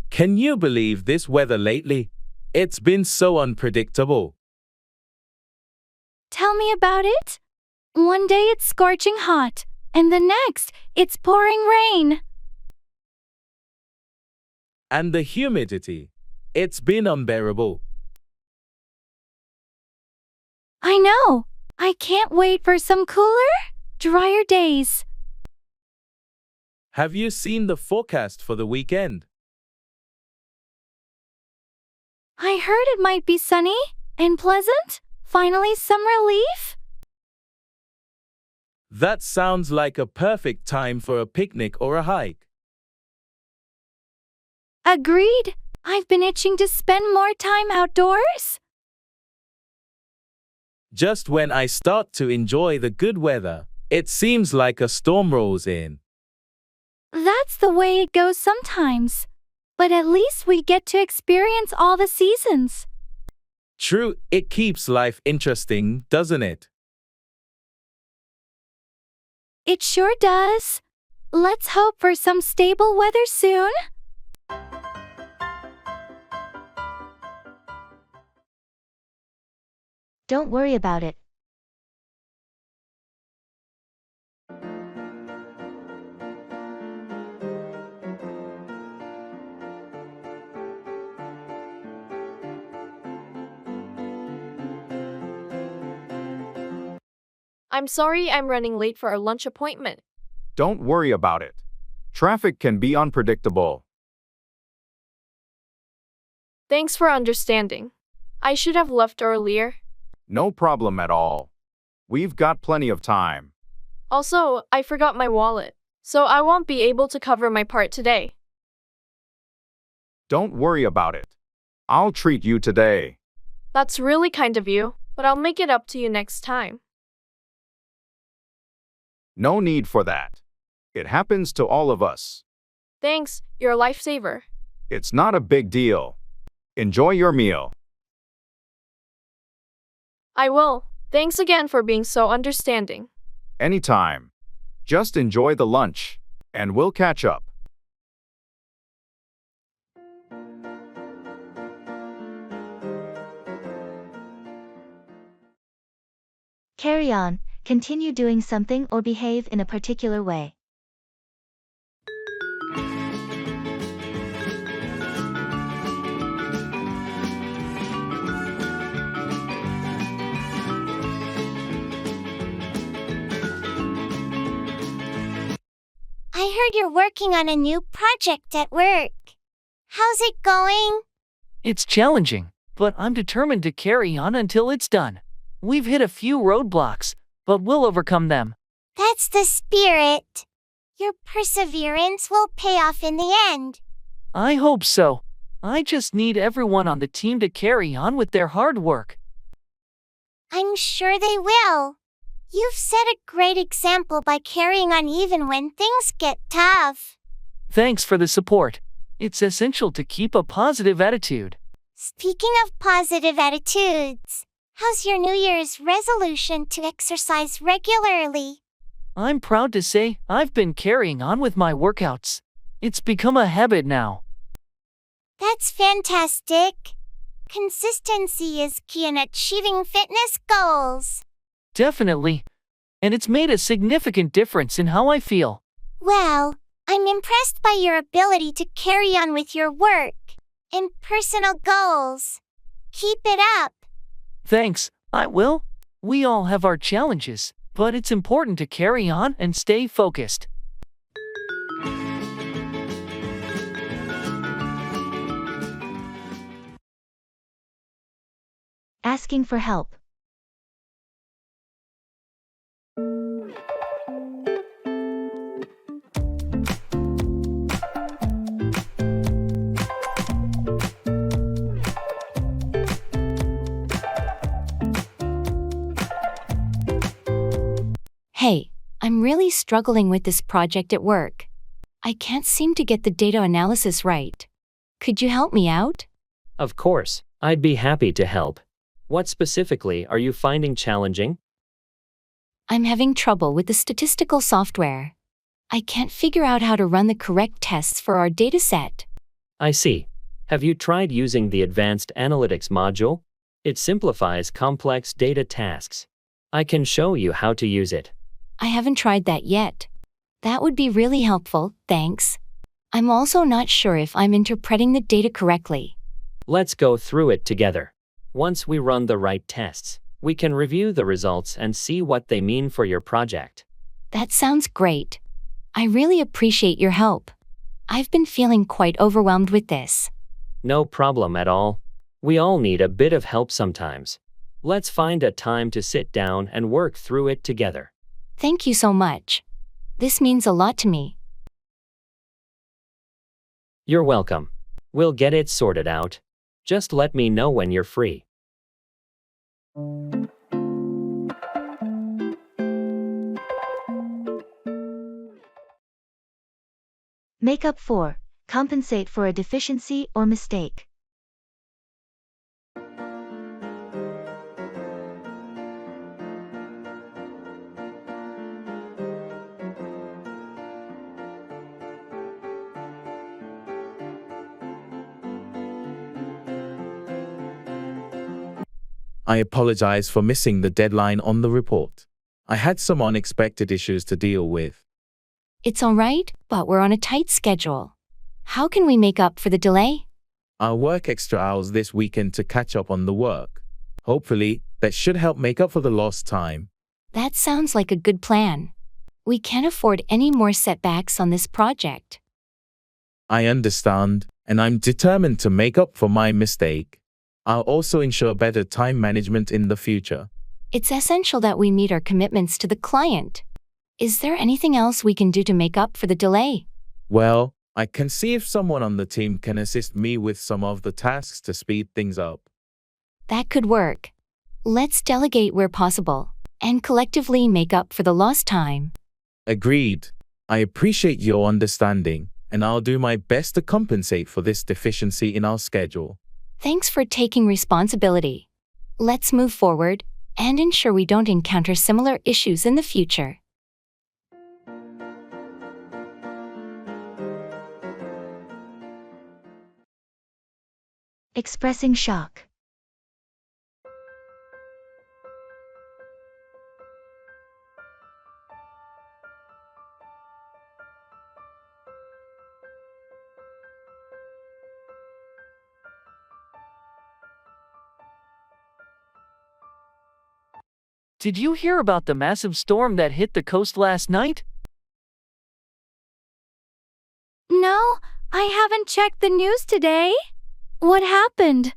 Can you believe this weather lately? It's been so unpredictable. Tell me about it. One day it's scorching hot, and the next, it's pouring rain. And the humidity. It's been unbearable. I know. I can't wait for some cooler, drier days. Have you seen the forecast for the weekend? I heard it might be sunny and pleasant. Finally, some relief. That sounds like a perfect time for a picnic or a hike. Just when I start to enjoy the good weather, it seems like a storm rolls in. That's the way it goes sometimes. But at least we get to experience all the seasons. True, it keeps life interesting, doesn't it? It sure does. Let's hope for some stable weather soon. Don't worry about it. I'm sorry I'm running late for our lunch appointment. Don't worry about it. Traffic can be unpredictable. Thanks for understanding. I should have left earlier. No problem at all. We've got plenty of time. Also, I forgot my wallet, so I won't be able to cover my part today. Don't worry about it. I'll treat you today. That's really kind of you, but I'll make it up to you next time. No need for that. It happens to all of us. Thanks, you're a lifesaver. It's not a big deal. Enjoy your meal. I will. Thanks again for being so understanding. Anytime. Just enjoy the lunch, and we'll catch up. Carry on, continue doing something or behave in a particular way. I heard you're working on a new project at work. How's it going? It's challenging, but I'm determined to carry on until it's done. We've hit a few roadblocks, but we'll overcome them. That's the spirit. Your perseverance will pay off in the end. I hope so. I just need everyone on the team to carry on with their hard work. I'm sure they will. You've set a great example by carrying on even when things get tough. Thanks for the support. It's essential to keep a positive attitude. Speaking of positive attitudes, how's your New Year's resolution to exercise regularly? I'm proud to say I've been carrying on with my workouts. It's become a habit now. That's fantastic. Consistency is key in achieving fitness goals. Definitely. And it's made a significant difference in how I feel. Well, I'm impressed by your ability to carry on with your work and personal goals. Keep it up. Thanks, I will. We all have our challenges, but it's important to carry on and stay focused. Asking for help. Hey, I'm really struggling with this project at work. I can't seem to get the data analysis right. Could you help me out? Of course, I'd be happy to help. What specifically are you finding challenging? I'm having trouble with the statistical software. I can't figure out how to run the correct tests for our dataset. I see. Have you tried using the Advanced Analytics module? It simplifies complex data tasks. I can show you how to use it. I haven't tried that yet. That would be really helpful, thanks. I'm also not sure if I'm interpreting the data correctly. Let's go through it together. Once we run the right tests, we can review the results and see what they mean for your project. That sounds great. I really appreciate your help. I've been feeling quite overwhelmed with this. No problem at all. We all need a bit of help sometimes. Let's find a time to sit down and work through it together. Thank you so much. This means a lot to me. You're welcome. We'll get it sorted out. Just let me know when you're free. Makeup 4. Compensate for a deficiency or mistake. I apologize for missing the deadline on the report. I had some unexpected issues to deal with. It's all right, but we're on a tight schedule. How can we make up for the delay? I'll work extra hours this weekend to catch up on the work. Hopefully, that should help make up for the lost time. That sounds like a good plan. We can't afford any more setbacks on this project. I understand, and I'm determined to make up for my mistake. I'll also ensure better time management in the future. It's essential that we meet our commitments to the client. Is there anything else we can do to make up for the delay? Well, I can see if someone on the team can assist me with some of the tasks to speed things up. That could work. Let's delegate where possible and collectively make up for the lost time. Agreed. I appreciate your understanding, and I'll do my best to compensate for this deficiency in our schedule. Thanks for taking responsibility. Let's move forward and ensure we don't encounter similar issues in the future. Expressing shock. Did you hear about the massive storm that hit the coast last night? No, I haven't checked the news today. What happened?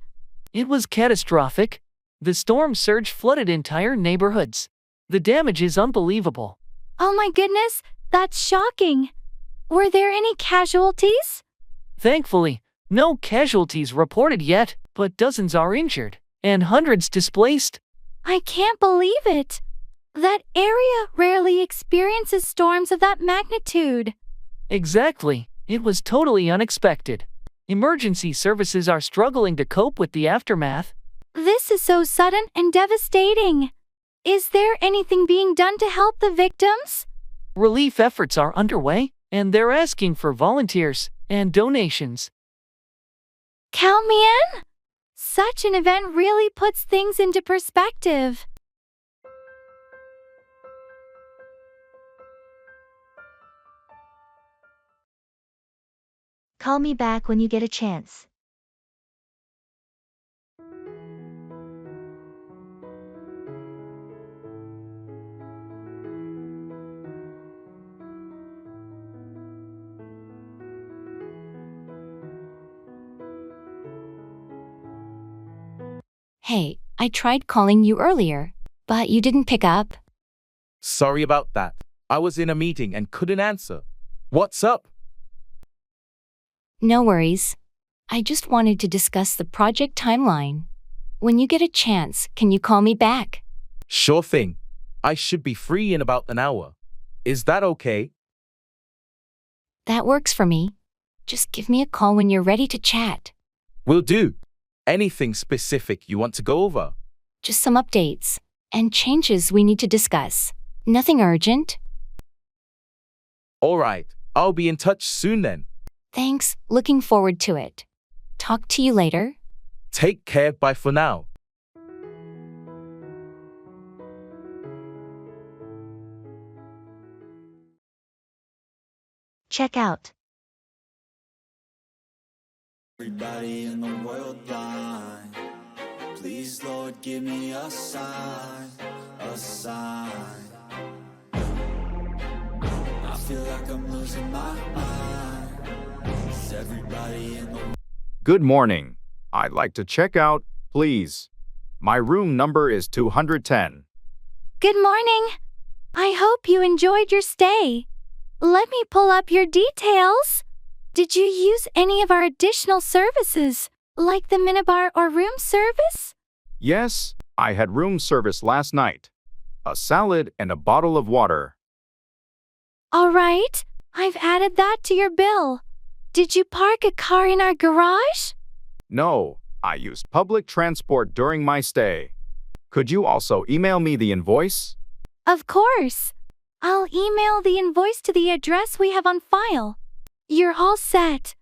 It was catastrophic. The storm surge flooded entire neighborhoods. The damage is unbelievable. Oh my goodness, that's shocking. Were there any casualties? Thankfully, no casualties reported yet, but dozens are injured, and hundreds displaced. I can't believe it. That area rarely experiences storms of that magnitude. Exactly. It was totally unexpected. Emergency services are struggling to cope with the aftermath. This is so sudden and devastating. Is there anything being done to help the victims? Relief efforts are underway, and they're asking for volunteers and donations. Count me in? Such an event really puts things into perspective. Call me back when you get a chance. Hey, I tried calling you earlier, but you didn't pick up. Sorry about that. I was in a meeting and couldn't answer. What's up? No worries. I just wanted to discuss the project timeline. When you get a chance, can you call me back? Sure thing. I should be free in about an hour. Is that okay? That works for me. Just give me a call when you're ready to chat. Will do. Anything specific you want to go over? Just some updates and changes we need to discuss. Nothing urgent. All right. I'll be in touch soon then. Thanks, looking forward to it. Talk to you later. Take care. Bye for now. Check out. Everybody in the world blind. Please, Lord, give me a sign, a sign. I feel like I'm losing my mind. Is everybody in the Good morning. I'd like to check out, please. My room number is 210. Good morning. I hope you enjoyed your stay. Let me pull up your details. Did you use any of our additional services, like the minibar or room service? Yes, I had room service last night. A salad and a bottle of water. All right, I've added that to your bill. Did you park a car in our garage? No, I used public transport during my stay. Could you also email me the invoice? Of course. I'll email the invoice to the address we have on file. You're all set.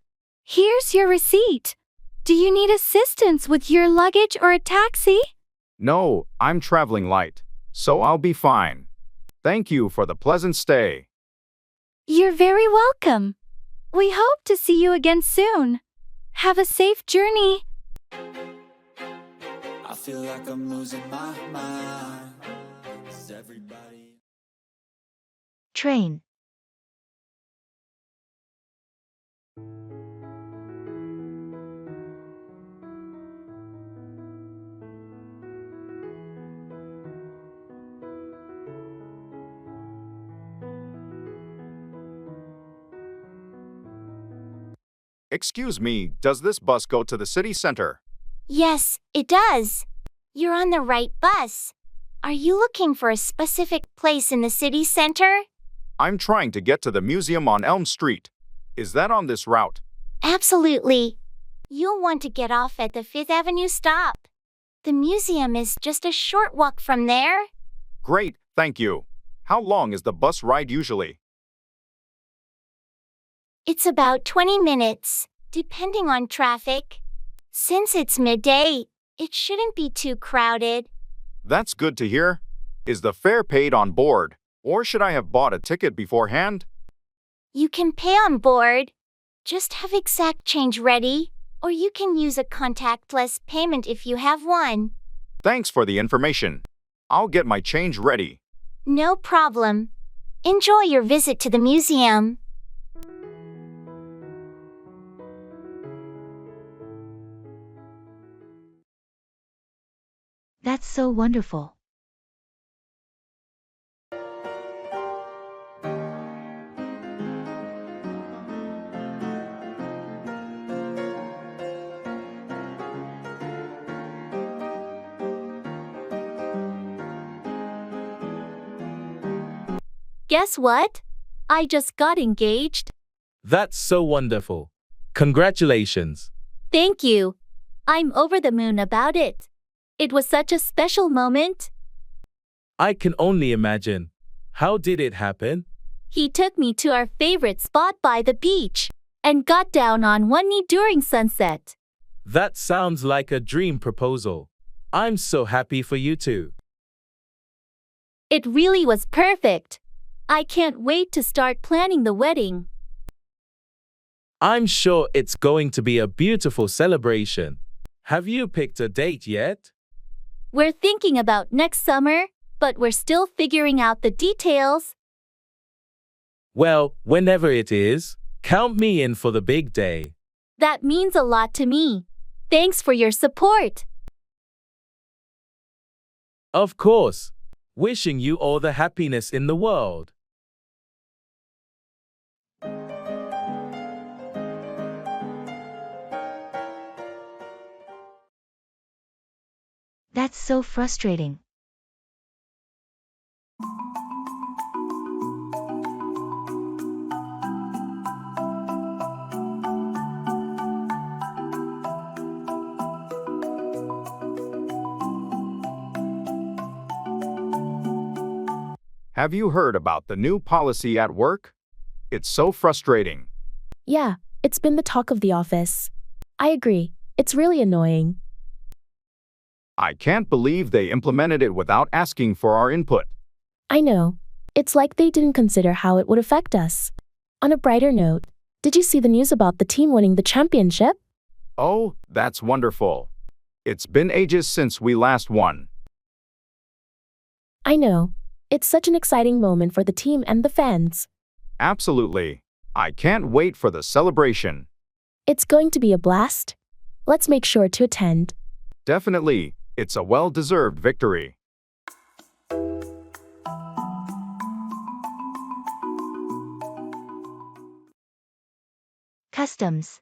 Here's your receipt. Do you need assistance with your luggage or a taxi? No, I'm traveling light, so I'll be fine. Thank you for the pleasant stay. You're very welcome. We hope to see you again soon. Have a safe journey. I feel like I'm losing my mind. Is everybody... Train. Excuse me, does this bus go to the city center? Yes, it does. You're on the right bus. Are you looking for a specific place in the city center? I'm trying to get to the museum on Elm Street. Is that on this route? Absolutely. You'll want to get off at the 5th Avenue stop. The museum is just a short walk from there. Great, thank you. How long is the bus ride usually? It's about 20 minutes, depending on traffic. Since it's midday, it shouldn't be too crowded. That's good to hear. Is the fare paid on board, or should I have bought a ticket beforehand? You can pay on board. Just have exact change ready, or you can use a contactless payment if you have one. Thanks for the information. I'll get my change ready. No problem. Enjoy your visit to the museum. That's so wonderful. Guess what? I just got engaged. That's so wonderful. Congratulations. Thank you. I'm over the moon about it. It was such a special moment. I can only imagine. How did it happen? He took me to our favorite spot by the beach and got down on one knee during sunset. That sounds like a dream proposal. I'm so happy for you two. It really was perfect. I can't wait to start planning the wedding. I'm sure it's going to be a beautiful celebration. Have you picked a date yet? We're thinking about next summer, but we're still figuring out the details. Well, whenever it is, count me in for the big day. That means a lot to me. Thanks for your support. Of course. Wishing you all the happiness in the world. That's so frustrating. Have you heard about the new policy at work? It's so frustrating. Yeah, it's been the talk of the office. I agree. It's really annoying. I can't believe they implemented it without asking for our input. I know. It's like they didn't consider how it would affect us. On a brighter note, did you see the news about the team winning the championship? Oh, that's wonderful. It's been ages since we last won. I know. It's such an exciting moment for the team and the fans. Absolutely. I can't wait for the celebration. It's going to be a blast. Let's make sure to attend. Definitely. It's a well-deserved victory. Customs.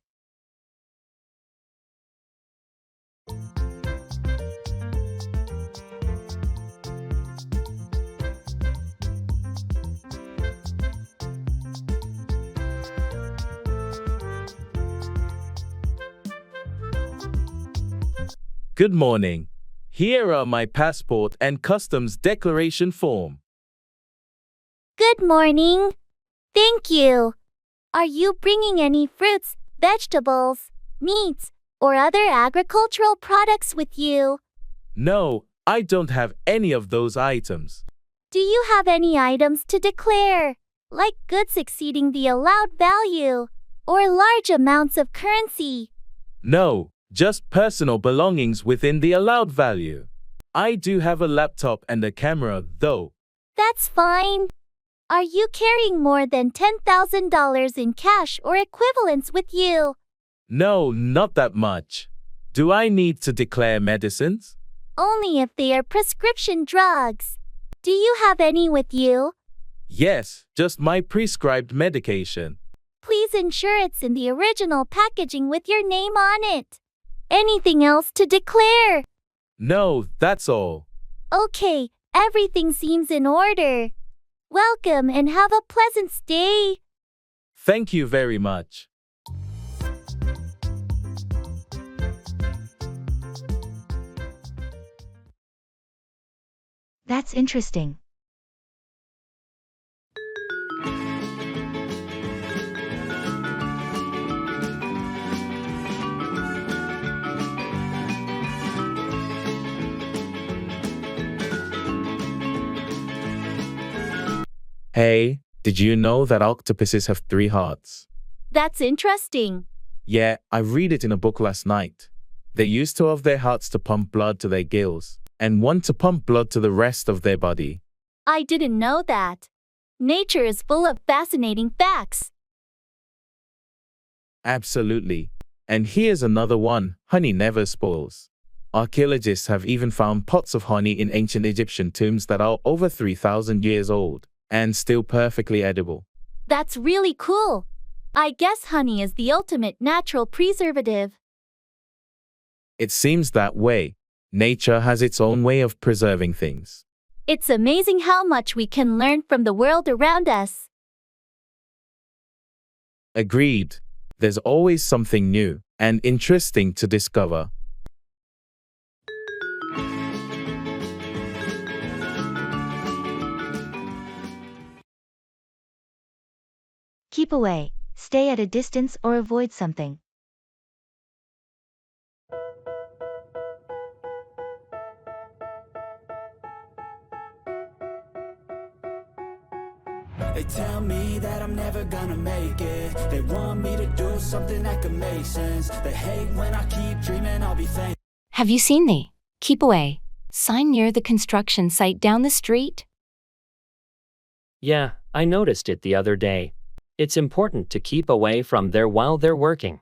Good morning. Here are my passport and customs declaration form. Good morning. Thank you. Are you bringing any fruits, vegetables, meats, or other agricultural products with you? No, I don't have any of those items. Do you have any items to declare, like goods exceeding the allowed value, or large amounts of currency? No, just personal belongings within the allowed value. I do have a laptop and a camera, though. That's fine. Are you carrying more than $10,000 in cash or equivalents with you? No, not that much. Do I need to declare medicines? Only if they are prescription drugs. Do you have any with you? Yes, just my prescribed medication. Please ensure it's in the original packaging with your name on it. Anything else to declare? No, that's all. Okay, everything seems in order. Welcome and have a pleasant stay. Thank you very much. That's interesting. Hey, did you know that octopuses have 3 hearts? That's interesting. Yeah, I read it in a book last night. They use 2 of their hearts to pump blood to their gills, and 1 to pump blood to the rest of their body. I didn't know that. Nature is full of fascinating facts. Absolutely. And here's another one: honey never spoils. Archaeologists have even found pots of honey in ancient Egyptian tombs that are over 3,000 years old and still perfectly edible. That's really cool. I guess honey is the ultimate natural preservative. It seems that way. Nature has its own way of preserving things. It's amazing how much we can learn from the world around us. Agreed. There's always something new and interesting to discover. Keep away, stay at a distance or avoid something. They tell me that I'm never gonna make it. They want me to do something that could make sense. They hate when I keep dreaming I'll be famous. Have you seen the "Keep Away" sign near the construction site down the street? Yeah, I noticed it the other day. It's important to keep away from there while they're working.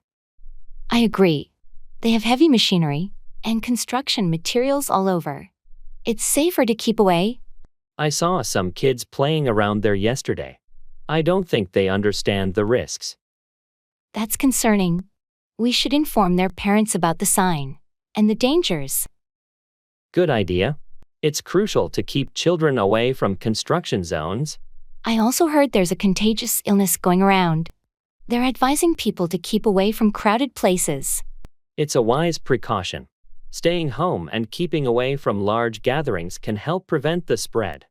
I agree. They have heavy machinery and construction materials all over. It's safer to keep away. I saw some kids playing around there yesterday. I don't think they understand the risks. That's concerning. We should inform their parents about the sign and the dangers. Good idea. It's crucial to keep children away from construction zones. I also heard there's a contagious illness going around. They're advising people to keep away from crowded places. It's a wise precaution. Staying home and keeping away from large gatherings can help prevent the spread.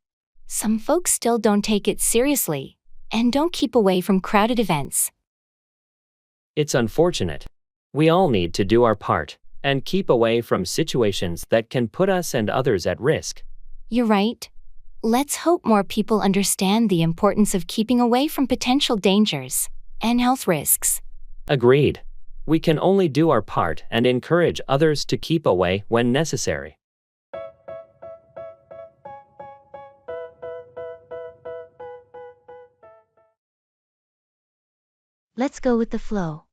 Some folks still don't take it seriously and don't keep away from crowded events. It's unfortunate. We all need to do our part and keep away from situations that can put us and others at risk. You're right. Let's hope more people understand the importance of keeping away from potential dangers and health risks. Agreed. We can only do our part and encourage others to keep away when necessary. Let's go with the flow.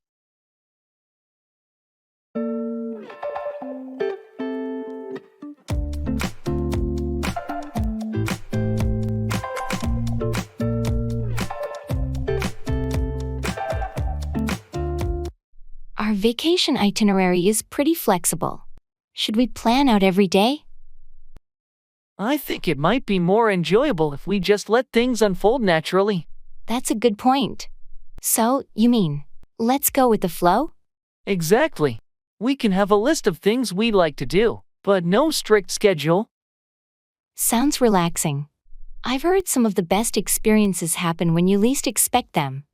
Our vacation itinerary is pretty flexible. Should we plan out every day? I think it might be more enjoyable if we just let things unfold naturally. That's a good point. So, you mean, let's go with the flow? Exactly. We can have a list of things we'd like to do, but no strict schedule. Sounds relaxing. I've heard some of the best experiences happen when you least expect them.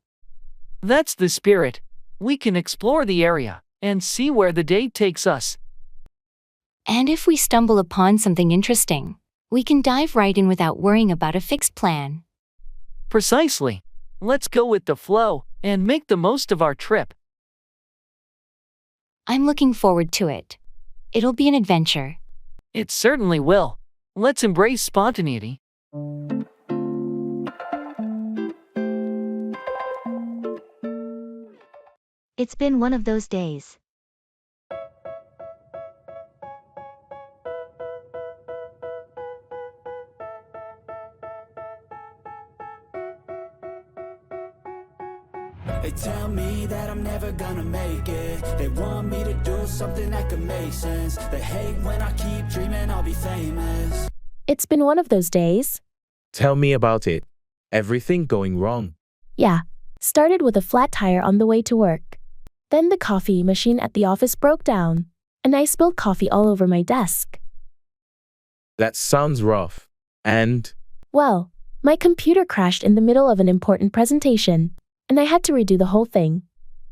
That's the spirit. We can explore the area and see where the day takes us. And if we stumble upon something interesting, we can dive right in without worrying about a fixed plan. Precisely. Let's go with the flow and make the most of our trip. I'm looking forward to it. It'll be an adventure. It certainly will. Let's embrace spontaneity. It's been one of those days. They tell me that I'm never gonna make it. They want me to do something that could make sense. They hate when I keep dreaming I'll be famous. It's been one of those days. Tell me about it. Everything going wrong? Yeah. Started with a flat tire on the way to work. Then the coffee machine at the office broke down, and I spilled coffee all over my desk. That sounds rough. And? Well, my computer crashed in the middle of an important presentation, and I had to redo the whole thing.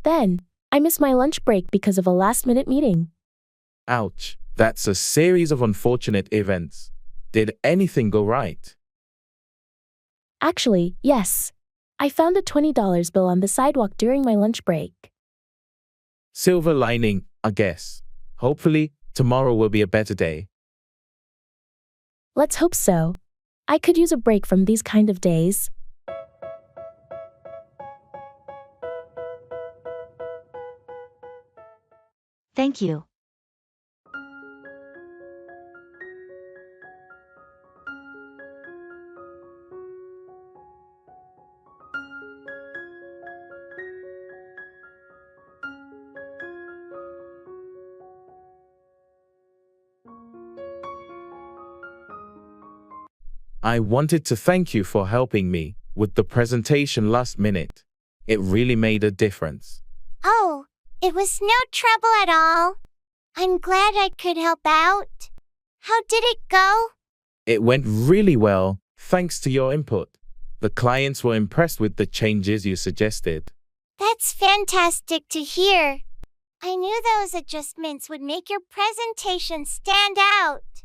Then, I missed my lunch break because of a last-minute meeting. Ouch. That's a series of unfortunate events. Did anything go right? Actually, yes. I found a $20 bill on the sidewalk during my lunch break. Silver lining, I guess. Hopefully, tomorrow will be a better day. Let's hope so. I could use a break from these kind of days. Thank you. I wanted to thank you for helping me with the presentation last minute. It really made a difference. Oh, it was no trouble at all. I'm glad I could help out. How did it go? It went really well, thanks to your input. The clients were impressed with the changes you suggested. That's fantastic to hear. I knew those adjustments would make your presentation stand out.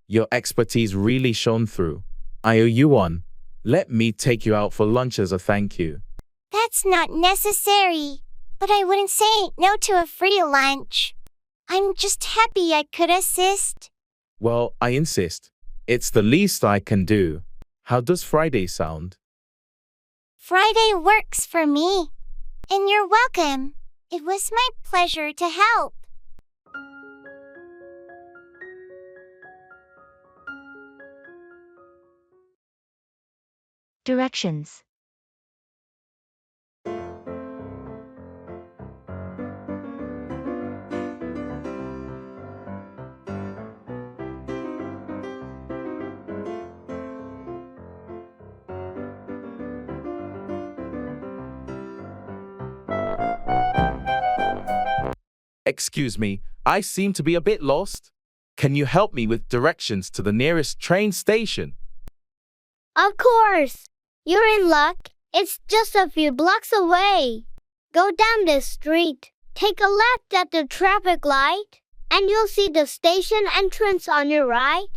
Your expertise really shone through. I owe you one. Let me take you out for lunch as a thank you. That's not necessary, but I wouldn't say no to a free lunch. I'm just happy I could assist. Well, I insist. It's the least I can do. How does Friday sound? Friday works for me. And you're welcome. It was my pleasure to help. Directions. Excuse me, I seem to be a bit lost. Can you help me with directions to the nearest train station? Of course. You're in luck. It's just a few blocks away. Go down this street, take a left at the traffic light, and you'll see the station entrance on your right.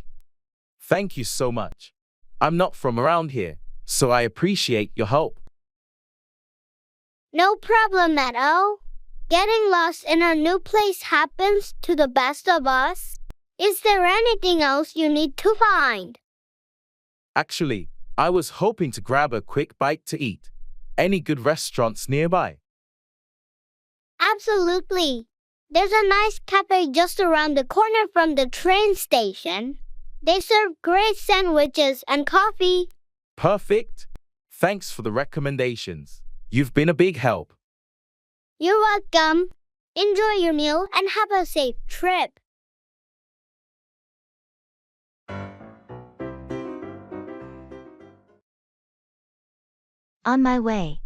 Thank you so much. I'm not from around here, so I appreciate your help. No problem at all. Getting lost in a new place happens to the best of us. Is there anything else you need to find? Actually, I was hoping to grab a quick bite to eat. Any good restaurants nearby? Absolutely. There's a nice cafe just around the corner from the train station. They serve great sandwiches and coffee. Perfect. Thanks for the recommendations. You've been a big help. You're welcome. Enjoy your meal and have a safe trip. On my way.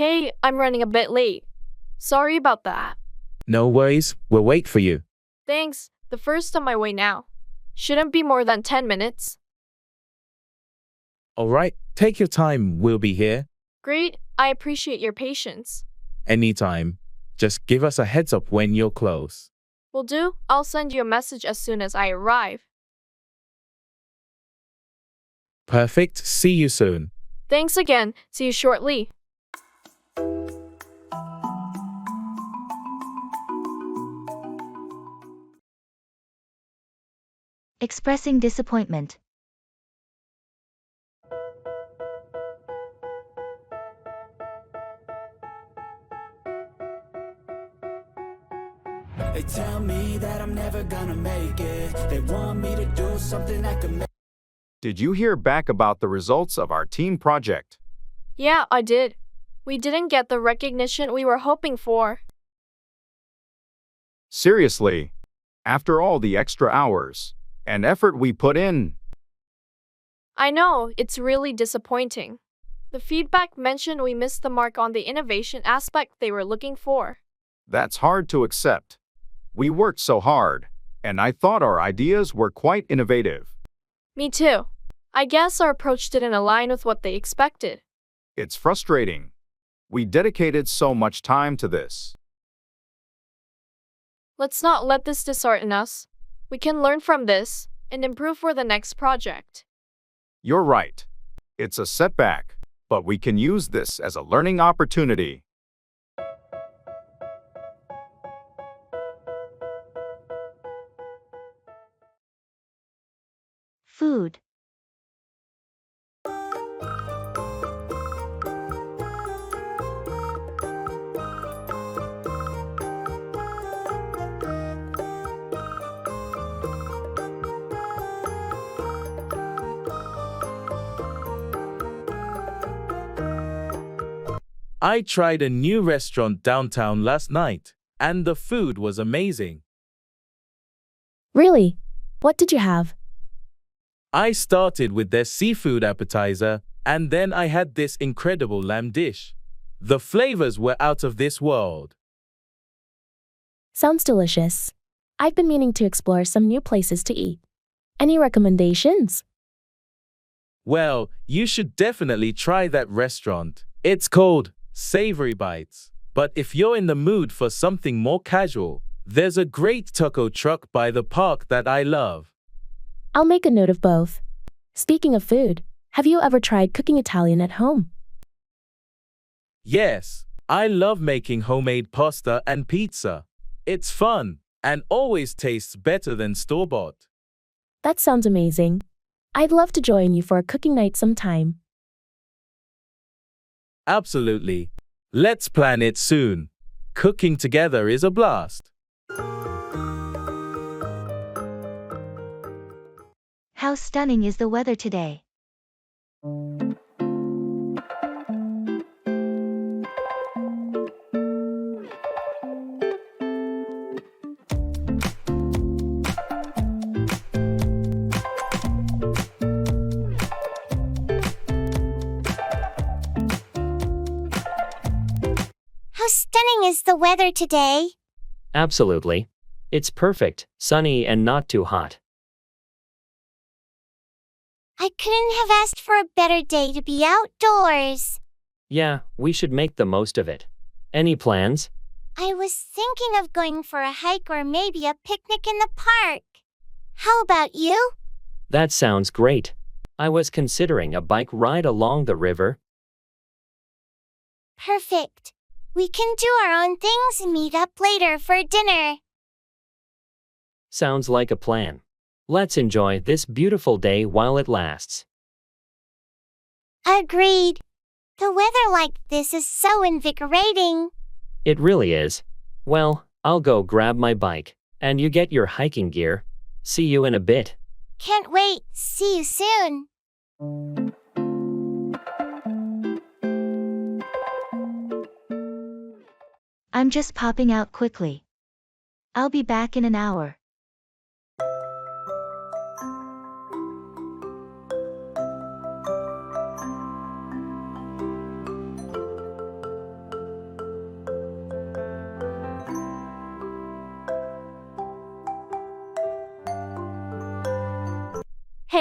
Hey, I'm running a bit late. Sorry about that. No worries, we'll wait for you. Thanks, the first on my way now. Shouldn't be more than 10 minutes. Alright, take your time, we'll be here. Great, I appreciate your patience. Anytime. Just give us a heads up when you're close. Will do, I'll send you a message as soon as I arrive. Perfect, see you soon. Thanks again, see you shortly. Expressing disappointment. They tell me that I'm never gonna make it. They want me to do something that could make. Did you hear back about the results of our team project? Yeah, I did. We didn't get the recognition we were hoping for. Seriously, after all the extra hours and effort we put in. I know, it's really disappointing. The feedback mentioned we missed the mark on the innovation aspect they were looking for. That's hard to accept. We worked so hard, and I thought our ideas were quite innovative. Me too. I guess our approach didn't align with what they expected. It's frustrating. We dedicated so much time to this. Let's not let this dishearten us. We can learn from this and improve for the next project. You're right. It's a setback, but we can use this as a learning opportunity. Food. I tried a new restaurant downtown last night, and the food was amazing. Really? What did you have? I started with their seafood appetizer, and then I had this incredible lamb dish. The flavors were out of this world. Sounds delicious. I've been meaning to explore some new places to eat. Any recommendations? Well, you should definitely try that restaurant. It's called Savory Bites. But if you're in the mood for something more casual, there's a great taco truck by the park that I love. I'll make a note of both. Speaking of food, have you ever tried cooking Italian at home? Yes, I love making homemade pasta and pizza. It's fun and always tastes better than store-bought. That sounds amazing. I'd love to join you for a cooking night sometime. Absolutely. Let's plan it soon. Cooking together is a blast. How stunning is the weather today? How stunning is the weather today? Absolutely. It's perfect, sunny and not too hot. I couldn't have asked for a better day to be outdoors. Yeah, we should make the most of it. Any plans? I was thinking of going for a hike or maybe a picnic in the park. How about you? That sounds great. I was considering a bike ride along the river. Perfect. We can do our own things and meet up later for dinner. Sounds like a plan. Let's enjoy this beautiful day while it lasts. Agreed. The weather like this is so invigorating. It really is. Well, I'll go grab my bike, and you get your hiking gear. See you in a bit. Can't wait. See you soon. I'm just popping out quickly. I'll be back in an hour.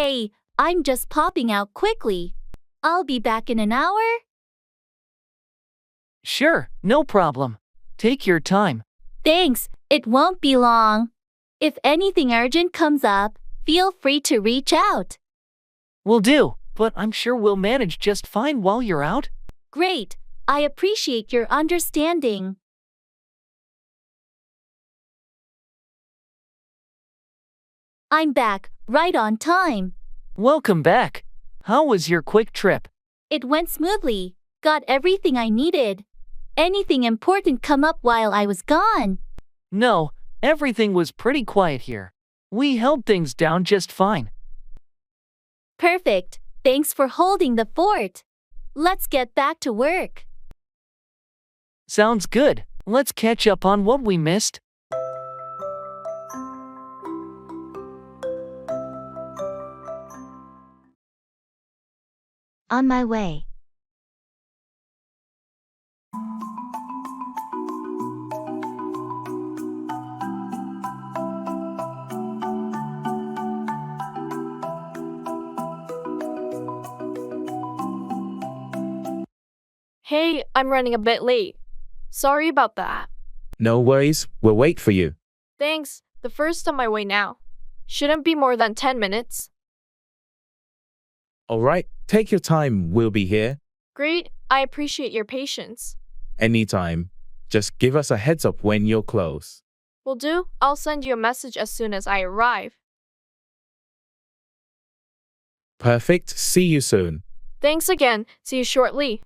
Hey, I'm just popping out quickly. I'll be back in an hour. Sure, no problem. Take your time. Thanks, it won't be long. If anything urgent comes up, feel free to reach out. Will do, but I'm sure we'll manage just fine while you're out. Great, I appreciate your understanding. I'm back, right on time. Welcome back. How was your quick trip? It went smoothly. Got everything I needed. Anything important come up while I was gone? No, everything was pretty quiet here. We held things down just fine. Perfect. Thanks for holding the fort. Let's get back to work. Sounds good. Let's catch up on what we missed. On my way. Hey, I'm running a bit late. Sorry about that. No worries, we'll wait for you. Thanks, the first on my way now. Shouldn't be more than 10 minutes. Alright, take your time, we'll be here. Great, I appreciate your patience. Anytime. Just give us a heads up when you're close. Will do, I'll send you a message as soon as I arrive. Perfect, see you soon. Thanks again, see you shortly.